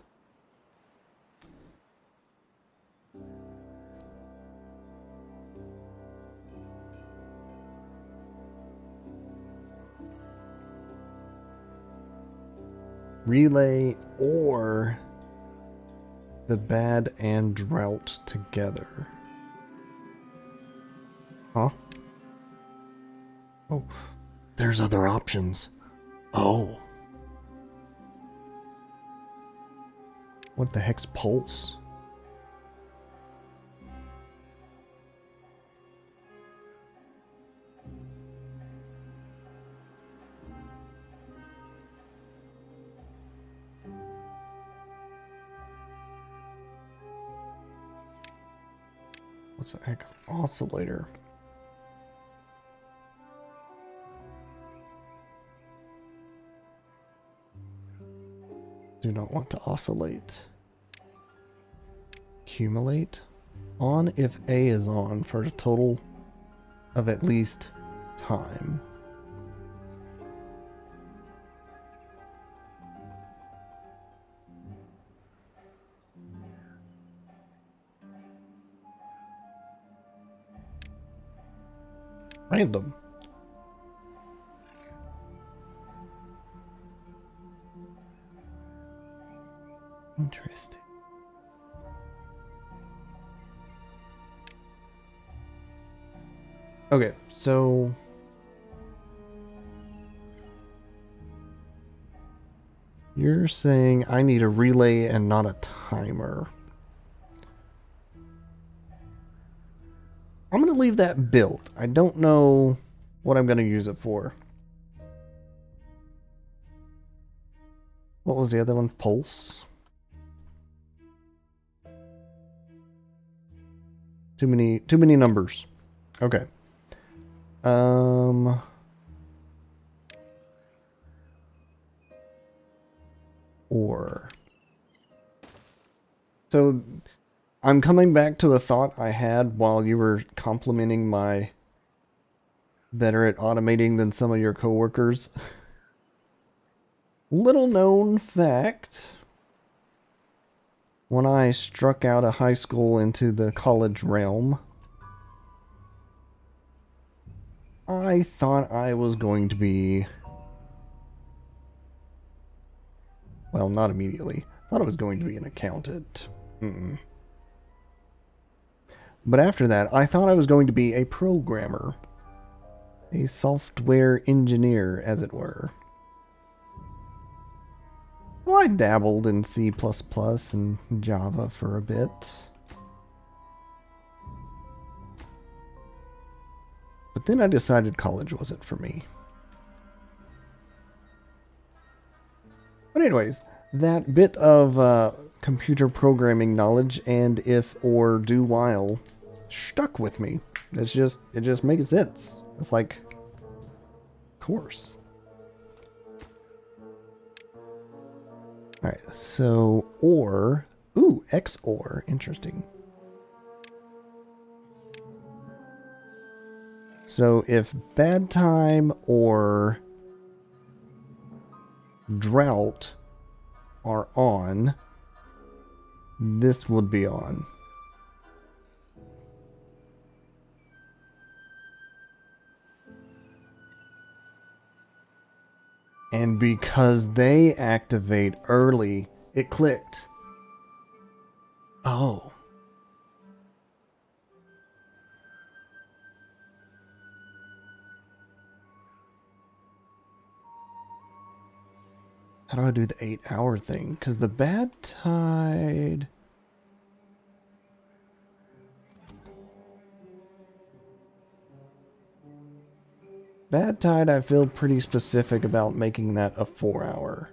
Relay or the bad and drought together. Huh? Oh, there's other options. Oh. What the heck's pulse? What's the heck? Oscillator. Do not want to oscillate. Accumulate. On if A is on for a total of at least time. Random. Interesting. Okay, so you're saying I need a relay and not a timer. I'm going to leave that built. I don't know what I'm going to use it for. What was the other one? Pulse? Too many numbers. Okay. Um. Or. So, I'm coming back to a thought I had while you were complimenting my better at automating than some of your coworkers. Little known fact. When I struck out of high school into the college realm, I thought I was going to be... Well, not immediately. I thought I was going to be an accountant. Mm-mm. But after that, I thought I was going to be a programmer. A software engineer, as it were. Well, I dabbled in C++ and Java for a bit. But then I decided college wasn't for me. But anyways, that bit of computer programming knowledge and if or do while stuck with me. It just makes sense. It's like, of course. Alright, so or, ooh, XOR, interesting. So if bad time or drought are on, this would be on. And because they activate early, it clicked. Oh. How do I do the 8-hour thing? Because the bad tide... Bad tide, I feel pretty specific about making that a 4-hour.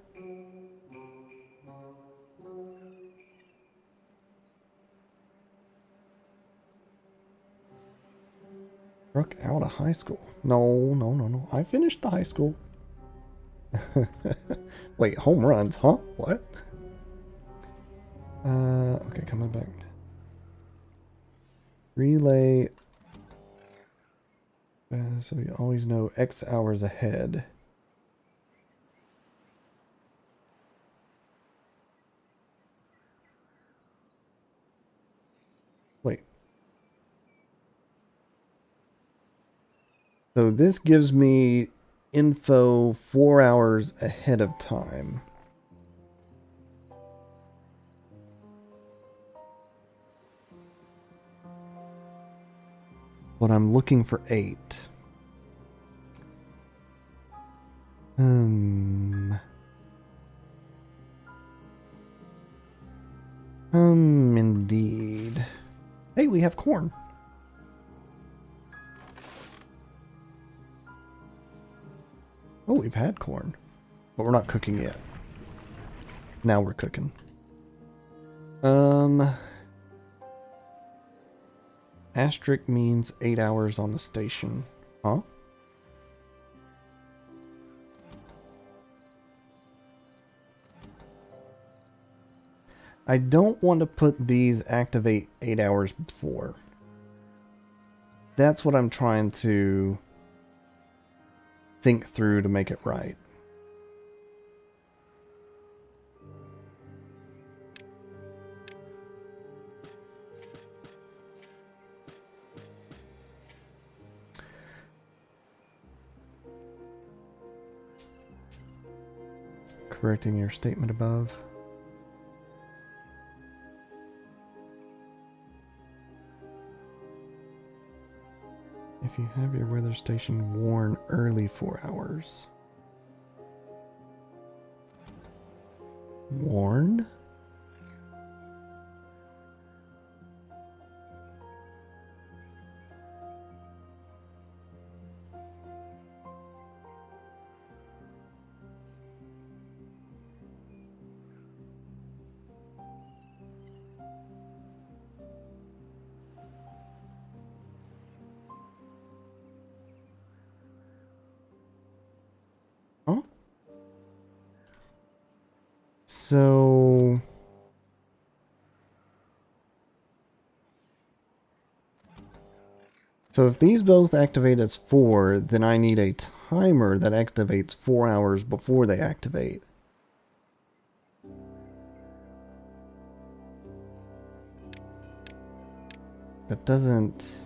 Struck out of high school. No. I finished the high school. Wait, home runs, huh? What? Okay, coming back. Relay. So you always know X hours ahead. Wait. So this gives me info 4 hours ahead of time. But I'm looking for 8. Indeed. Hey, we have corn. Oh, we've had corn. But we're not cooking yet. Now we're cooking. Asterisk means 8 hours on the station. Huh? I don't want to put these activate 8 hours before. That's what I'm trying to think through to make it right. Correcting your statement above. If you have your weather station warn early 4 hours. Warn? So if these both activate as 4, then I need a timer that activates 4 hours before they activate. That doesn't...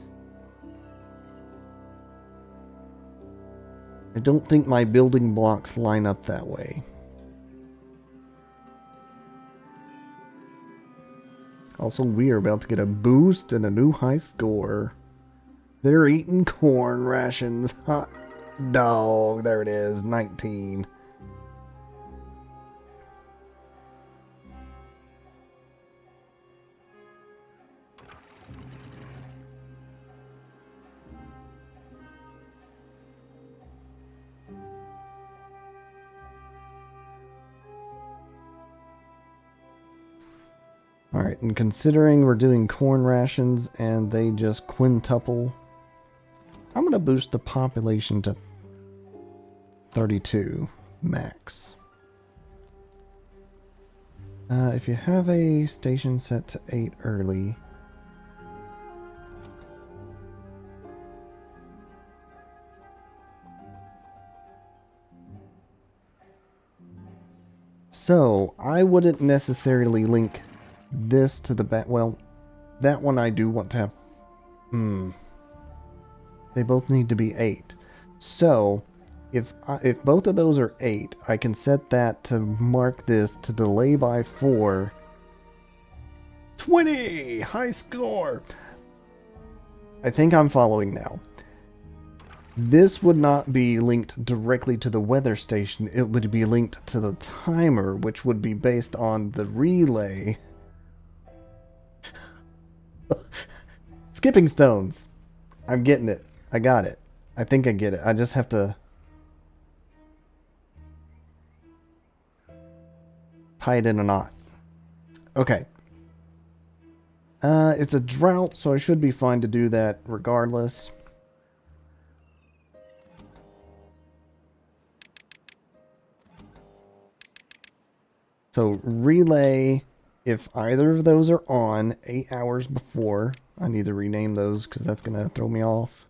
I don't think my building blocks line up that way. Also, we are about to get a boost and a new high score. They're eating corn rations. Hot dog. There it is. 19. Alright, and considering we're doing corn rations and they just quintuple, I'm going to boost the population to 32 max. If you have a station set to 8 early, so I wouldn't necessarily link this to the well, that one I do want to have. They both need to be 8. So if both of those are 8, I can set that to mark this to delay by 4. 20! High score! I think I'm following now. This would not be linked directly to the weather station. It would be linked to the timer, which would be based on the relay. Skipping stones. I'm getting it. I got it. I think I get it. I just have to tie it in a knot. Okay. It's a drought, so I should be fine to do that regardless. So relay, if either of those are on 8 hours before, I need to rename those because that's going to throw me off.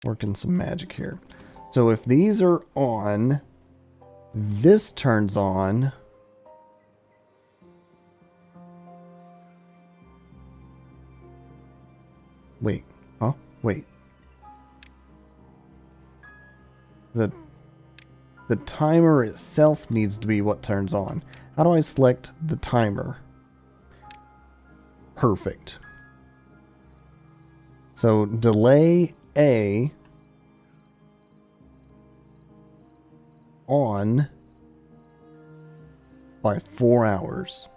Working some magic here. So if these are on, this turns on. Wait, huh? Wait. The timer itself needs to be what turns on. How do I select the timer? Perfect. So delay A on by 4 hours.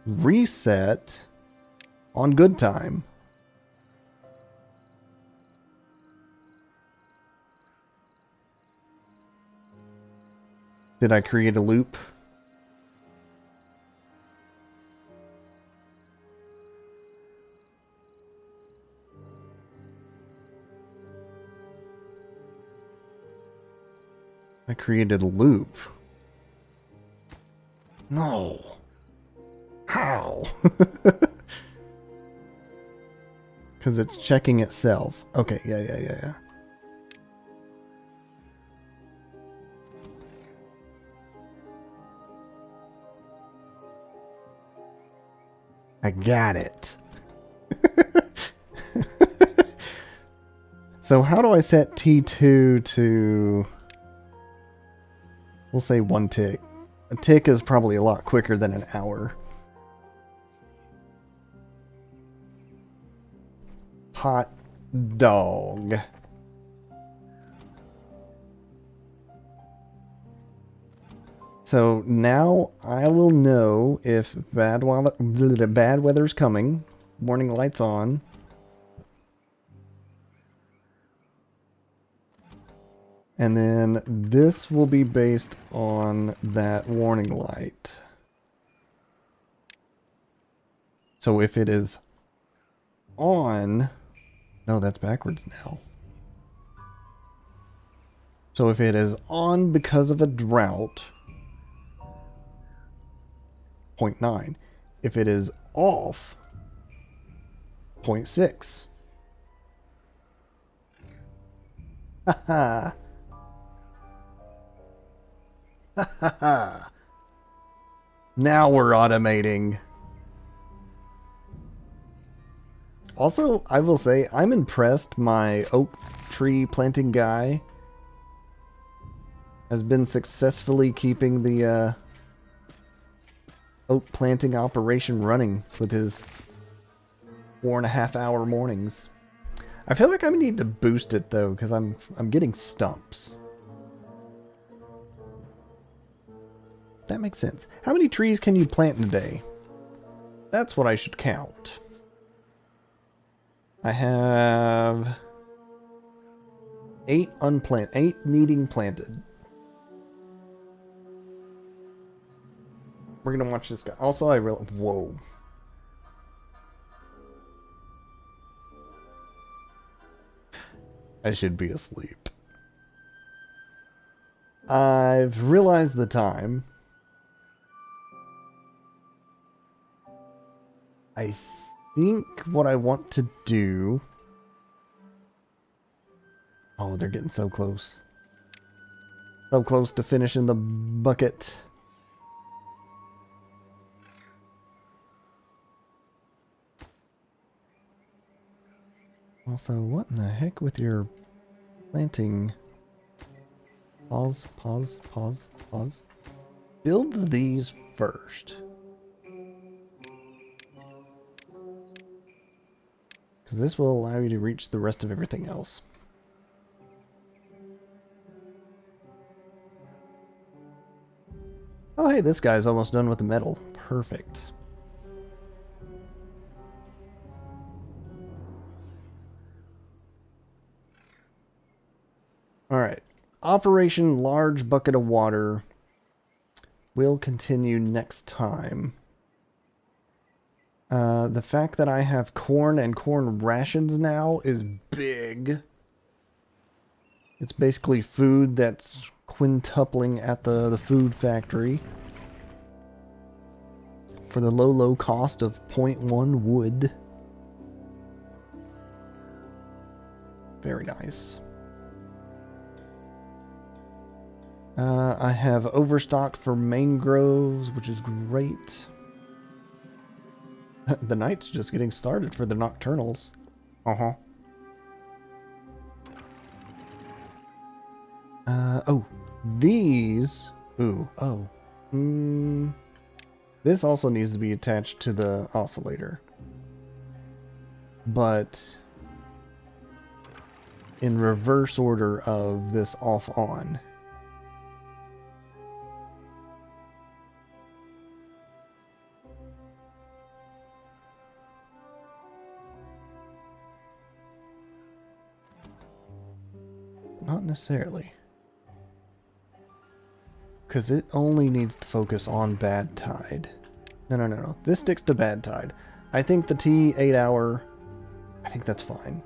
Reset on good time. Did I create a loop? I created a loop. No. How? Because it's checking itself. Okay, yeah. I got it. So how do I set T2 to... We'll say 1 tick. A tick is probably a lot quicker than an hour. Hot dog. So now I will know if bad weather's coming. Warning lights on. And then this will be based on that warning light. So if it is on... No, that's backwards now. So if it is on because of a drought, 0.9. If it is off, 0.6. Haha. Haha. Now we're automating. Also, I will say, I'm impressed my oak tree planting guy has been successfully keeping the oak planting operation running with his 4.5 hour mornings. I feel like I need to boost it though, because I'm getting stumps. That makes sense. How many trees can you plant in a day? That's what I should count. I have 8 needing planted. We're gonna watch this guy. Also, whoa. I should be asleep. I've realized the time. I think what I want to do... Oh, they're getting so close. So close to finishing the bucket. Also, what in the heck with your planting? Pause, pause, pause, pause. Build these first. Because this will allow you to reach the rest of everything else. Oh hey, this guy's almost done with the metal. Perfect. Alright. Operation Large Bucket of Water will continue next time. The fact that I have corn and corn rations now is big. It's basically food that's quintupling at the food factory for the low cost of 0.1 wood. Very nice. I have overstock for mangroves, which is great. The night's just getting started for the nocturnals. Oh, these. Ooh, oh. This also needs to be attached to the oscillator. But in reverse order of this off-on. Not necessarily. Because it only needs to focus on bad tide. No. This sticks to bad tide. I think the T 8 hour, I think that's fine.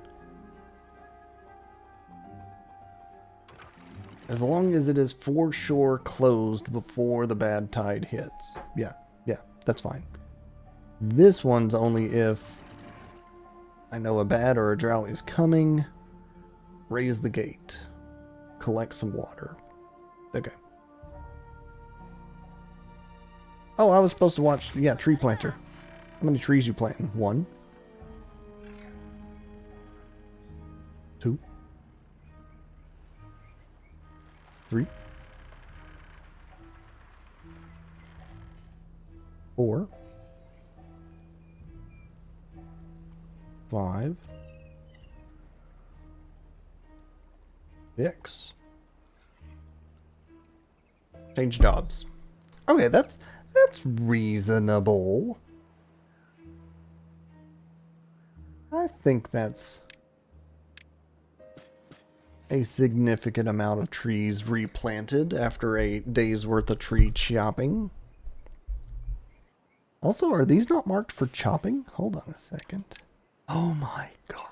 As long as it is for sure closed before the bad tide hits. Yeah, that's fine. This one's only if I know a bad or a drought is coming. Raise the gate. Collect some water. Okay. Oh, I was supposed to watch... Yeah, tree planter. How many trees you planting? 1. 2. 3. 4. 5. 6. Change jobs. Okay, that's reasonable. I think that's a significant amount of trees replanted after a day's worth of tree chopping. Also, are these not marked for chopping? Hold on a second. Oh my god.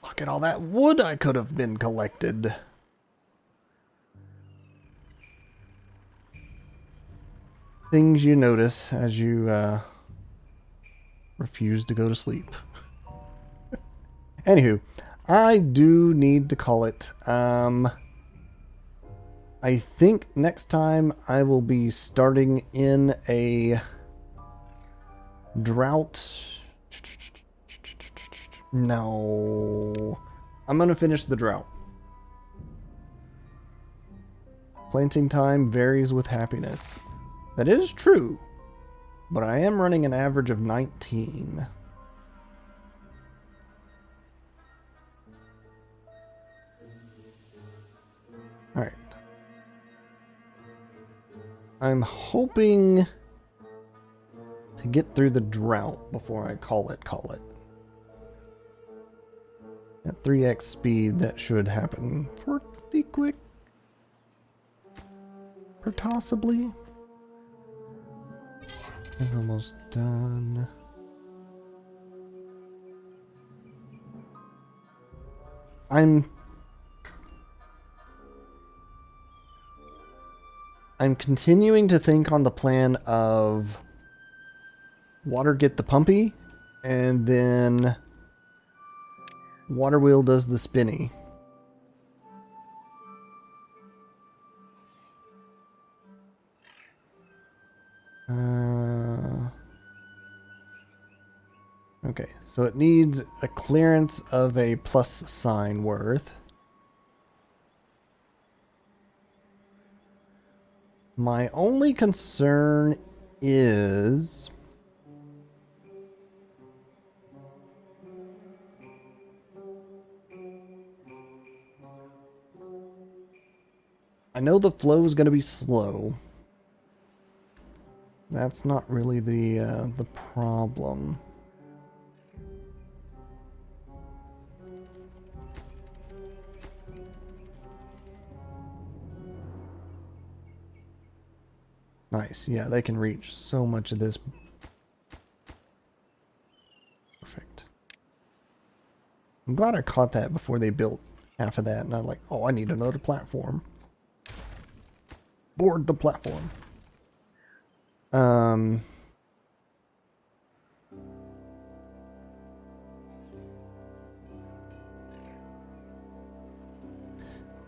Look at all that wood I could have been collected. Things you notice as you refuse to go to sleep. Anywho, I do need to call it. I think next time I will be starting in a drought. No. I'm going to finish the drought. Planting time varies with happiness. That is true, but I am running an average of 19. Alright. I'm hoping to get through the drought before I call it. At 3x speed, that should happen pretty quick. Possibly. It's almost done. I'm continuing to think on the plan of water get the pumpy, and then water wheel does the spinny. Okay, so it needs a clearance of a plus sign worth. My only concern is I know the flow is going to be slow. That's not really the problem. Nice. Yeah, they can reach so much of this. Perfect. I'm glad I caught that before they built half of that, and I'm like, oh, I need another platform. Board the platform.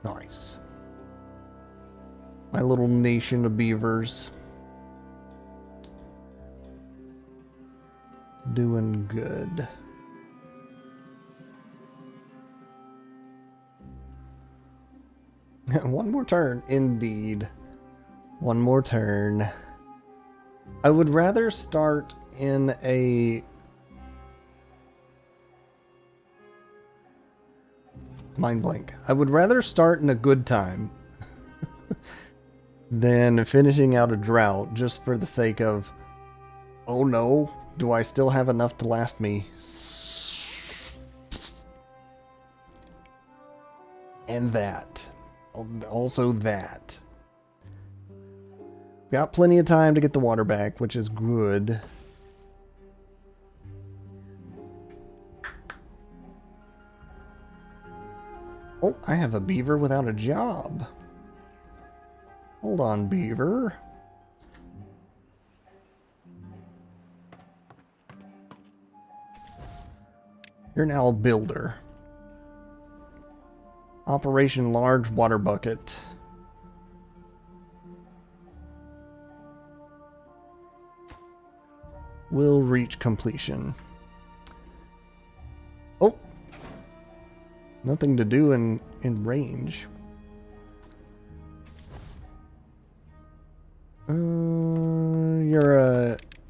Nice. My little nation of beavers. Doing good. One more turn, indeed. One more turn. I would rather start in a... Mind blank. I would rather start in a good time than finishing out a drought just for the sake of, oh no, do I still have enough to last me? And that. Also that. Got plenty of time to get the water back, which is good. Oh, I have a beaver without a job. Hold on, beaver. You're now a builder. Operation Large Water Bucket. Will reach completion. Oh! Nothing to do in range.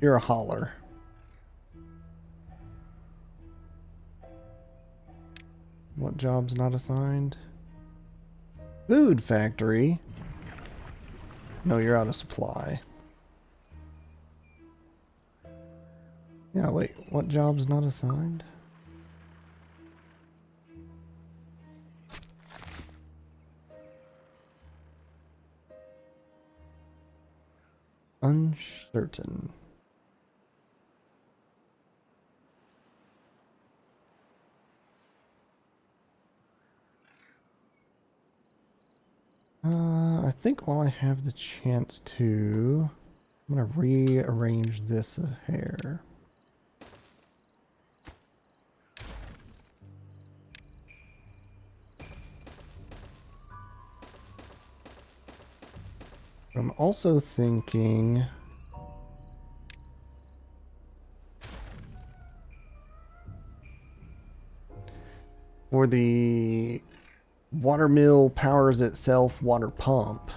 You're a hauler. What job's not assigned? Food factory. No, you're out of supply. Yeah, wait, what job's not assigned? Uncertain. I think while I have the chance to, I'm going to rearrange this a hair. I'm also thinking for the water mill powers itself water pump,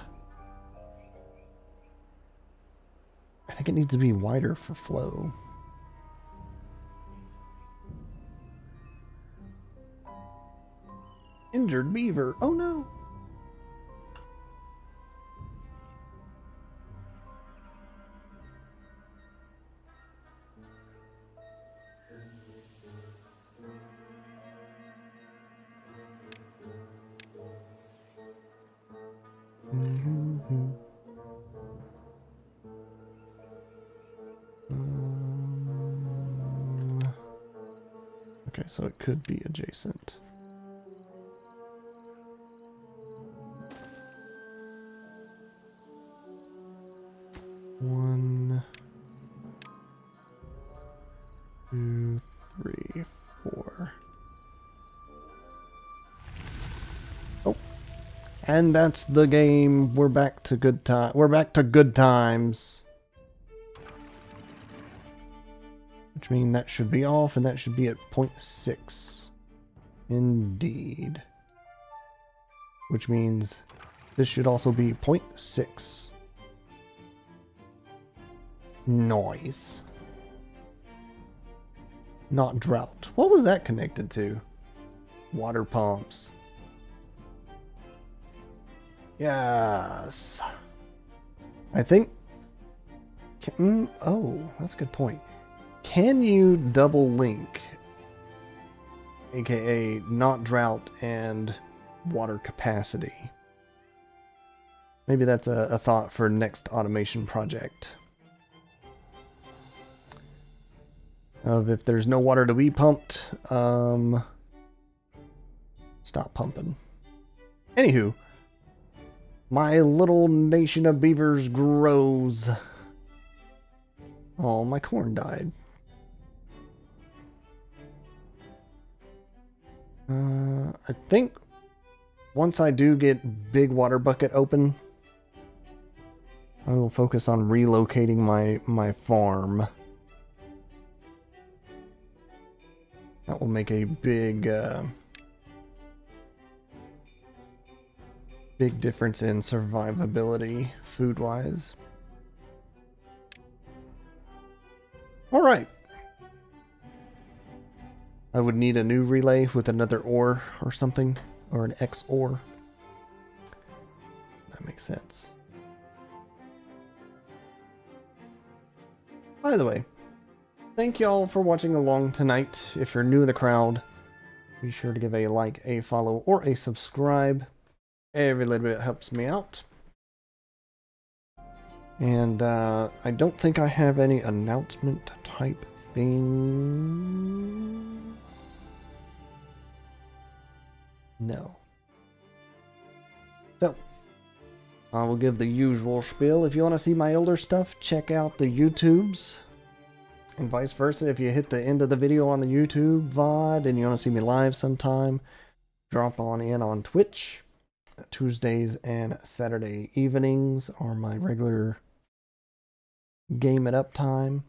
I think it needs to be wider for flow. Injured beaver. Oh no. Okay, so it could be adjacent. One, two, three, four. Oh, and that's the game. We're back to good time. We're back to good times. Which means that should be off, and that should be at 0.6. Indeed. Which means this should also be 0.6. Noise. Not drought. What was that connected to? Water pumps. Yes. I think... oh, that's a good point. Can you double link, aka not drought and water capacity? Maybe that's a thought for next automation project. Of if there's no water to be pumped, stop pumping. Anywho, my little nation of beavers grows. Oh, my corn died. I think once I do get big water bucket open, I will focus on relocating my farm. That will make a big big difference in survivability food-wise. All right. I would need a new relay with another ore or something, or an X ore. That makes sense. By the way, thank y'all for watching along tonight. If you're new to the crowd, be sure to give a like, a follow, or a subscribe. Every little bit helps me out. And I don't think I have any announcement type thing. No. So, I will give the usual spiel. If you want to see my older stuff, check out the YouTubes. And vice versa, if you hit the end of the video on the YouTube VOD and you want to see me live sometime, drop on in on Twitch. Tuesdays and Saturday evenings are my regular game it up time.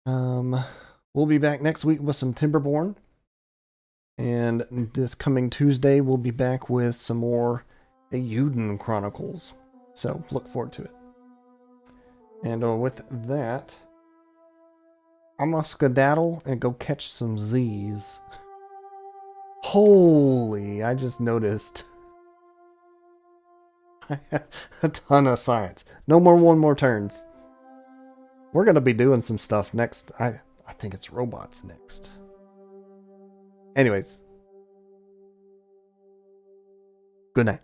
We'll be back next week with some Timberborn. And this coming Tuesday, we'll be back with some more Euden Chronicles. So, look forward to it. And with that, I'm gonna skedaddle and go catch some Z's. Holy, I just noticed. A ton of science. No more one more turns. We're gonna be doing some stuff next. I think it's robots next. Anyways. Good night.